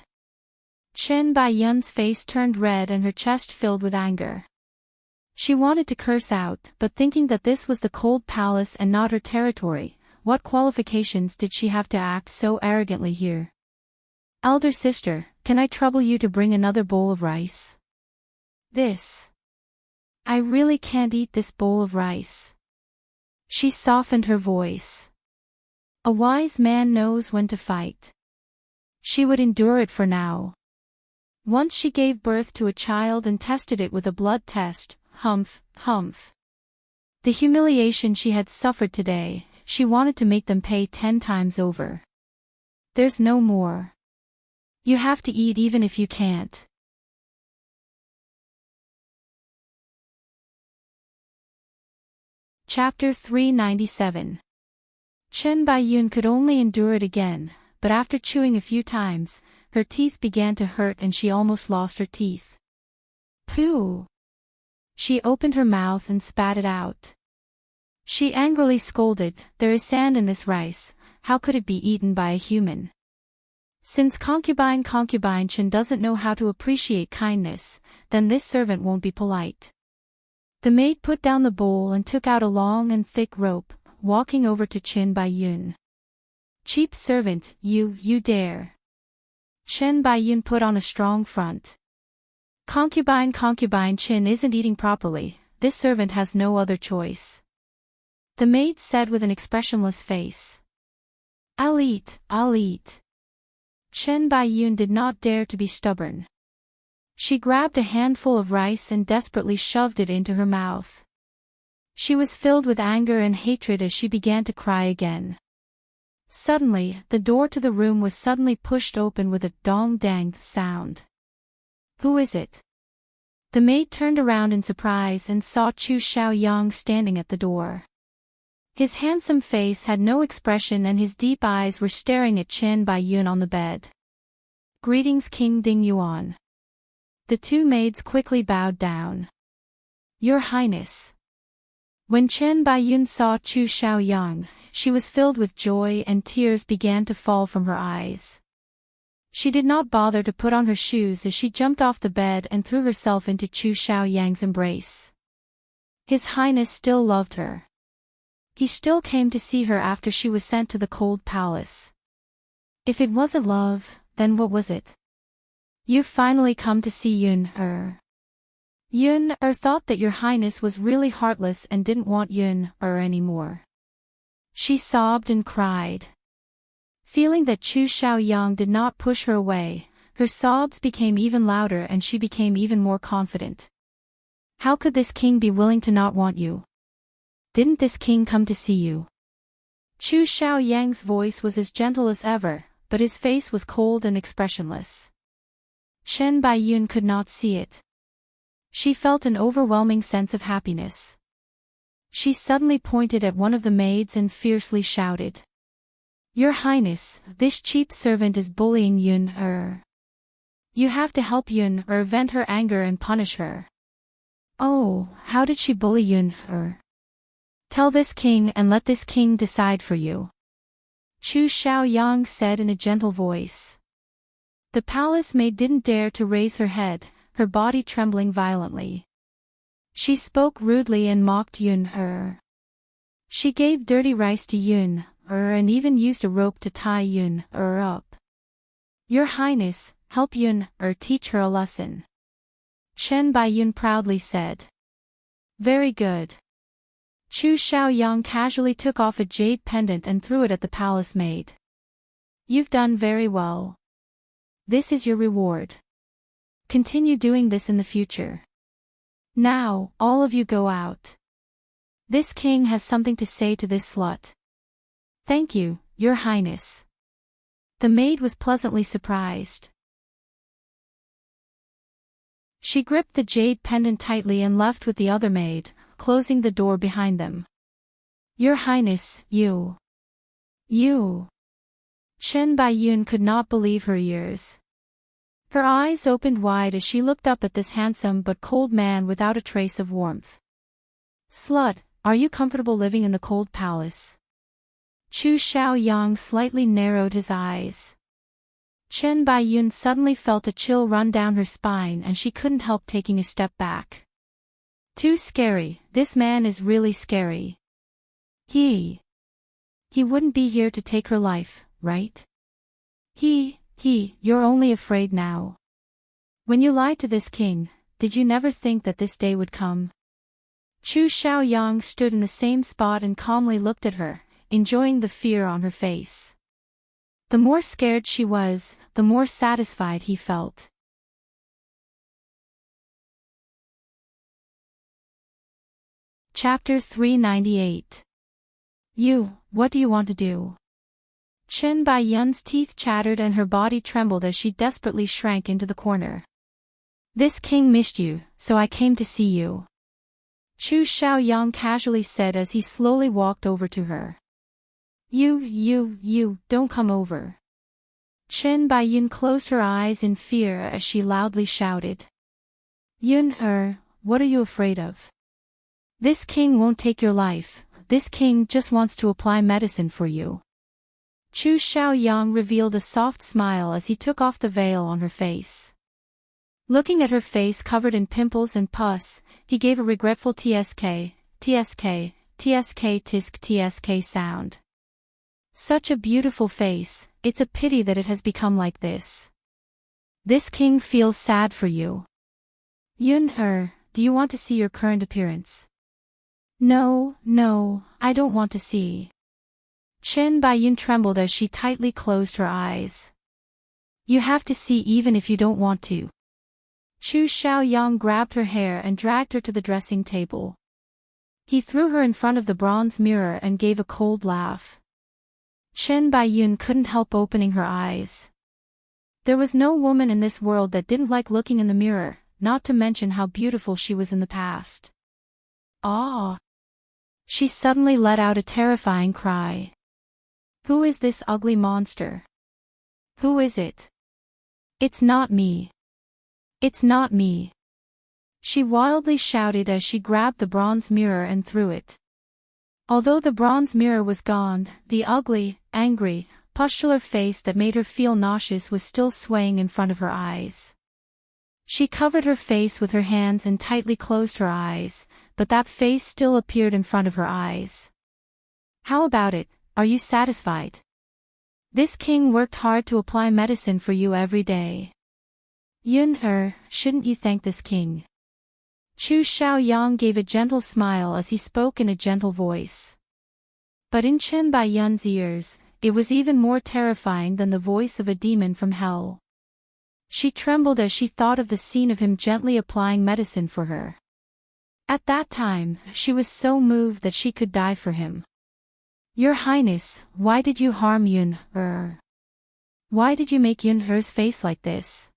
Chen Baiyun's face turned red and her chest filled with anger. She wanted to curse out, but thinking that this was the cold palace and not her territory, what qualifications did she have to act so arrogantly here? "Elder sister, can I trouble you to bring another bowl of rice? I really can't eat this bowl of rice." She softened her voice. A wise man knows when to fight. She would endure it for now. Once she gave birth to a child and tested it with a blood test, humph. The humiliation she had suffered today, she wanted to make them pay 10 times over. There's no more. You have to eat even if you can't. Chapter 397. Chen Baiyun could only endure it again, but after chewing a few times, her teeth began to hurt and she almost lost her teeth. Pooh! She opened her mouth and spat it out. She angrily scolded, "There is sand in this rice, how could it be eaten by a human?" Since concubine Chen doesn't know how to appreciate kindness, then this servant won't be polite. The maid put down the bowl and took out a long and thick rope, walking over to Chen Baiyun. "Cheap servant, you dare." Chen Baiyun put on a strong front. Concubine Chen isn't eating properly, this servant has no other choice." The maid said with an expressionless face. I'll eat. Chen Baiyun did not dare to be stubborn. She grabbed a handful of rice and desperately shoved it into her mouth. She was filled with anger and hatred as she began to cry again. Suddenly, the door to the room was suddenly pushed open with a dong-dang sound. "Who is it?" The maid turned around in surprise and saw Chu Xiaoyang standing at the door. His handsome face had no expression and his deep eyes were staring at Chen Baiyun on the bed. "Greetings King Ding Yuan." The 2 maids quickly bowed down. "Your Highness." When Chen Baiyun saw Chu Xiaoyang, she was filled with joy and tears began to fall from her eyes. She did not bother to put on her shoes as she jumped off the bed and threw herself into Chu Xiaoyang's embrace. His Highness still loved her. He still came to see her after she was sent to the cold palace. If it wasn't love, then what was it? You've finally come to see Yun-er. Yun-er thought that your Highness was really heartless and didn't want Yun-er anymore. She sobbed and cried. Feeling that Chu Xiaoyang did not push her away, her sobs became even louder and she became even more confident. How could this king be willing to not want you? Didn't this king come to see you? Chu Xiaoyang's voice was as gentle as ever, but his face was cold and expressionless. Chen Baiyun could not see it. She felt an overwhelming sense of happiness. She suddenly pointed at one of the maids and fiercely shouted. Your Highness, this cheap servant is bullying Yun-er. You have to help Yun-er vent her anger and punish her. Oh, how did she bully Yun-er? Tell this king and let this king decide for you. Chu Xiaoyang said in a gentle voice. The palace maid didn't dare to raise her head, her body trembling violently. She spoke rudely and mocked Yun-er. She gave dirty rice to Yun-er and even used a rope to tie Yun-er up. Your Highness, help Yun-er teach her a lesson. Chen Baiyun proudly said. Very good. Chu Xiaoyang casually took off a jade pendant and threw it at the palace maid. You've done very well. This is your reward. Continue doing this in the future. Now, all of you go out. This king has something to say to this slut. Thank you, Your Highness. The maid was pleasantly surprised. She gripped the jade pendant tightly and left with the other maid, closing the door behind them. Your Highness, you. Chen Baiyun could not believe her ears. Her eyes opened wide as she looked up at this handsome but cold man without a trace of warmth. Slut, are you comfortable living in the cold palace? Chu Xiaoyang slightly narrowed his eyes. Chen Baiyun suddenly felt a chill run down her spine and she couldn't help taking a step back. Too scary, this man is really scary. He wouldn't be here to take her life, right? You're only afraid now. When you lied to this king, did you never think that this day would come? Chu Xiaoyang stood in the same spot and calmly looked at her, enjoying the fear on her face. The more scared she was, the more satisfied he felt. Chapter 398. What do you want to do? Chen Baiyun's teeth chattered and her body trembled as she desperately shrank into the corner. This king missed you, so I came to see you. Chu Xiaoyang casually said as he slowly walked over to her. You, don't come over. Chen Baiyun closed her eyes in fear as she loudly shouted. Yun-er, what are you afraid of? This king won't take your life, this king just wants to apply medicine for you. Chu Xiaoyang revealed a soft smile as he took off the veil on her face. Looking at her face covered in pimples and pus, he gave a regretful tsk sound. Such a beautiful face, it's a pity that it has become like this. This king feels sad for you. Yun-er, do you want to see your current appearance? No, I don't want to see. Chen Baiyun trembled as she tightly closed her eyes. You have to see even if you don't want to. Chu Xiaoyang grabbed her hair and dragged her to the dressing table. He threw her in front of the bronze mirror and gave a cold laugh. Chen Baiyun couldn't help opening her eyes. There was no woman in this world that didn't like looking in the mirror, not to mention how beautiful she was in the past. Ah! She suddenly let out a terrifying cry. Who is this ugly monster? Who is it? It's not me. It's not me. she wildly shouted as she grabbed the bronze mirror and threw it. Although the bronze mirror was gone, the ugly, angry, pustular face that made her feel nauseous was still swaying in front of her eyes. She covered her face with her hands and tightly closed her eyes, but that face still appeared in front of her eyes. How about it? Are you satisfied? This king worked hard to apply medicine for you every day. Shouldn't you thank this king? Chu Xiaoyang gave a gentle smile as he spoke in a gentle voice. But in Chen Baiyun's ears, it was even more terrifying than the voice of a demon from hell. She trembled as she thought of the scene of him gently applying medicine for her. At that time, she was so moved that she could die for him. Your Highness, why did you harm Yun-er? Why did you make Yun-er's face like this?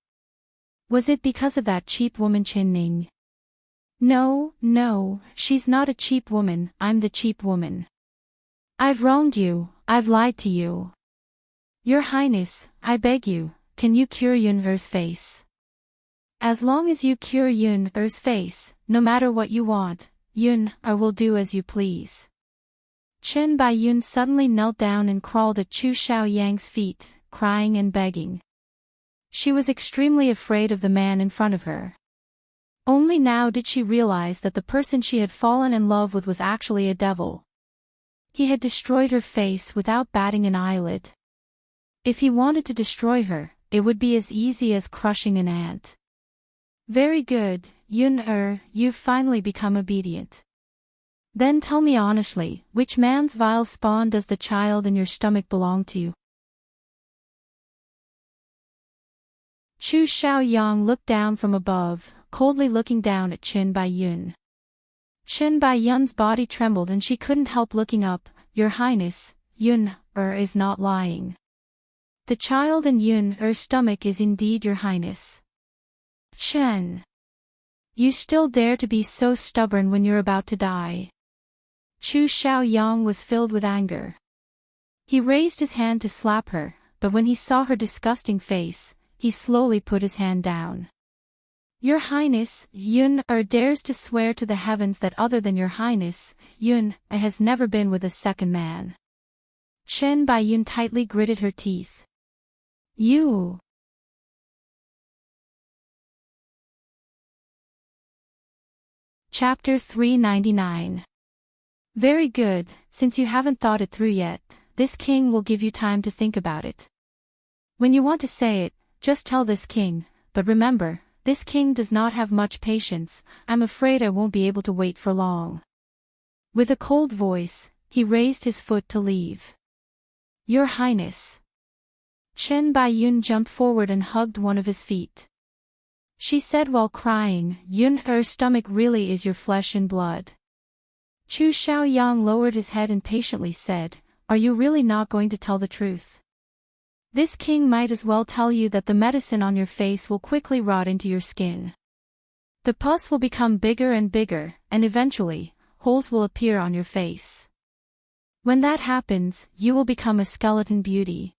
Was it because of that cheap woman Chen Ning? No, she's not a cheap woman, I'm the cheap woman. I've wronged you, I've lied to you. Your Highness, I beg you, can you cure Yun-er's face? As long as you cure Yun-er's face, no matter what you want, Yun-er will do as you please. Chen Baiyun suddenly knelt down and crawled at Chu Xiaoyang's feet, crying and begging. She was extremely afraid of the man in front of her. Only now did she realize that the person she had fallen in love with was actually a devil. He had destroyed her face without batting an eyelid. If he wanted to destroy her, it would be as easy as crushing an ant. Very good, Yun-er, you've finally become obedient. Then tell me honestly, which man's vile spawn does the child in your stomach belong to? Chu Xiaoyang looked down from above, coldly looking down at Chen Baiyun. Chen Baiyun's body trembled and she couldn't help looking up. Your Highness, Yun-er is not lying. The child in Yun-er's stomach is indeed your Highness. Chen! You still dare to be so stubborn when you're about to die. Chu Xiaoyang was filled with anger. He raised his hand to slap her, but when he saw her disgusting face, he slowly put his hand down. Your Highness, Yun-er dares to swear to the heavens that other than your Highness, Yun-er has never been with a second man. Chen Baiyun tightly gritted her teeth. You! Chapter 399. Very good, since you haven't thought it through yet, this king will give you time to think about it. When you want to say it, just tell this king, but remember, this king does not have much patience, I'm afraid I won't be able to wait for long. With a cold voice, he raised his foot to leave. Your Highness. Chen Baiyun jumped forward and hugged one of his feet. She said while crying, Yun-er's stomach really is your flesh and blood. Chu Xiaoyang lowered his head and patiently said, Are you really not going to tell the truth? This king might as well tell you that the medicine on your face will quickly rot into your skin. The pus will become bigger and bigger, and eventually, holes will appear on your face. When that happens, you will become a skeleton beauty.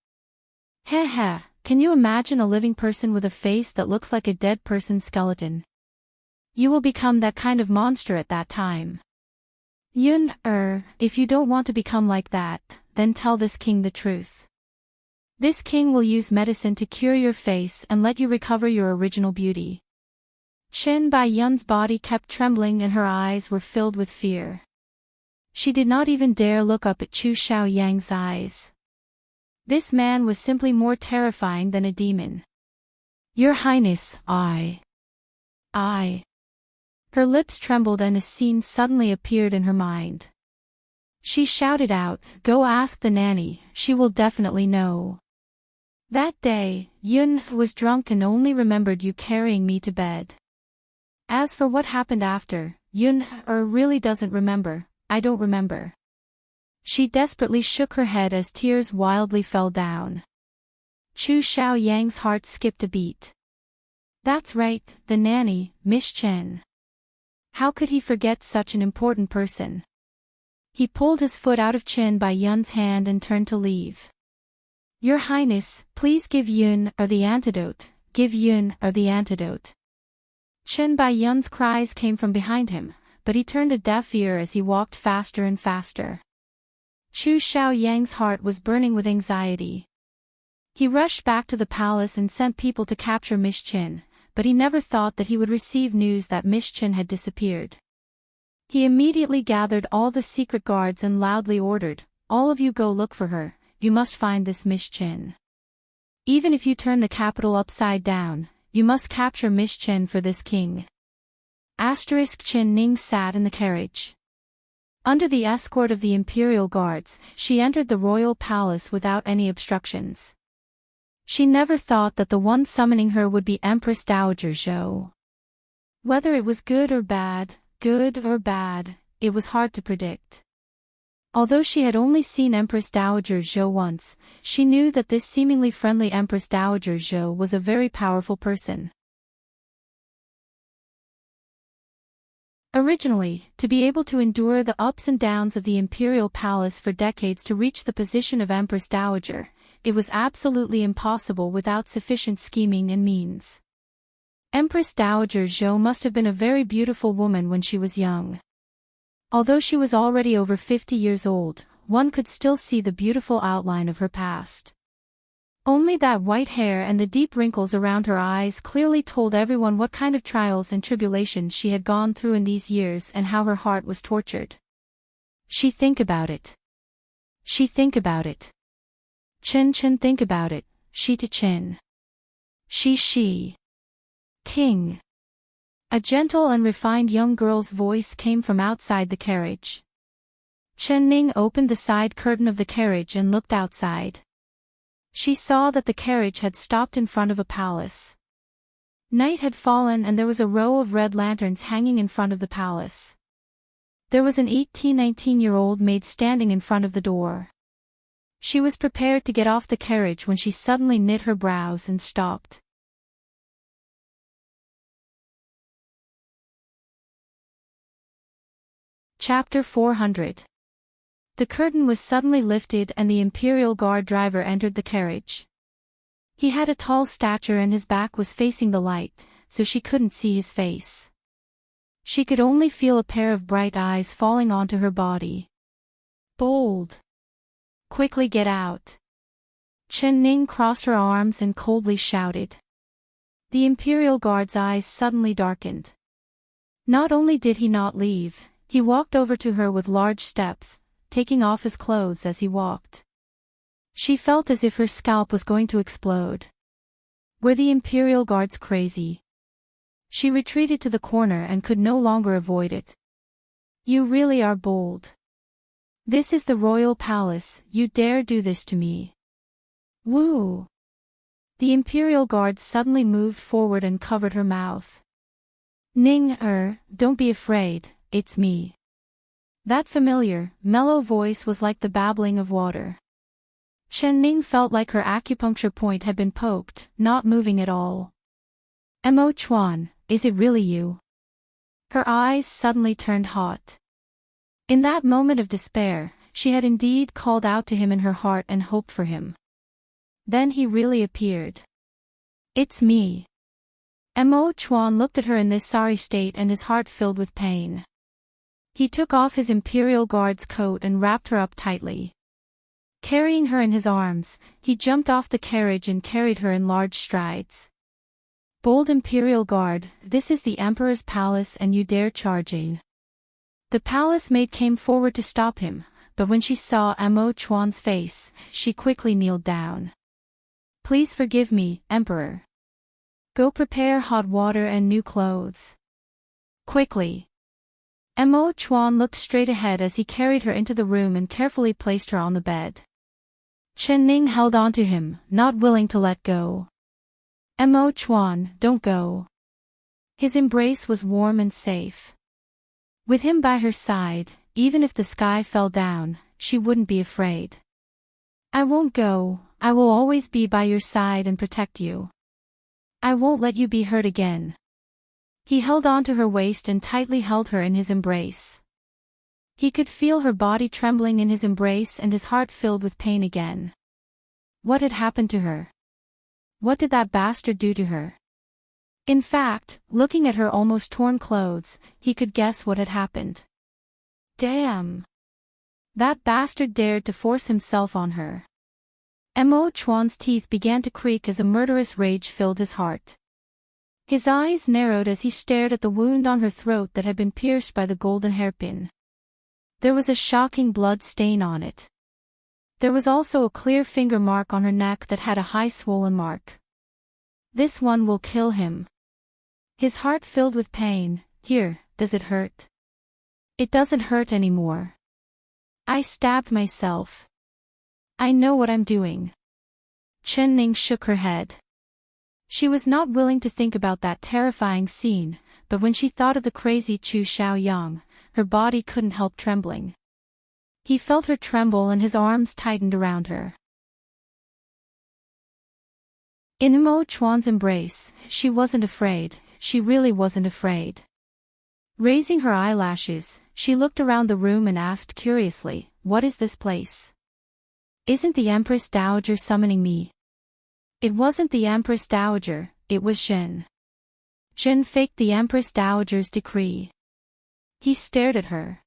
Heh, can you imagine a living person with a face that looks like a dead person's skeleton? You will become that kind of monster at that time. Yun-er, if you don't want to become like that, then tell this king the truth. This king will use medicine to cure your face and let you recover your original beauty. Chen Baiyun's body kept trembling and her eyes were filled with fear. She did not even dare look up at Chu Xiaoyang's eyes. This man was simply more terrifying than a demon. Your Highness, I. Her lips trembled and a scene suddenly appeared in her mind. She shouted out, Go ask the nanny, she will definitely know. That day, Yun was drunk and only remembered you carrying me to bed. As for what happened after, Yun really doesn't remember, I don't remember. She desperately shook her head as tears wildly fell down. Chu Xiaoyang's heart skipped a beat. That's right, the nanny, Miss Chen. How could he forget such an important person? He pulled his foot out of Chen Baiyun's hand and turned to leave. Your Highness, please give Yun the antidote, give Yun the antidote. Chen Baiyun's cries came from behind him, but he turned a deaf ear as he walked faster and faster. Chu Xiaoyang's heart was burning with anxiety. He rushed back to the palace and sent people to capture Miss Qin, but he never thought that he would receive news that Miss Qin had disappeared. He immediately gathered all the secret guards and loudly ordered, "All of you go look for her, you must find this Miss Qin. Even if you turn the capital upside down, you must capture Miss Qin for this king." Qin Ning sat in the carriage. Under the escort of the imperial guards, she entered the royal palace without any obstructions. She never thought that the one summoning her would be Empress Dowager Zhou. Whether it was good or bad, it was hard to predict. Although she had only seen Empress Dowager Zhou once, she knew that this seemingly friendly Empress Dowager Zhou was a very powerful person. Originally, to be able to endure the ups and downs of the imperial palace for decades to reach the position of Empress Dowager, it was absolutely impossible without sufficient scheming and means. Empress Dowager Zhou must have been a very beautiful woman when she was young. Although she was already over 50 years old, one could still see the beautiful outline of her past. Only that white hair and the deep wrinkles around her eyes clearly told everyone what kind of trials and tribulations she had gone through in these years and how her heart was tortured. She think about it. Chen think about it, she to Chen. She. King. A gentle and refined young girl's voice came from outside the carriage. Chen Ning opened the side curtain of the carriage and looked outside. She saw that the carriage had stopped in front of a palace. Night had fallen and there was a row of red lanterns hanging in front of the palace. There was an 19-year-old maid standing in front of the door. She was prepared to get off the carriage when she suddenly knit her brows and stopped. Chapter 400. The curtain was suddenly lifted and the imperial guard driver entered the carriage. He had a tall stature and his back was facing the light, so she couldn't see his face. She could only feel a pair of bright eyes falling onto her body. "Bold. Quickly get out." Chen Ning crossed her arms and coldly shouted. The imperial guard's eyes suddenly darkened. Not only did he not leave, he walked over to her with large steps, taking off his clothes as he walked. She felt as if her scalp was going to explode. Were the imperial guards crazy? She retreated to the corner and could no longer avoid it. "You really are bold. This is the royal palace, you dare do this to me." "Woo!" The imperial guards suddenly moved forward and covered her mouth. "Ning, don't be afraid, it's me." That familiar, mellow voice was like the babbling of water. Chen Ning felt like her acupuncture point had been poked, not moving at all. "Mo Chuan, is it really you?" Her eyes suddenly turned hot. In that moment of despair, she had indeed called out to him in her heart and hoped for him. Then he really appeared. "It's me." Mo Chuan looked at her in this sorry state and his heart filled with pain. He took off his imperial guard's coat and wrapped her up tightly. Carrying her in his arms, he jumped off the carriage and carried her in large strides. "Bold imperial guard, this is the emperor's palace and you dare charge in." The palace maid came forward to stop him, but when she saw Mo Chuan's face, she quickly kneeled down. "Please forgive me, Emperor. Go prepare hot water and new clothes. Quickly." Mo Chuan looked straight ahead as he carried her into the room and carefully placed her on the bed. Chen Ning held on to him, not willing to let go. "Mo Chuan, don't go." His embrace was warm and safe. With him by her side, even if the sky fell down, she wouldn't be afraid. "I won't go, I will always be by your side and protect you. I won't let you be hurt again." He held on to her waist and tightly held her in his embrace. He could feel her body trembling in his embrace and his heart filled with pain again. What had happened to her? What did that bastard do to her? In fact, looking at her almost torn clothes, he could guess what had happened. Damn! That bastard dared to force himself on her. Mo Chuan's teeth began to creak as a murderous rage filled his heart. His eyes narrowed as he stared at the wound on her throat that had been pierced by the golden hairpin. There was a shocking blood stain on it. There was also a clear finger mark on her neck that had a high swollen mark. This one will kill him. His heart filled with pain. Here, does it hurt? It doesn't hurt anymore. I stabbed myself. I know what I'm doing. Chen Ning shook her head. She was not willing to think about that terrifying scene, but when she thought of the crazy Chu Xiaoyang, her body couldn't help trembling. He felt her tremble and his arms tightened around her. In Mo Chuan's embrace, she wasn't afraid, she really wasn't afraid. Raising her eyelashes, she looked around the room and asked curiously, "What is this place? Isn't the Empress Dowager summoning me?" It wasn't the Empress Dowager, it was Shen. Shen faked the Empress Dowager's decree. He stared at her.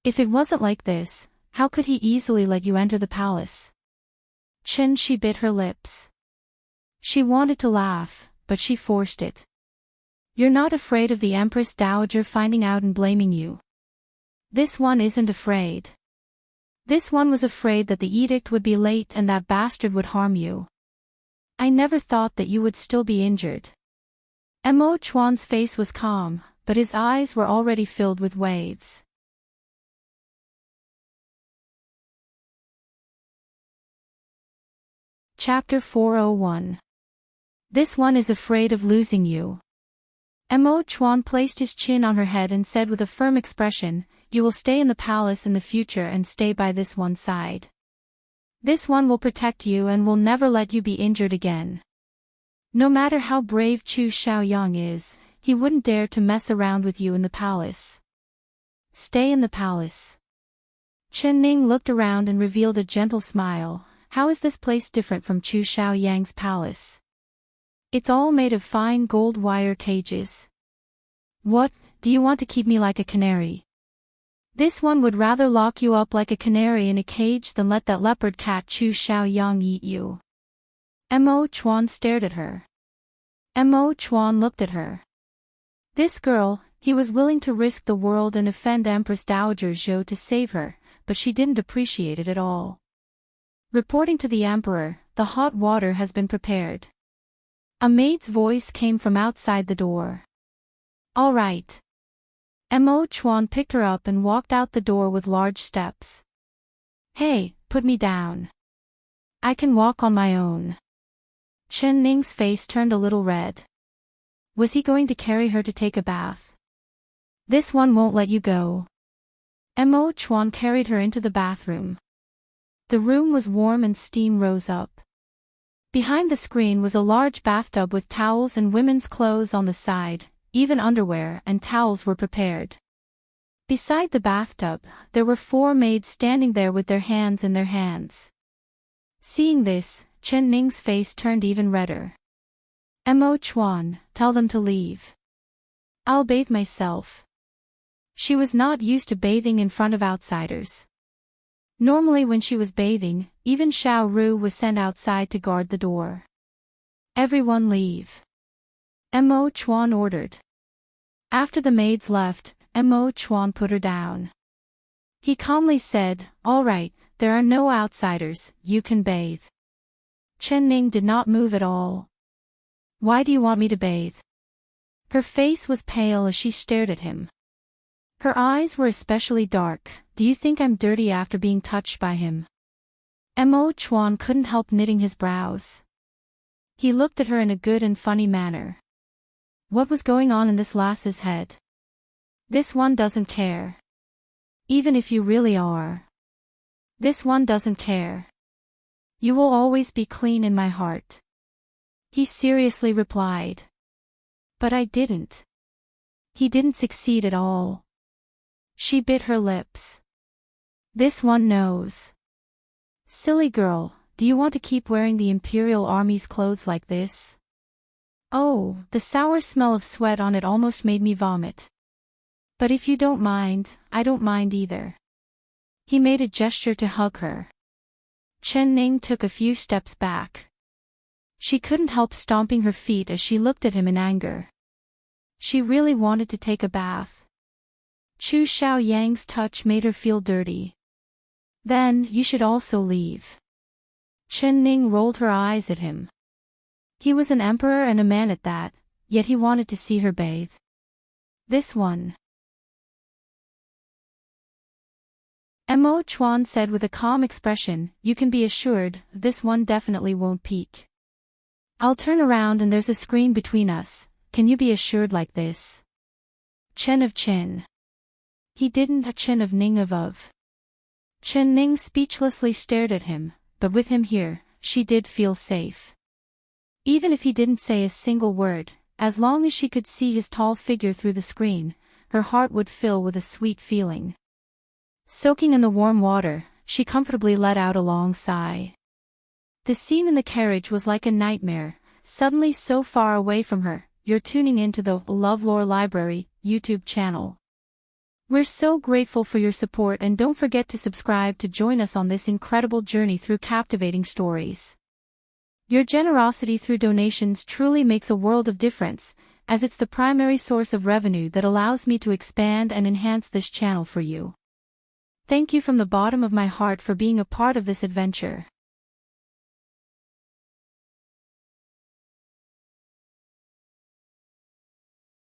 If it wasn't like this, how could he easily let you enter the palace? Chen, she bit her lips. She wanted to laugh, but she forced it. You're not afraid of the Empress Dowager finding out and blaming you. This one isn't afraid. This one was afraid that the edict would be late and that bastard would harm you. I never thought that you would still be injured. Mo Chuan's face was calm, but his eyes were already filled with waves. Chapter 401. This one is afraid of losing you. Mo Chuan placed his chin on her head and said with a firm expression, "You will stay in the palace in the future and stay by this one side. This one will protect you and will never let you be injured again. No matter how brave Chu Xiaoyang is, he wouldn't dare to mess around with you in the palace. Stay in the palace." Chen Ning looked around and revealed a gentle smile. How is this place different from Chu Xiaoyang's palace? It's all made of fine gold wire cages. What, do you want to keep me like a canary? This one would rather lock you up like a canary in a cage than let that leopard cat Chu Xiaoyang eat you. Mo Chuan stared at her. Mo Chuan looked at her. This girl, he was willing to risk the world and offend Empress Dowager Zhou to save her, but she didn't appreciate it at all. Reporting to the Emperor, the hot water has been prepared. A maid's voice came from outside the door. All right. Mo Chuan picked her up and walked out the door with large steps. Hey, put me down. I can walk on my own. Chen Ning's face turned a little red. Was he going to carry her to take a bath? This one won't let you go. Mo Chuan carried her into the bathroom. The room was warm and steam rose up. Behind the screen was a large bathtub with towels and women's clothes on the side, even underwear and towels were prepared. Beside the bathtub, there were 4 maids standing there with their hands in their hands. Seeing this, Chen Ning's face turned even redder. Mo Chuan, tell them to leave. I'll bathe myself. She was not used to bathing in front of outsiders. Normally when she was bathing, even Xiao Ru was sent outside to guard the door. Everyone leave. Mo Chuan ordered. After the maids left, Mo Chuan put her down. He calmly said, all right, there are no outsiders, you can bathe. Chen Ning did not move at all. Why do you want me to bathe? Her face was pale as she stared at him. Her eyes were especially dark. Do you think I'm dirty after being touched by him? Mo Chuan couldn't help knitting his brows. He looked at her in a good and funny manner. What was going on in this lass's head? This one doesn't care. Even if you really are. This one doesn't care. You will always be clean in my heart. He seriously replied. But I didn't. He didn't succeed at all. She bit her lips. This one knows. Silly girl, do you want to keep wearing the Imperial Army's clothes like this? Oh, the sour smell of sweat on it almost made me vomit. But if you don't mind, I don't mind either. He made a gesture to hug her. Chen Ning took a few steps back. She couldn't help stomping her feet as she looked at him in anger. She really wanted to take a bath. Chu Xiaoyang's touch made her feel dirty. Then, you should also leave. Chen Ning rolled her eyes at him. He was an emperor and a man at that, yet he wanted to see her bathe. This one. Mo Chuan said with a calm expression, you can be assured, this one definitely won't peek. I'll turn around and there's a screen between us, can you be assured like this? Chen of Chen. He didn't a Chen of Ning of. Chen Ning speechlessly stared at him, but with him here, she did feel safe. Even if he didn't say a single word, as long as she could see his tall figure through the screen, her heart would fill with a sweet feeling. Soaking in the warm water, she comfortably let out a long sigh. The scene in the carriage was like a nightmare, suddenly so far away from her. You're tuning into the LoveLore Library YouTube channel. We're so grateful for your support and don't forget to subscribe to join us on this incredible journey through captivating stories. Your generosity through donations truly makes a world of difference, as it's the primary source of revenue that allows me to expand and enhance this channel for you. Thank you from the bottom of my heart for being a part of this adventure.